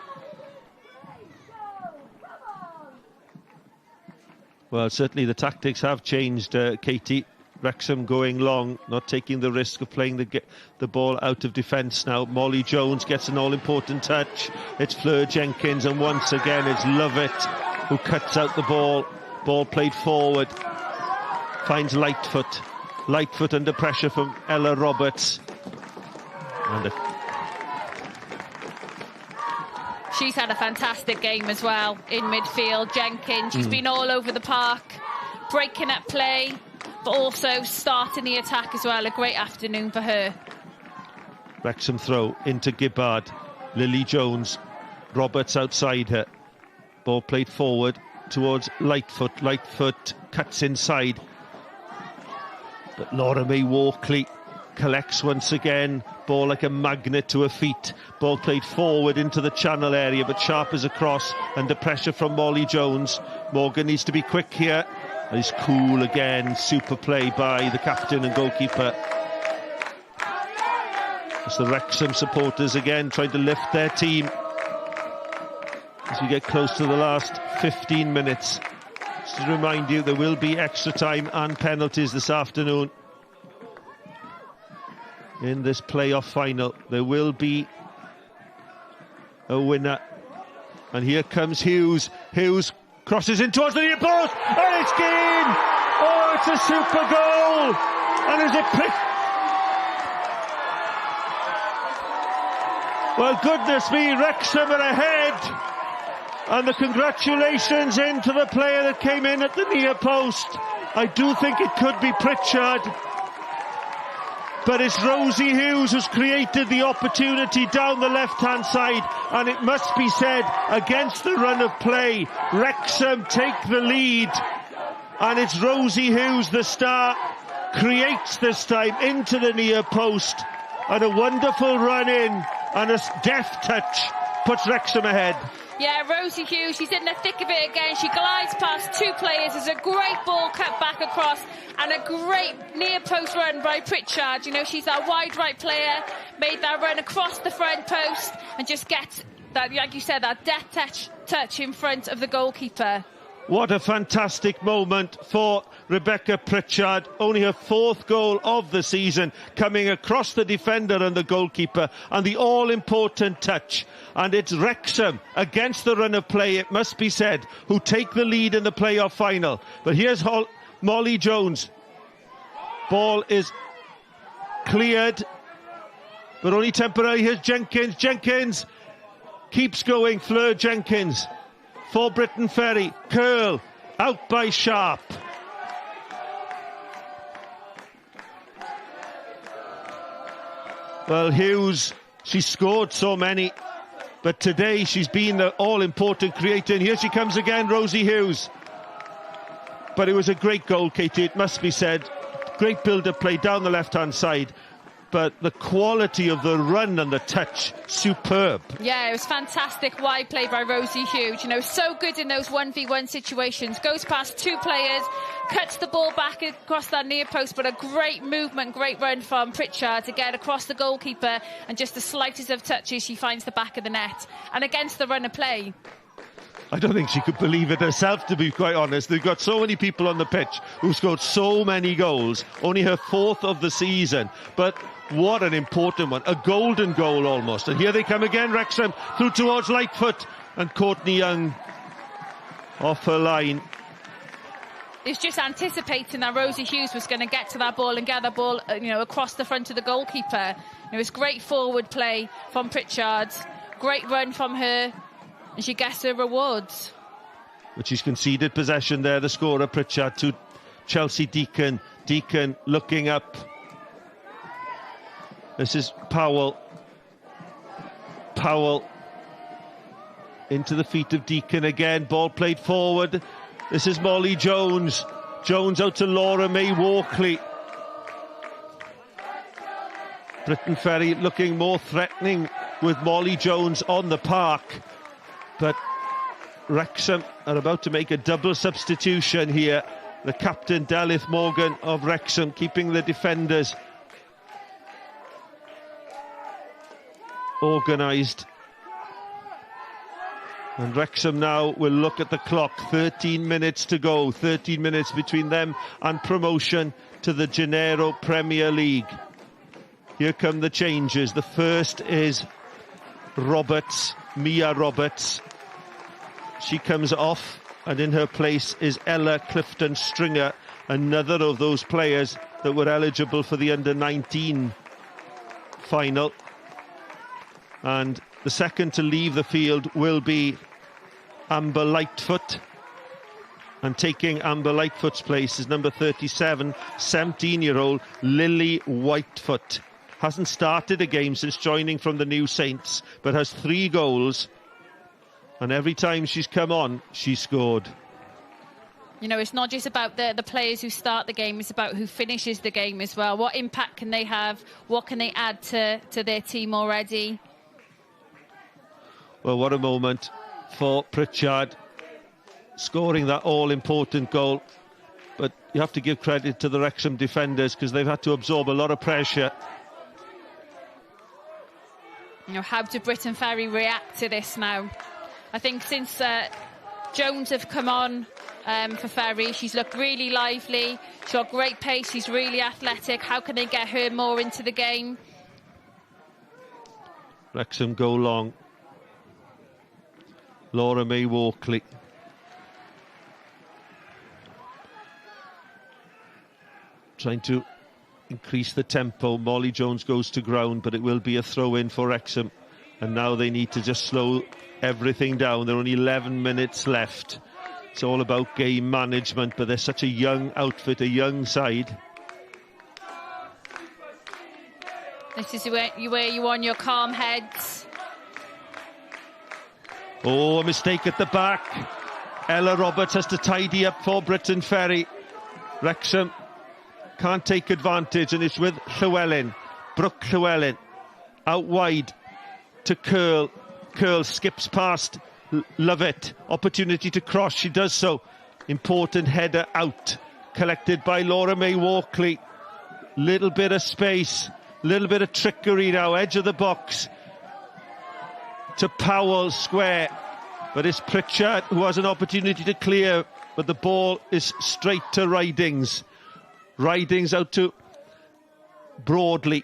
Well, certainly the tactics have changed, Katie. Wrexham going long, not taking the risk of playing the ball out of defence now. Molly Jones gets an all-important touch. It's Fleur Jenkins, and once again it's Lovett who cuts out the ball. Ball played forward. Finds Lightfoot. Lightfoot under pressure from Ella Roberts. And she's had a fantastic game as well in midfield. Jenkins, she's been all over the park, breaking up play, but also starting the attack as well. A great afternoon for her. Wrexham throw into Gibbard. Lily Jones. Roberts outside her. Ball played forward towards Lightfoot. Lightfoot cuts inside. But Laura May Walkley collects once again. Ball like a magnet to her feet. Ball played forward into the channel area, but sharp as a cross. Under pressure from Molly Jones. Morgan needs to be quick here. And he's cool again. Super play by the captain and goalkeeper. It's the Wrexham supporters again trying to lift their team as we get close to the last 15 minutes. Just to remind you, there will be extra time and penalties this afternoon. In this playoff final, there will be a winner. And here comes Hughes. Hughes crosses in towards the near post, and it's game! Oh, it's a super goal! And is it well, goodness me, Wrexham are ahead. And the congratulations into the player that came in at the near post. I do think it could be Pritchard. But it's Rosie Hughes who's created the opportunity down the left-hand side. And it must be said, against the run of play, Wrexham take the lead. And it's Rosie Hughes, the star, creates this time into the near post. And a wonderful run in and a deft touch puts Wrexham ahead. Yeah, Rosie Hughes, she's in the thick of it again. She glides past two players. There's a great ball cut back across and a great near post run by Pritchard. You know, she's that wide right player, made that run across the front post and just gets that, like you said, that deft touch in front of the goalkeeper. What a fantastic moment for Rebecca Pritchard. Only her fourth goal of the season, coming across the defender and the goalkeeper, and the all-important touch. And it's Wrexham, against the run of play, it must be said, who take the lead in the playoff final. But here's Molly Jones. Ball is cleared, but only temporarily. Here's Jenkins. Jenkins keeps going. Fleur Jenkins for Briton Ferry. Curl out by Sharp. Well, Hughes, she scored so many, but today she's been the all-important creator. And here she comes again, Rosie Hughes. But it was a great goal, Katie, it must be said. Great build-up play down the left-hand side. But the quality of the run and the touch, superb. Yeah, it was fantastic wide play by Rosie Hughes. You know, so good in those 1v1 situations. Goes past two players, cuts the ball back across that near post, but a great movement, great run from Pritchard to get across the goalkeeper, and just the slightest of touches, she finds the back of the net. And against the run of play. I don't think she could believe it herself, to be quite honest. They've got so many people on the pitch who scored so many goals, only her 4th of the season. But what an important one, a golden goal almost. And here they come again, Wrexham, through towards Lightfoot, and Courtney Young off her line. It's just anticipating that Rosie Hughes was going to get to that ball and get the ball, across the front of the goalkeeper. It was great forward play from Pritchard, great run from her, and she gets her rewards. But she's conceded possession there, the scorer, Pritchard, to Chelsea Deacon. Deacon looking up. This is Powell. Powell into the feet of Deacon again. Ball played forward. This is Molly Jones. Jones out to Laura May Walkley. Briton Ferry looking more threatening with Molly Jones on the park. But Wrexham are about to make a double substitution here. The captain, Dalith Morgan of Wrexham, keeping the defenders organised. And Wrexham now will look at the clock. 13 minutes to go. 13 minutes between them and promotion to the Genero Premier League. Here come the changes. The first is Roberts, Mia Roberts. She comes off, and in her place is Ella Clifton-Stringer, another of those players that were eligible for the under-19 final. And the second to leave the field will be Amber Lightfoot. And taking Amber Lightfoot's place is number 37, 17-year-old Lily Whitefoot. Hasn't started a game since joining from the New Saints, but has 3 goals. And every time she's come on, she's scored. It's not just about the players who start the game, it's about who finishes the game as well. What impact can they have? What can they add to their team already? Well, what a moment for Pritchard, scoring that all-important goal. But you have to give credit to the Wrexham defenders, because they've had to absorb a lot of pressure. How do Briton Ferry react to this now? I think since Jones have come on for Ferry, she's looked really lively. She's got great pace, she's really athletic. How can they get her more into the game? Wrexham go long. Laura May Walkley. Trying to increase the tempo. Molly Jones goes to ground, but it will be a throw-in for Wrexham. And now they need to just slow everything down. There are only 11 minutes left. It's all about game management, but they're such a young outfit, a young side. This is where you want your calm heads. Oh, a mistake at the back. Ella Roberts has to tidy up for Briton Ferry. Wrexham can't take advantage, and it's with Llywelyn. Brooke Llywelyn out wide to Curl. Curl skips past Lovett. Opportunity to cross. She does so. Important header out. Collected by Laura May Walkley. Little bit of space. Little bit of trickery now. Edge of the box. To Powell square. But it's Pritchard who has an opportunity to clear. But the ball is straight to Ridings. Ridings out to Broadley.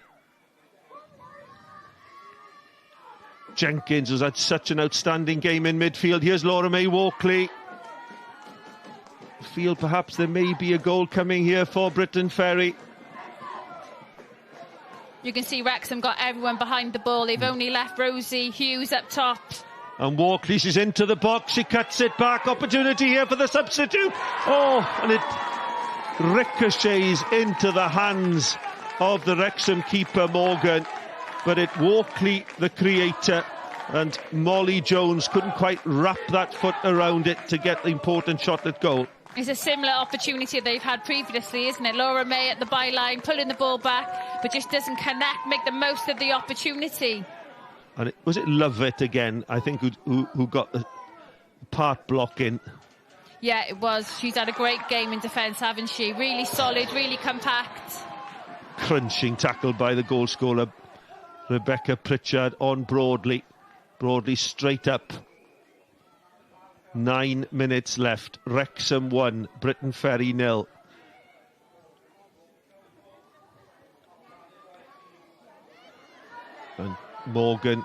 Jenkins has had such an outstanding game in midfield. Here's Laura May Walkley. Feel perhaps there may be a goal coming here for Briton Ferry. You can see Wrexham got everyone behind the ball. They've only left Rosie Hughes up top. And Walkley, she's into the box. She cuts it back. Opportunity here for the substitute. Oh, and it ricochets into the hands of the Wrexham keeper, Morgan. But it Walkley, the creator, and Molly Jones couldn't quite wrap that foot around it to get the important shot at goal. It's a similar opportunity they've had previously, isn't it? Laura May at the byline, pulling the ball back, but just doesn't connect, make the most of the opportunity. And was it Lovett again, I think, who got the part blocking? Yeah, it was. She's had a great game in defence, hasn't she? Really solid, really compact. Crunching tackle by the goal scorer, Rebecca Pritchard, on Broadley. Broadley straight up. 9 minutes left. Wrexham 1, Briton Ferry 0. And Morgan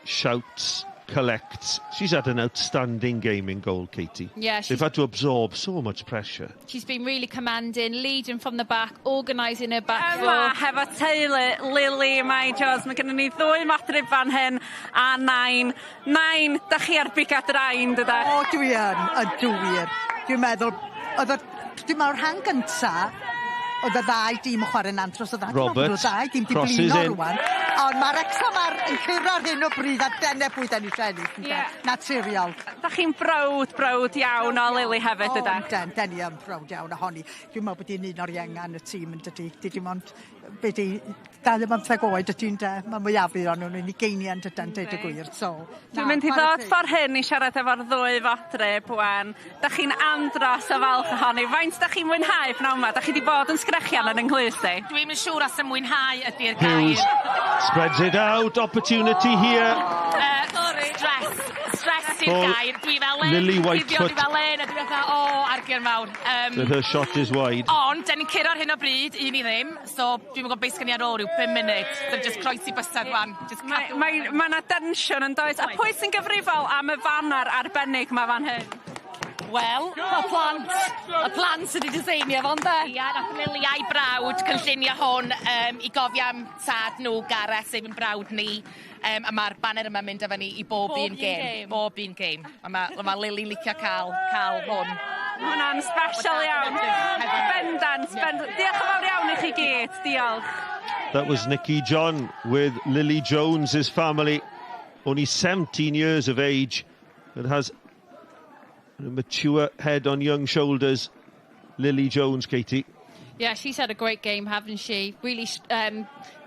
shouts, collects. She's had an outstanding game in goal, Katie. Yeah, they've had to absorb so much pressure. She's been really commanding, leading from the back, organising her back four. Yma, hefo teulu, Lily, Mai Jones, mae gennym ni 2 madrif fan hyn, a 9. 9, da chi ar bigad Adran, dyda? O, dwi yn, ydw wir. Dwi'n meddwl, dwi'n meddwl rhan gynta, oedd y ddau dîm yn chwarae'n antros, oedd Robert crosses in. Ond mae Wrexham yn curo ar hyn o bryd a dyna pwy da ni eisiau ennill. Naturiol. Da chi'n brawd iawn o Lily hefyd, yda? O, da ni yn brawd iawn ohoni. Dwi'n meddwl bod hi'n un o'r iengan y tîm yn dydi. Dydi mond, beth i, 25 oed ydy'n de. Mae mwyafrif o'n nhw'n ugeinian dydyn, deud y gwir. Dwi'n mynd i ddod ffordd hyn i siarad efo'r 2 fodryb, wan. Da chi'n andros o falch ohoni. Faint da chi'n mwynhau pnawn yma? Da chi wedi bod yn sgrechian yn ynglwys di? Dwi'n mynd siŵr as y mwynhau ydy'r gair. Spreads it out, opportunity here. Stress i'r gair. Dwi fel Lily Whitefoot. Dwi fel a dwi'n fel, argyr mawr. But her shot is wide. Ond, da ni'n curo ar hyn o bryd, un i ddim, so dwi'n gwybod beth sgan i ar ôl rhyw 5 munud. Dwi'n just croesi bysedd wan. Mae yna tensiwn yn does. A pwy sy'n gyfrifol am y fannar arbennig mae fan hyn? Wel, y plant sydd wedi dyseinio fo'n da. Ia, nath Lily a'i brawd cynllunio hwn i gofio am tad nhw, Gareth, sef yn brawd ni. A mae'r banner yma mynd efo ni i bob un gêm. Bob un gêm. A mae Lily licio cael hwn. Mae hwnna'n special iawn. Bendant. Diolch yn fawr iawn i chi gyd. Diolch. That was Nicky John with Lily Jones, his family. Only 17 years of age and has a mature head on young shoulders. Lily Jones, Katie. Yeah, she's had a great game, hasn't she? Really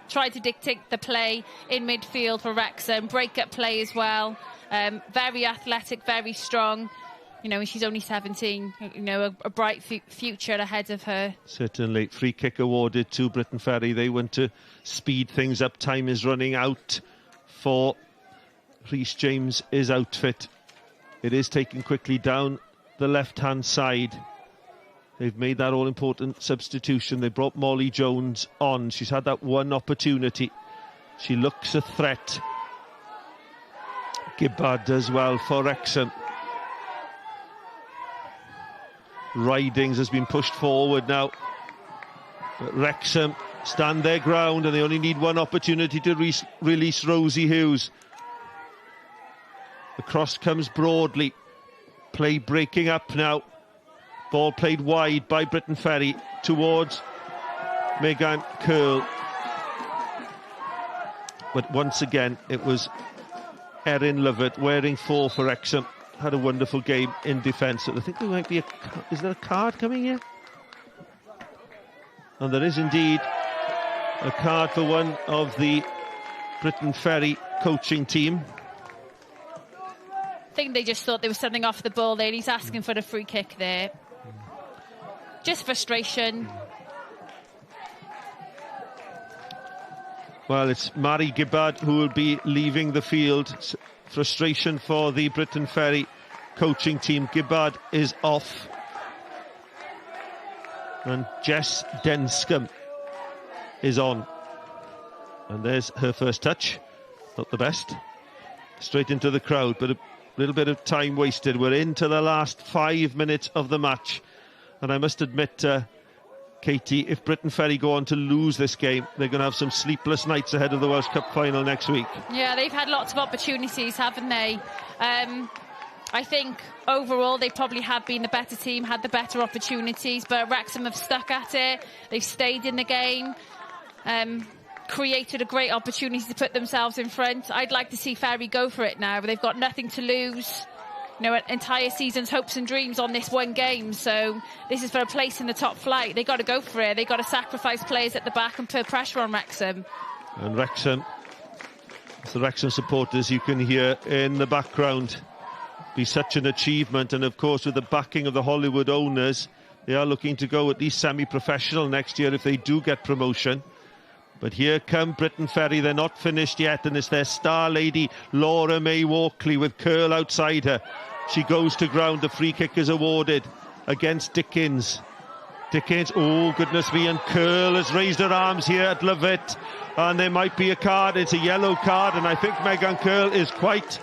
tried to dictate the play in midfield for Wrexham, break-up play as well. Very athletic, very strong. You know, she's only 17. You know, a bright future ahead of her. Certainly. Free kick awarded to Briton Ferry. They want to speed things up. Time is running out for Rhys James' outfit. It is taken quickly down the left-hand side. They've made that all-important substitution. They brought Molly Jones on. She's had that one opportunity. She looks a threat. Gibbard as well for Wrexham. Ridings has been pushed forward now. But Wrexham stand their ground and they only need one opportunity to release Rosie Hughes. The cross comes broadly. Play breaking up now. Ball played wide by Briton Ferry towards Megan Curl. But once again, it was Erin Lovett wearing 4 for Wrexham. Had a wonderful game in defence. I think there might be is there a card coming here? And there is indeed a card for one of the Briton Ferry coaching team. I think they just thought there was something off the ball there. He's asking for a free kick there. Just frustration. Well, it's Mary Gibbard who will be leaving the field. Frustration for the Briton Ferry coaching team. Gibbard is off. And Jess Denscombe is on. And there's her first touch. Not the best. Straight into the crowd, but a little bit of time wasted. We're into the last 5 minutes of the match. And I must admit, Katie, if Briton Ferry go on to lose this game, they're going to have some sleepless nights ahead of the Welsh Cup final next week. Yeah, they've had lots of opportunities, haven't they? I think overall they probably have been the better team, had the better opportunities, but Wrexham have stuck at it. They've stayed in the game, created a great opportunity to put themselves in front. I'd like to see Ferry go for it now, but they've got nothing to lose. You know, an entire season's hopes and dreams on this one game, so this is for a place in the top flight. They've got to go for it. They've got to sacrifice players at the back and put pressure on Wrexham. And Wrexham, it's the Wrexham supporters you can hear in the background. Be such an achievement, and of course with the backing of the Hollywood owners, they are looking to go at least semi-professional next year if they do get promotion. But here come Briton Ferry. They're not finished yet, and it's their star lady, Laura May Walkley, with Curl outside her. She goes to ground. The free kick is awarded against Dickens. Dickens, oh goodness me, and Curl has raised her arms here. I'd love it. And there might be a card. It's a yellow card, and I think Megan Curl is quite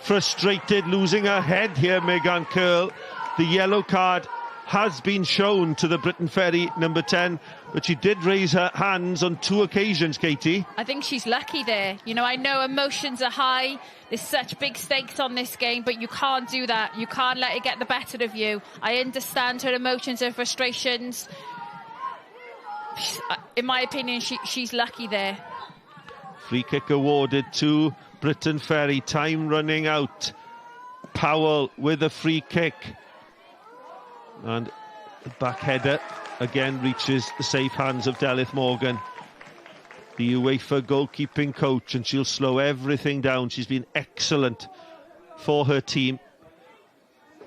frustrated, losing her head here, Megan Curl. The yellow card has been shown to the Briton Ferry number 10, but she did raise her hands on 2 occasions, Katie. I think she's lucky there. You know, I know emotions are high. There's such big stakes on this game, but you can't do that. You can't let it get the better of you. I understand her emotions, her frustrations. In my opinion, she's lucky there. Free kick awarded to Briton Ferry. Time running out. Powell with a free kick. And the back header again reaches the safe hands of Delith Morgan, the UEFA goalkeeping coach, and she'll slow everything down. She's been excellent for her team,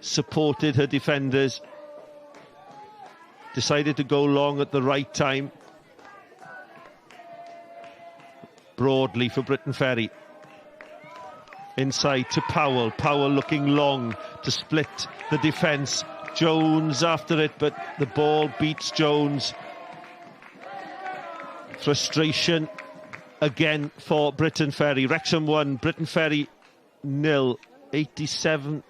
supported her defenders, decided to go long at the right time. Broadly for Briton Ferry. Inside to Powell. Powell looking long to split the defence. Jones after it, but the ball beats Jones. Frustration again for Briton Ferry. Wrexham 1, Briton Ferry 0. 87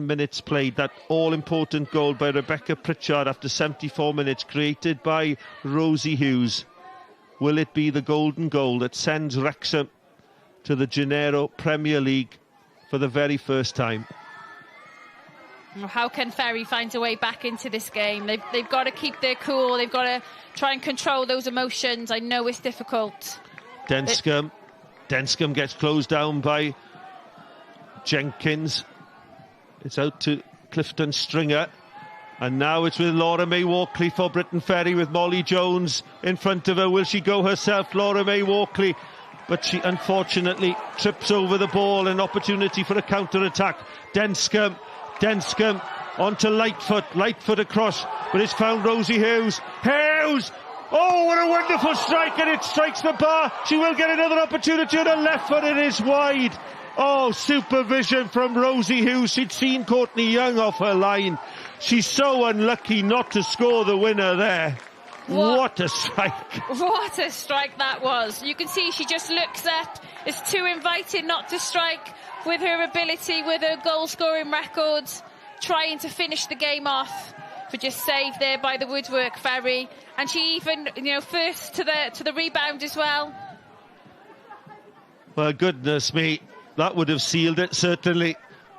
minutes played. That all-important goal by Rebecca Pritchard after 74 minutes, created by Rosie Hughes. Will it be the golden goal that sends Wrexham to the Genero Premier League for the very first time? How can Ferry find a way back into this game? They've got to keep their cool. They've got to try and control those emotions. I know it's difficult. Denscombe gets closed down by Jenkins. It's out to Clifton Stringer. And now it's with Laura May Walkley for Briton Ferry, with Molly Jones in front of her. Will she go herself, Laura May Walkley? But she unfortunately trips over the ball. An opportunity for a counter-attack. Denscombe onto Lightfoot across, but it's found Rosie Hughes. Oh, what a wonderful strike, and it strikes the bar. She will get another opportunity on her left foot. It is wide. Oh, supervision from Rosie Hughes. She'd seen Courtney Young off her line. She's so unlucky not to score the winner there. What a strike. What a strike that was. You can see she just looks up. It's too inviting not to strike. With her ability, with her goal-scoring records, trying to finish the game off, but just saved there by the woodwork Ferry. And she even, first to the rebound as well. Well, goodness me, that would have sealed it, certainly.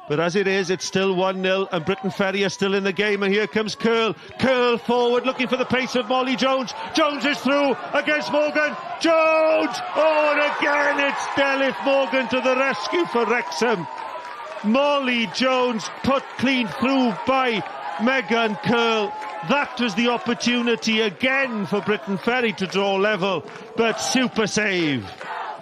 But as it is, it's still 1-0, and Briton Ferry are still in the game, and here comes Curl. Curl forward, looking for the pace of Molly Jones. Jones is through against Morgan. Jones! Oh, and again it's Delith Morgan to the rescue for Wrexham. Molly Jones put clean through by Megan Curl. That was the opportunity again for Briton Ferry to draw level, but super save.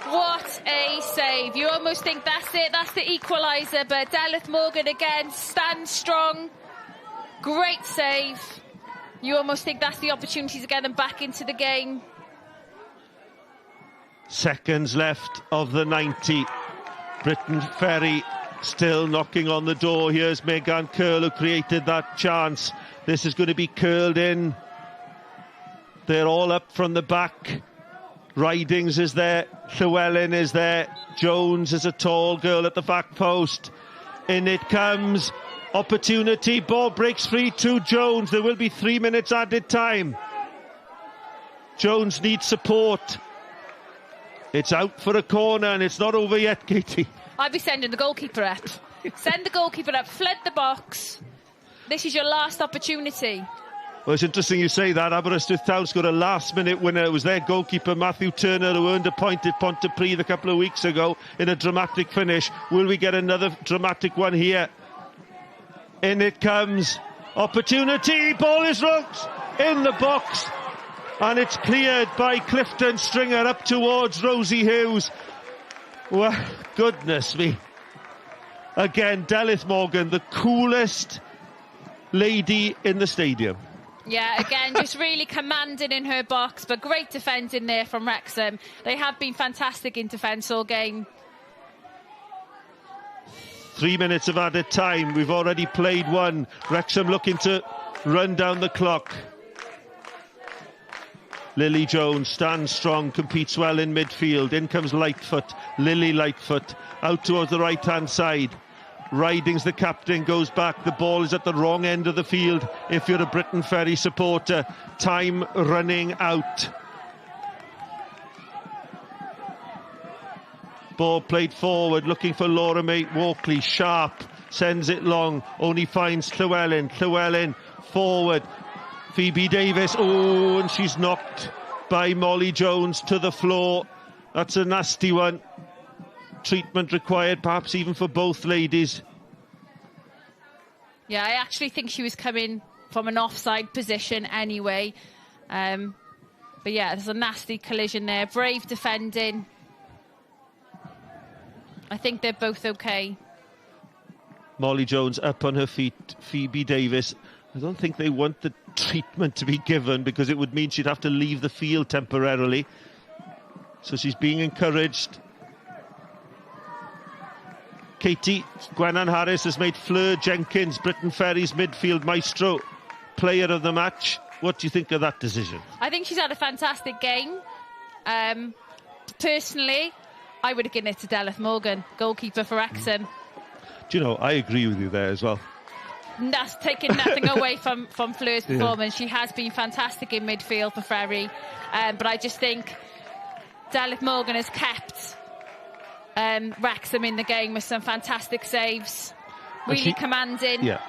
What a save. You almost think that's it, that's the equaliser, but Delith Morgan again stands strong. Great save. You almost think that's the opportunity to get them back into the game. Seconds left of the 90. Briton Ferry still knocking on the door. Here's Megan Curl, who created that chance. This is going to be curled in. They're all up from the back. Ridings is there, Llewellyn is there, Jones is a tall girl at the back post. In it comes, opportunity, ball breaks free to Jones. There will be 3 minutes added time. Jones needs support. It's out for a corner, and it's not over yet, Katie. I'd be sending the goalkeeper up. Send the goalkeeper up, flood the box. This is your last opportunity. Well, it's interesting you say that. Aberystwyth Town scored a last-minute winner. It was their goalkeeper, Matthew Turner, who earned a point at Pontypridd a couple of weeks ago in a dramatic finish. Will we get another dramatic one here? In it comes. Opportunity. Ball is rocked in the box. And it's cleared by Clifton Stringer up towards Rosie Hughes. Well, goodness me. Again, Delith Morgan, the coolest lady in the stadium. Yeah, again, just really commanding in her box, but great defending there from Wrexham. They have been fantastic in defence all game. 3 minutes of added time. We've already played one. Wrexham looking to run down the clock. Lily Jones stands strong, competes well in midfield. In comes Lightfoot, Lily Lightfoot, out towards the right-hand side. Riding's the captain, goes back. The ball is at the wrong end of the field if you're a Briton Ferry supporter. Time running out. Ball played forward, looking for Laura May Walkley. Sharp sends it long, only finds Llywelyn. Llywelyn forward. Phoebe Davis, oh, and she's knocked by Molly Jones to the floor. That's a nasty one. Treatment required, perhaps even for both ladies. Yeah, I actually think she was coming from an offside position anyway. But yeah, there's a nasty collision there. Brave defending. I think they're both okay. Molly Jones up on her feet. Phoebe Davis, I don't think they want the treatment to be given because it would mean she'd have to leave the field temporarily. So she's being encouraged. Katie Gwennan Harris has made Fleur Jenkins, Briton Ferry's midfield maestro, player of the match. What do you think of that decision? I think she's had a fantastic game. Personally, I would have given it to Delith Morgan, goalkeeper for Wrexham. Do you know, I agree with you there as well. That's taking nothing away from Fleur's performance. Yeah. She has been fantastic in midfield for Ferry. But I just think Delith Morgan has kept Wrexham in the game with some fantastic saves. Really commanding. Yeah,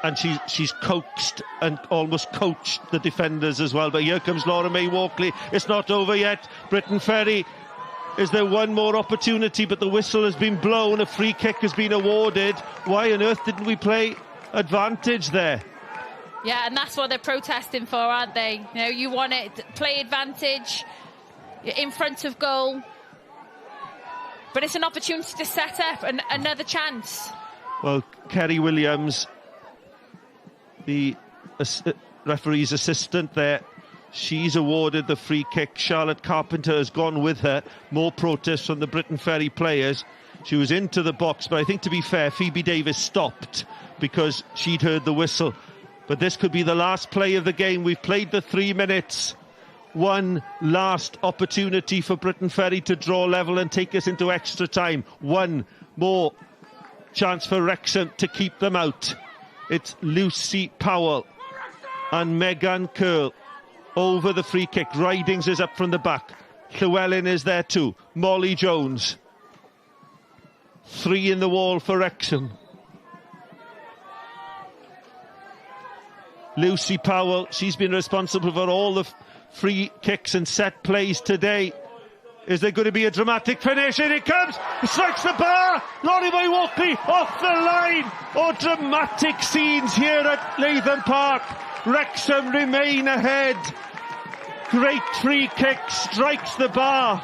and she's coaxed and almost coached the defenders as well. But here comes Laura May Walkley. It's not over yet. Briton Ferry, is there one more opportunity? But the whistle has been blown. A free kick has been awarded. Why on earth didn't we play advantage there? Yeah, and that's what they're protesting for, aren't they? You know, you want it, play advantage, you're in front of goal. But it's an opportunity to set up another chance. Well, Kerry Williams, the referee's assistant there, she's awarded the free kick. Charlotte Carpenter has gone with her. More protests from the Briton Ferry players. She was into the box, but I think, to be fair, Phoebe Davis stopped because she'd heard the whistle. But this could be the last play of the game. We've played the 3 minutes. One last opportunity for Briton Ferry to draw level and take us into extra time. One more chance for Wrexham to keep them out. It's Lucy Powell and Megan Curl over the free kick. Ridings is up from the back. Llywelyn is there too. Molly Jones. 3 in the wall for Wrexham. Lucy Powell, she's been responsible for all the free kicks and set plays today. Is there going to be a dramatic finish? In it comes! It strikes the bar! Laurie May Walkley off the line! Oh, dramatic scenes here at Latham Park. Wrexham remain ahead. Great free kick, strikes the bar.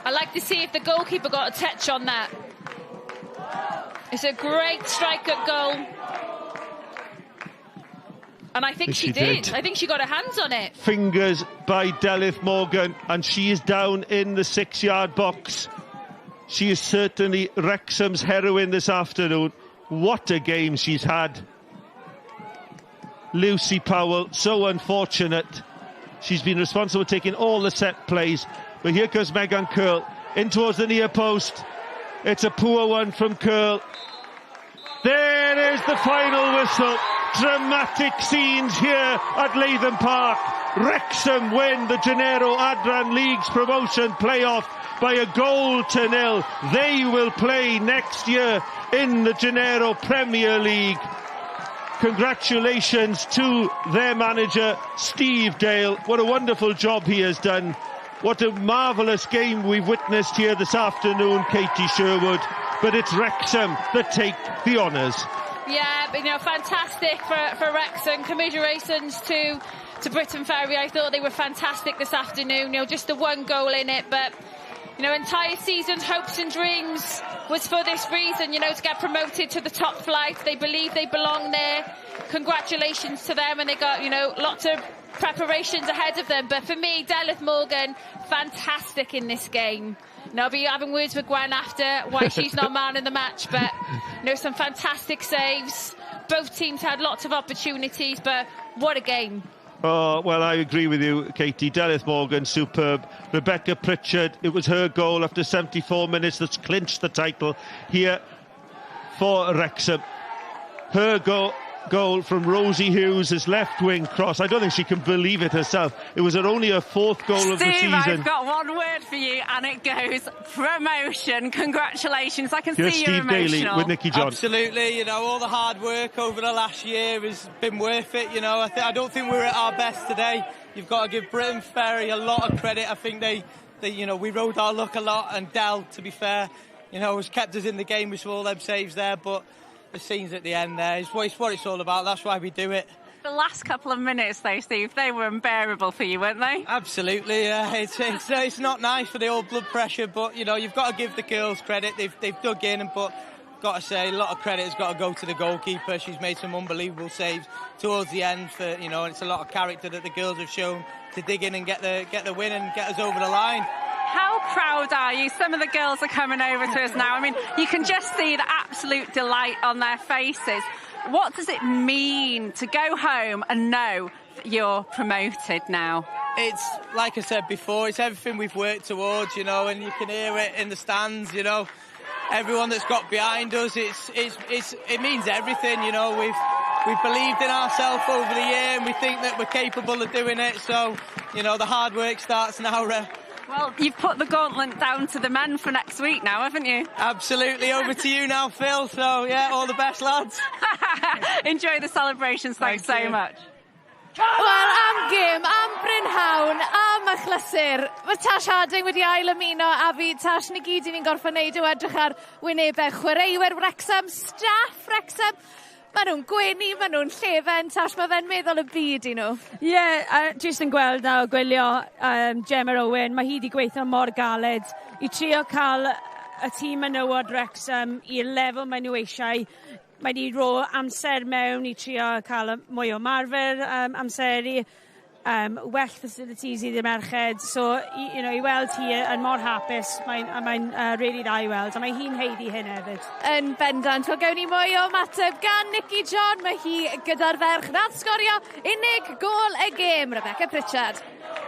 I'd like to see if the goalkeeper got a touch on that. It's a great strike at goal. And I think she did. I think she got her hands on it. Fingers by Delith Morgan, and she is down in the 6-yard box. She is certainly Wrexham's heroine this afternoon. What a game she's had. Lucy Powell, so unfortunate. She's been responsible for taking all the set plays. But here comes Megan Curl in towards the near post. It's a poor one from Curl. There is the final whistle. Dramatic scenes here at Latham Park. Wrexham win the Genero Adran League's promotion playoff by a 1-0. They will play next year in the Genero Premier League. Congratulations to their manager, Steve Dale. What a wonderful job he has done. What a marvellous game we've witnessed here this afternoon, Katie Sherwood. But it's Wrexham that take the honours. Yeah, but, you know, fantastic for Wrexham. Commiserations to Briton Ferry. I thought they were fantastic this afternoon. You know, just the one goal in it, but you know, entire season's hopes and dreams was for this reason, you know, to get promoted to the top flight. They believe they belong there. Congratulations to them, and they got, you know, lots of preparations ahead of them. But for me, Delyth Morgan, fantastic in this game. And I'll be having words with Gwen after why she's not man of the match, but you know, some fantastic saves. Both teams had lots of opportunities, but what a game. Oh, well, I agree with you, Katie. Delyth Morgan, superb. Rebecca Pritchard, it was her goal after 74 minutes that's clinched the title here for Wrexham. Her goal from Rosie Hughes' left wing cross. I don't think she can believe it herself. It was only her 4th goal of the season. I've got one word for you, and it goes promotion. Congratulations. I can see you're Steve emotional. Daly with Nicky John. Absolutely, you know, all the hard work over the last year has been worth it. You know, I don't think we were at our best today. You've got to give Briton Ferry a lot of credit. I think they you know, we rode our luck a lot, and Del, to be fair, you know, has kept us in the game with all them saves there, but the scenes at the end there is what it's all about. That's why we do it. The last couple of minutes, though, Steve, they were unbearable for you, weren't they? Absolutely, yeah. It's not nice for the old blood pressure, but, you know, you've got to give the girls credit. They've dug in, but got to say, a lot of credit has got to go to the goalkeeper. She's made some unbelievable saves towards the end, for, you know, and it's a lot of character that the girls have shown to dig in and get the win and get us over the line. How proud are you? Some of the girls are coming over to us now. I mean, you can just see the absolute delight on their faces. What does it mean to go home and know that you're promoted now? It's, like I said before, it's everything we've worked towards, you know, and you can hear it in the stands, you know. Everyone that's got behind us, it means everything, you know. We've believed in ourselves over the year, and we think that we're capable of doing it. So, you know, the hard work starts now. Well, you've put the gauntlet down to the men for next week now, haven't you? Absolutely. Over to you now, Phil. So, yeah, all the best, lads. Enjoy the celebrations. Thanks so much. Wel, am gym, am Brynhawn, am achlysur. Mae Tash Harding wedi ail ymuno a fi. Tash, ni gyd i ni'n gorffen neud o edrych ar wynebau chwaraewyr Wrexham, staff Wrexham. Maen nhw'n gwenu, maen nhw'n llefen. Tash, mae fe'n meddwl y byd i nhw. Ie, jyst yn gweld nawr, gwylio Genero Owen. Mae hi wedi gweithio mor galed i trio cael y tîm menywod Wrexham i'r lefel maen nhw eisiau. Mae wedi ro amser mewn i trio cael mwy o marfer amseru, well facilities i'r merched. So, you know, i weld hi yn mor hapus, mae'n really dda i weld, a mae hi'n heiddi hyn hefyd. Yn bendant, wel gawn ni mwy o mateb gan Nicky John. Mae hi gyda'r ferch nath sgorio unig gol y gêm, Rebecca Pritchard.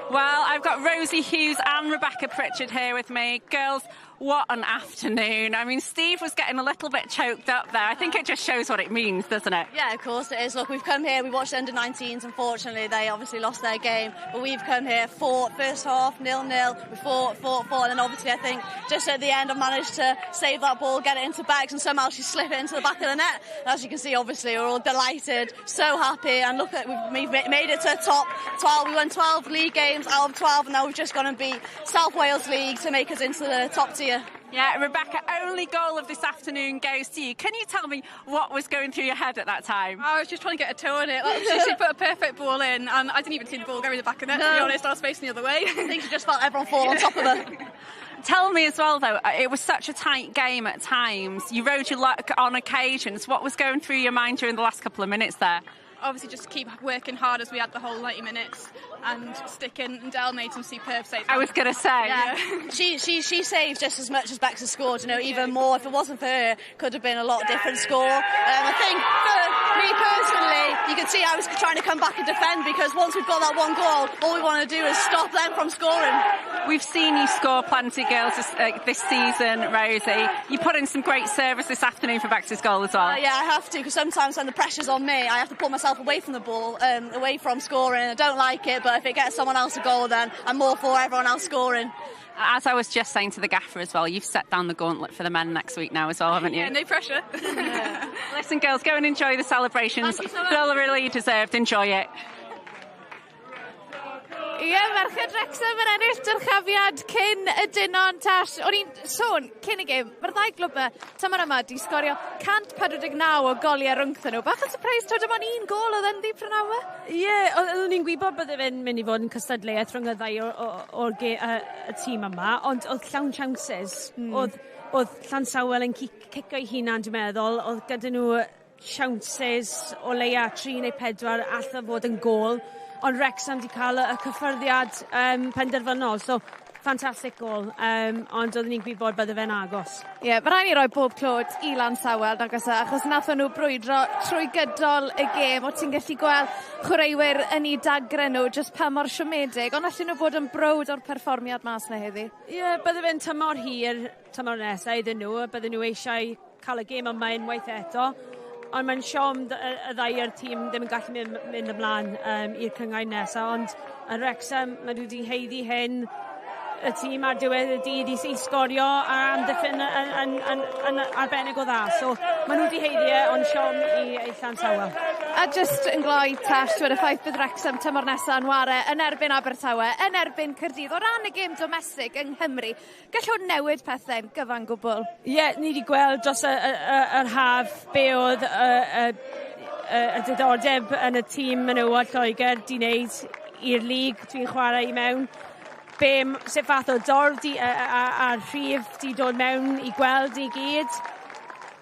Well, I've got Rosie Hughes and Rebecca Pritchard here with me. Girls, what an afternoon. I mean, Steve was getting a little bit choked up there. I think it just shows what it means, doesn't it? Yeah, of course it is. Look, we've come here, we watched the under-19s. Unfortunately, they obviously lost their game. But we've come here, fought first half, 0-0. We fought. And then obviously, I think, just at the end, I've managed to save that ball, get it into Beggs, and somehow she slipped it into the back of the net. And as you can see, obviously, we're all delighted, so happy. And look, we've made it to the top 12. We won 12 league games out of 12, and now we've just gone and beat South Wales League to make us into the top tier. Yeah, Rebecca, only goal of this afternoon goes to you. Can you tell me what was going through your head at that time? I was just trying to get a toe on it. She put a perfect ball in, and I didn't even see the ball go in the back of the net, to be honest. I was facing the other way. I think she just felt everyone fall on top of her. Tell me as well, though, it was such a tight game at times. You rode your luck on occasions. What was going through your mind during the last couple of minutes there? Obviously, just keep working hard as we had the whole 90 minutes and sticking. And Del made some superb saves. I was going to say, yeah. She saved just as much as Bex has scored. You know, even more. If it wasn't for her, could have been a lot different score. I think for me personally, you can see I was trying to come back and defend, because once we've got that one goal, all we want to do is stop them from scoring. We've seen you score plenty, girls, this season, Rosie. You put in some great service this afternoon for Bex's goal as well. Yeah, I have to, because sometimes when the pressure's on me, I have to pull myself away from the ball, away from scoring. I don't like it, but if it gets someone else a goal, then I'm more for everyone else scoring. As I was just saying to the gaffer as well, you've set down the gauntlet for the men next week now as well, haven't you? Yeah, no pressure. Yeah. Listen, girls, go and enjoy the celebrations. Thank you so much. They're really deserved. Enjoy it. Ie, merched Wrexham yn ennill dyrchafiad cyn y dynon Tash. O'n i'n sôn cyn y gêm, mae'r ddau glwbau tymor yma di sgorio 149 o goliau rhwngthyn nhw. Bach yn surprise, to dim ond un gol oedd yn ddi Prynawa? Ie, o'n i'n gwybod bydde fe'n mynd i fod yn cystadleuaeth rhwng y ddau o'r y tîm yma, ond oedd llawn chances. Oedd Llansawel yn cicio ei hunan, dwi'n meddwl. Oedd gyda nhw chances o leia 3 neu 4 alla fod yn gol. Ond Wrexham wedi cael y cyffyrddiad penderfynol. So, ffantastig gol. Ond oedden ni'n gwybod bydde fe'n agos. Ie, mae rhaid ni roi bob clod i Llansawel, achos nath nhw brwydro trwy gydol y gêm. O ti'n gallu gweld chwaraewyr yn ei dagre nhw, jyst pa mor siomedig. Ond allan nhw bod yn brwd o'r perfformiad mas na heddi. Ie, bydde fe'n tymor hir, tymor nesau iddyn nhw. Bydde nhw eisiau cael y gêm yma unwaith eto. Ond mae'n siom y ddau'r tîm ddim yn gallu mynd ymlaen i'r cyngau nesaf. Ond yn Wrexham, mae nhw wedi heiddi hyn y tîm ar diwedd y dydd i sgorio a amddiffyn yn arbennig o dda. So mae nhw wedi heiddi ond siom i Llansawel. A just yn gloi Tash, dwi'n y ffaith bydd Wrexham tymor nesaf yn ware yn erbyn Abertawe, yn erbyn Caerdydd, o ran y gêm domestig yng Nghymru. Gallwn nhw newid pethau'n gyfan gwbl? Ie, ni wedi gweld dros yr haf be oedd y diddordeb yn y tîm menywod Lloegr di wneud i'r lig dwi'n chwarae i mewn. Sut fath o dorf a'r rhif di dod mewn i gweld i gyd.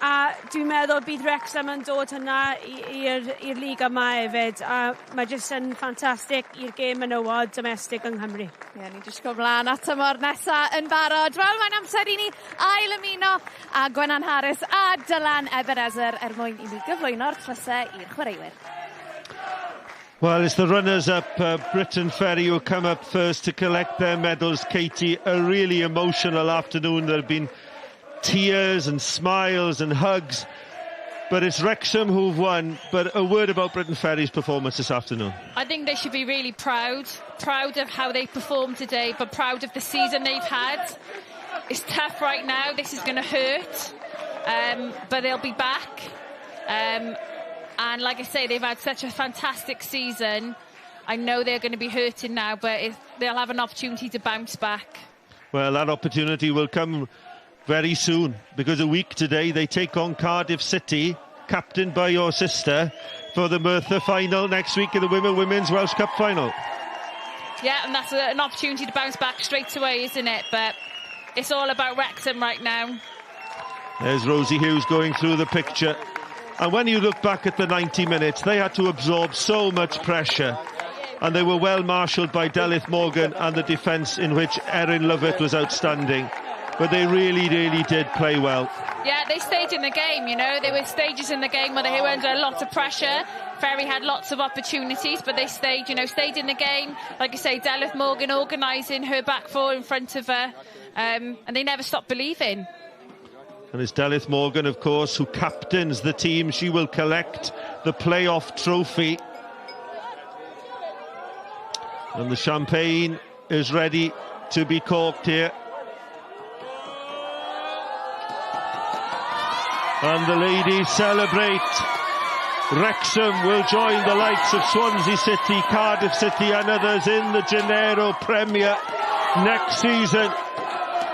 A dwi'n meddwl bydd Wrexham yn dod hynna i'r lig yma hefyd. A mae jyst yn ffantastig i'r gêm menywod domestig yng Nghymru. Ie, ni'n disgwyl mlaen at tymor nesaf yn barod. Wel, mae'n amser i ni ail ymuno a Gwenan Harris a Dylan Ebenezer mwyn i ni gyflwyno'r tlysau i'r chwaraewyr. Well, it's the runners-up, Briton Ferry, who come up first to collect their medals. Katie, a really emotional afternoon. There have been tears and smiles and hugs, but it's Wrexham who've won. But a word about Briton Ferry's performance this afternoon. I think they should be really proud of how they performed today, but proud of the season they've had. It's tough right now, this is going to hurt, but they'll be back. And like I say, they've had such a fantastic season. I know they're going to be hurting now, but they'll have an opportunity to bounce back. Well, that opportunity will come very soon, because a week today they take on Cardiff City, captained by your sister, for the Merthyr final next week in the Women's Welsh Cup final. Yeah, and that's an opportunity to bounce back straight away, isn't it? But it's all about Wrexham right now. There's Rosie Hughes going through the picture. And when you look back at the 90 minutes, they had to absorb so much pressure. And they were well marshalled by Delyth Morgan and the defence, in which Erin Lovett was outstanding. But they really, really did play well. Yeah, they stayed in the game, you know. There were stages in the game where they were under a lot of pressure. Ferry had lots of opportunities, but they stayed in the game. Like I say, Delyth Morgan organising her back four in front of her. And they never stopped believing. And it's Delyth Morgan, of course, who captains the team. She will collect the playoff trophy. And the champagne is ready to be corked here. And the ladies celebrate. Wrexham will join the likes of Swansea City, Cardiff City and others in the Genero Premier next season,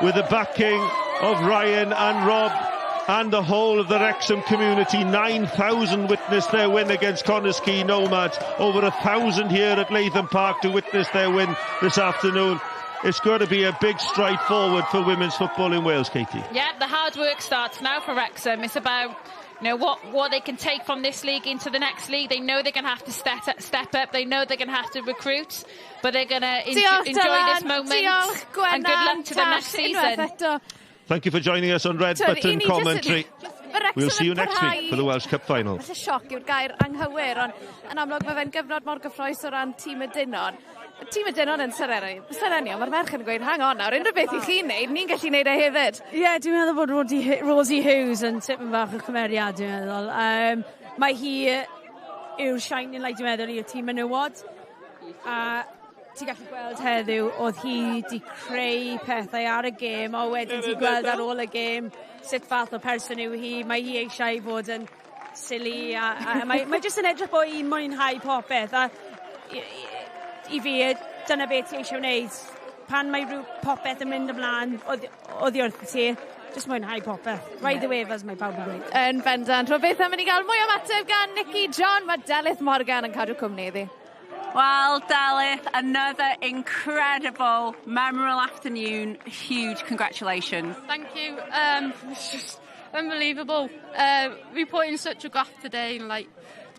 with the backing of Ryan and Rob and the whole of the Wrexham community. 9,000 witnessed their win against Connah's Quay Nomads. Over 1,000 here at Latham Park to witness their win this afternoon. It's got to be a big stride forward for women's football in Wales, Katie. Yeah, the hard work starts now for Wrexham. It's about, you know, what they can take from this league into the next league. They know they're going to have to step up. They know they're going to have to recruit, but they're going to enjoy this moment. And good luck to the next season. Thank you for joining us on Red Button Commentary. We'll see you next week for the Welsh Cup final. Mae'n sioc yw'r gair anghywir, ond yn amlwg mae fe'n gyfnod mor gyffrous o ran tîm y dynon. Tîm y dynon yn serenio, mae'r merch yn gweud, hang on nawr, unrhyw beth i chi'n neud, ni'n gallu neud e hefyd. Ie, dwi'n meddwl bod Rosie Hughes yn tipyn bach o chymeriad, dwi'n meddwl. Mae hi yw'r shining light, dwi'n meddwl, i'r tîm menywod. A ti'n gallu gweld heddiw, oedd hi di creu pethau ar y gêm, o wedyn ti'n gweld ar ôl y gêm sut fath o person yw hi. Mae hi eisiau fod yn silly, a mae jyst yn edrych bod i mwynhau popeth. A i fi, dyna beth ti eisiau wneud. Pan mae rhyw popeth yn mynd ymlaen, oddi wrth ti, just mwynhau popeth. Ride the wave, as mae pawb yn gweud. Yn bendant. Rwy'n beth am i ni gael mwy o mateb gan Nicky John. Mae Delyth Morgan yn cadw cwmni iddi. Well, Delyth, another incredible, memorable afternoon. Huge congratulations. Thank you. It's just unbelievable. We put in such a graft today, and like,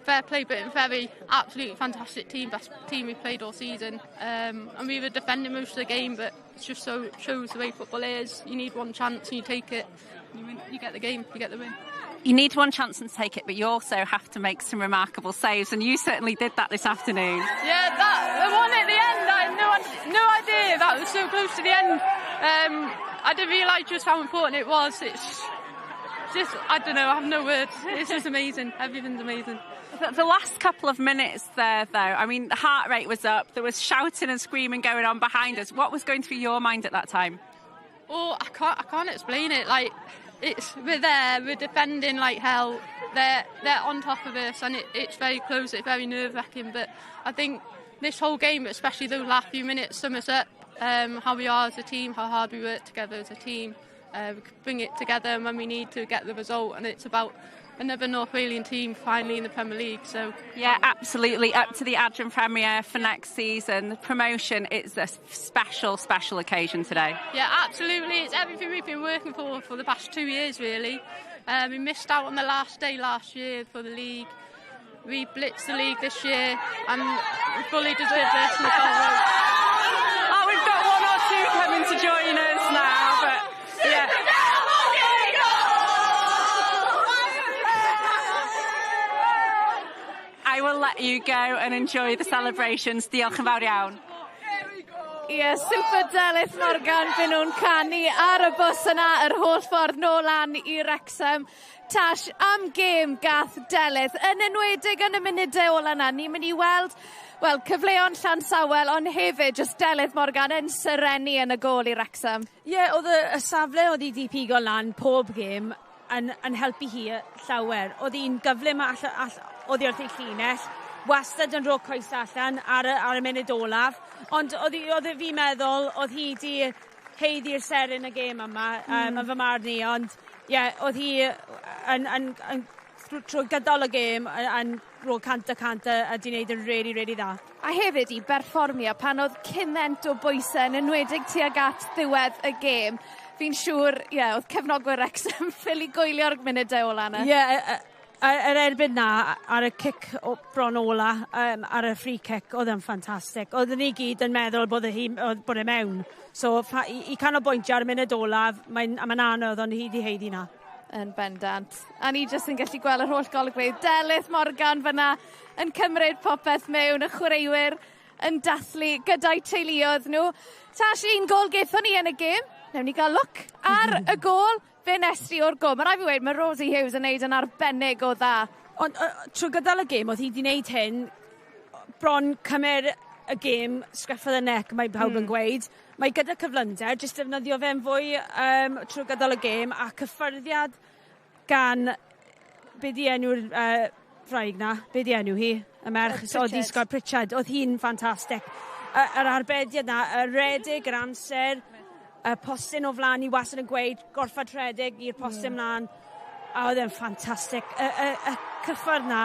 fair play, Briton Ferry, absolutely fantastic team, best team we've played all season. And we were defending most of the game, but it just shows the way football is. You need one chance and you take it. You get the game, you get the win. You need one chance and take it, but you also have to make some remarkable saves, and you certainly did that this afternoon. Yeah, the one at the end, I had no idea that was so close to the end. I didn't realise just how important it was. It's just, I don't know, I have no words. It's just amazing. Everything's amazing. The last couple of minutes there, though, I mean, the heart rate was up. There was shouting and screaming going on behind us. What was going through your mind at that time? Oh, I can't explain it. Like, we're there, we're defending like hell. They're on top of us, and it's very close. It's very nerve-wracking. But I think this whole game, especially those last few minutes, sums up how we are as a team, how hard we work together as a team. We bring it together when we need to get the result, and it's about another North Walian team finally in the Premier League. So yeah, absolutely, up to the Adran Premier for next season. The promotion is a special occasion today. Yeah, absolutely. It's everything we've been working for the past 2 years, really. We missed out on the last day last year for the league. We blitzed the league this year, and we fully deserve this. Oh, we've got one or two coming to join us now, but yeah. I will let you go and enjoy the celebrations. Diolch yn fawr iawn. Ie, super Delyth Morgan fy nhw'n canu ar y bws yna yr holl ffordd nôl lan i Wrexham. Tash, am gêm gath Delyth, yn enwedig yn y munudau ola yna, ni'n mynd i weld, wel, cyfleon Llansawel, ond hefyd just Delyth Morgan yn syrenu yn y gôl i Wrexham. Ie, oedd y safle oedd hi di pigo lan pob gêm yn helpu hi llawer. Oedd hi'n gyflym oedd hi wrth ei llinell, wastad yn rhoi coes allan ar y munud olaf, ond oedd fi meddwl oedd hi di heiddi'r seren y gêm yma, yn fy marn i, ond oedd hi trwy gydol y gêm yn rhoi cant a di wneud yn really dda. A hefyd i berfformio pan oedd cyment o bwysau yn enwedig tuag at ddiwedd y gêm. Fi'n siŵr, oedd cefnogwyr Wrexham ffili gwylio'r munudau ola yna. Yr erbyn na, ar y cic bron ola, ar y free kick, oedd e'n ffantastig. Oedden ni gyd yn meddwl bod e mewn. So, i canolbwyntio ar y munud olaf, mae'n anodd, ond hi di heiddi na. Yn bendant. A ni jyst yn gallu gweld yr holl golygfeydd. Delyth Morgan fyna yn cymryd popeth mewn, y chwaraewyr yn dathlu gyda'i teuluoedd nhw. Tash, un gol gaethon ni yn y gêm. Newn ni gael look ar y gol. Fe nestri o'r gol. Mae rai fi wedi, mae Rosie Hughes yn neud yn arbennig o dda. Ond trwy gydol y gêm, oedd hi wedi wneud hyn, bron cymer y gêm, sgreffodd y nec, mae pawb yn gweud. Mae gyda cyflymder, jyst defnyddio fe'n fwy trwy gydol y gêm, a cyffyrddiad gan, be di enw'r ffraig na, be di enw hi, y merch, oedd hi sgwad Pritchard, oedd hi'n ffantastig. Yr arbediad na, y redig, yr amser, y postyn o flaen i wastad yn gweud gorffad rhedeg i'r postyn mlaen, a oedd e'n ffantastig. Y cyffwrdd na,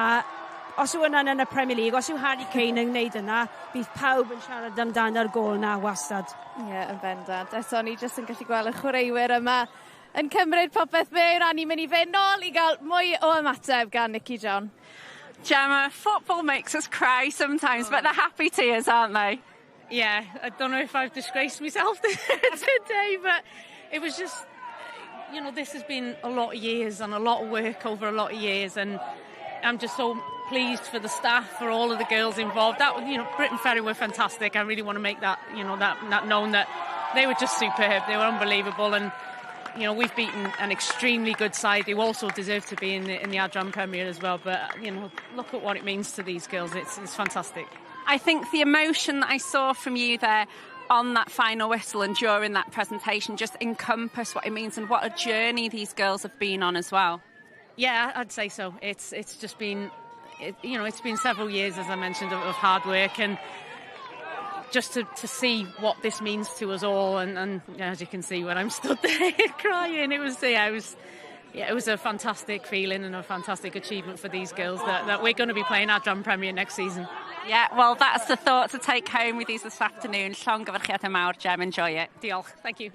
os yw yna yn y Premier League, os yw Harry Kane yn gwneud yna, bydd pawb yn siarad amdano'r gol na wastad. Ie, yn bendant. Eto ni jyst yn gallu gweld y chwaraewyr yma yn cymryd popeth mewn, a ni'n mynd i fynd nôl i gael mwy o ymateb gan Nicky John. Gemma, football makes us cry sometimes, but they're happy tears, aren't they? Yeah, I don't know if I've disgraced myself today, but it was just, you know, this has been a lot of years and a lot of work over a lot of years, and I'm just so pleased for the staff, for all of the girls involved. That, you know, Briton Ferry were fantastic. I really want to make that, you know, that known, that they were just superb. They were unbelievable, and you know, we've beaten an extremely good side who also deserve to be in the Adran Premier as well. But you know, look at what it means to these girls. It's fantastic. I think the emotion that I saw from you there on that final whistle and during that presentation just encompass what it means and what a journey these girls have been on as well. Yeah, I'd say so. It's just been, you know, it's been several years, as I mentioned, of hard work, and just to see what this means to us all, and as you can see when I'm stood there crying, it was a fantastic feeling and a fantastic achievement for these girls that we're going to be playing Adran Premier next season. Yeah, well, that's the thought to take home with you this afternoon. Llongyfarchiadau mawr, Jem, enjoy it. Diolch, thank you.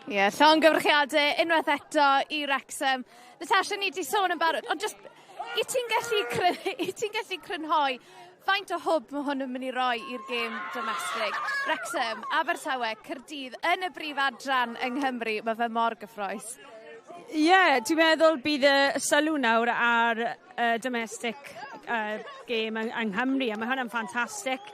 Ie, llongyfarchiadau unwaith eto I Wrexham. Natasha, ni di sôn yn barod, ond just, i ti'n gallu crynhoi faint o hwb mae hwn yn mynd I roi i'r gêm domestig? Wrexham, Abertawe, Caerdydd, yn y brif adran yng Nghymru, mae fe mor gyffroes. Dwi'n meddwl bydd y sylw nawr ar domestic game yng Nghymru, a mae hwnna'n ffantastig.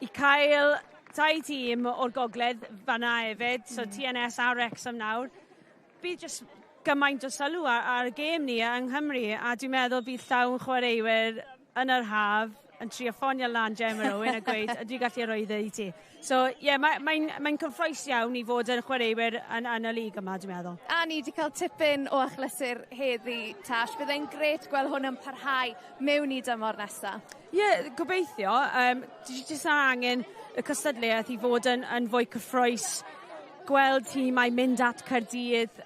I cael 2 tîm o'r gogledd fanna hefyd, so TNS a Wrexham nawr, bydd just gymaint o sylw ar y gêm ni yng Nghymru, a dwi'n meddwl bydd llawn chwaraewyr yn yr haf yn trio ffonio lan Genero yn y gweud, ydw I gallu rhoi dde I ti. So, mae'n cyffroes iawn I fod yn chwaraewyr yn y lig yma, dwi'n meddwl. A ni wedi cael tipyn o achlysur heddi, Tash. Byddai'n gret gweld hwn yn parhau mewn I dymor nesaf. Gobeithio. Dwi jyst angen y cystadleuaeth I fod yn fwy cyffroes. Gweld tîmau mynd at Caerdydd,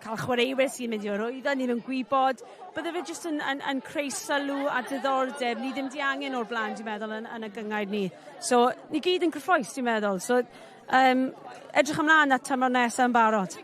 cael chwaraewyr sy'n mynd I Arwyddo, ni'n gwybod. Bydde fe jyst yn creu sylw a diddordeb. Ni ddim di angen o'r blaen, dwi'n meddwl, yn y gyngor ni. So, ni gyd yn cyffroes, dwi'n meddwl. So, edrych ymlaen at tymor nesaf yn barod.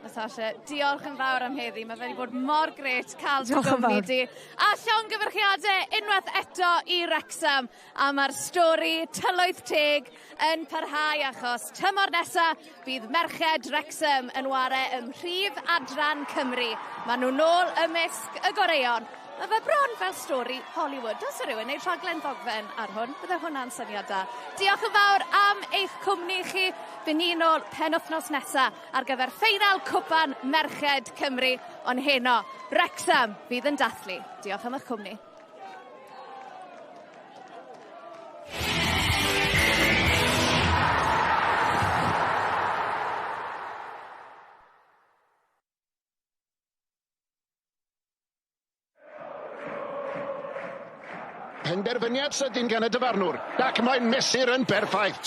Natasha, diolch yn fawr am heddi. Mae wedi bod mor gret cael dy gwmni di. A llongyfarchiadau unwaith eto I Wrexham. A mae'r stori tylwyth teg yn parhau achos tymor nesa bydd merched Wrexham yn ware ym mhrif adran Cymru. Maen nhw nôl ymysg y goreion. Mae fe bron fel stori Hollywood. Os yw rhywun wneud rhaglen ddogfen ar hwn, bydde hwnna'n syniad da. Diolch yn fawr am eich cwmni chi. Fy ni nôl penwythnos nesaf ar gyfer ffeinal cwpan merched Cymru. Ond heno, Wrexham fydd yn dathlu. Diolch am eich cwmni. Penderfyniad sydyn gan y dyfarnwr, ac mae'n mesur yn berffaith.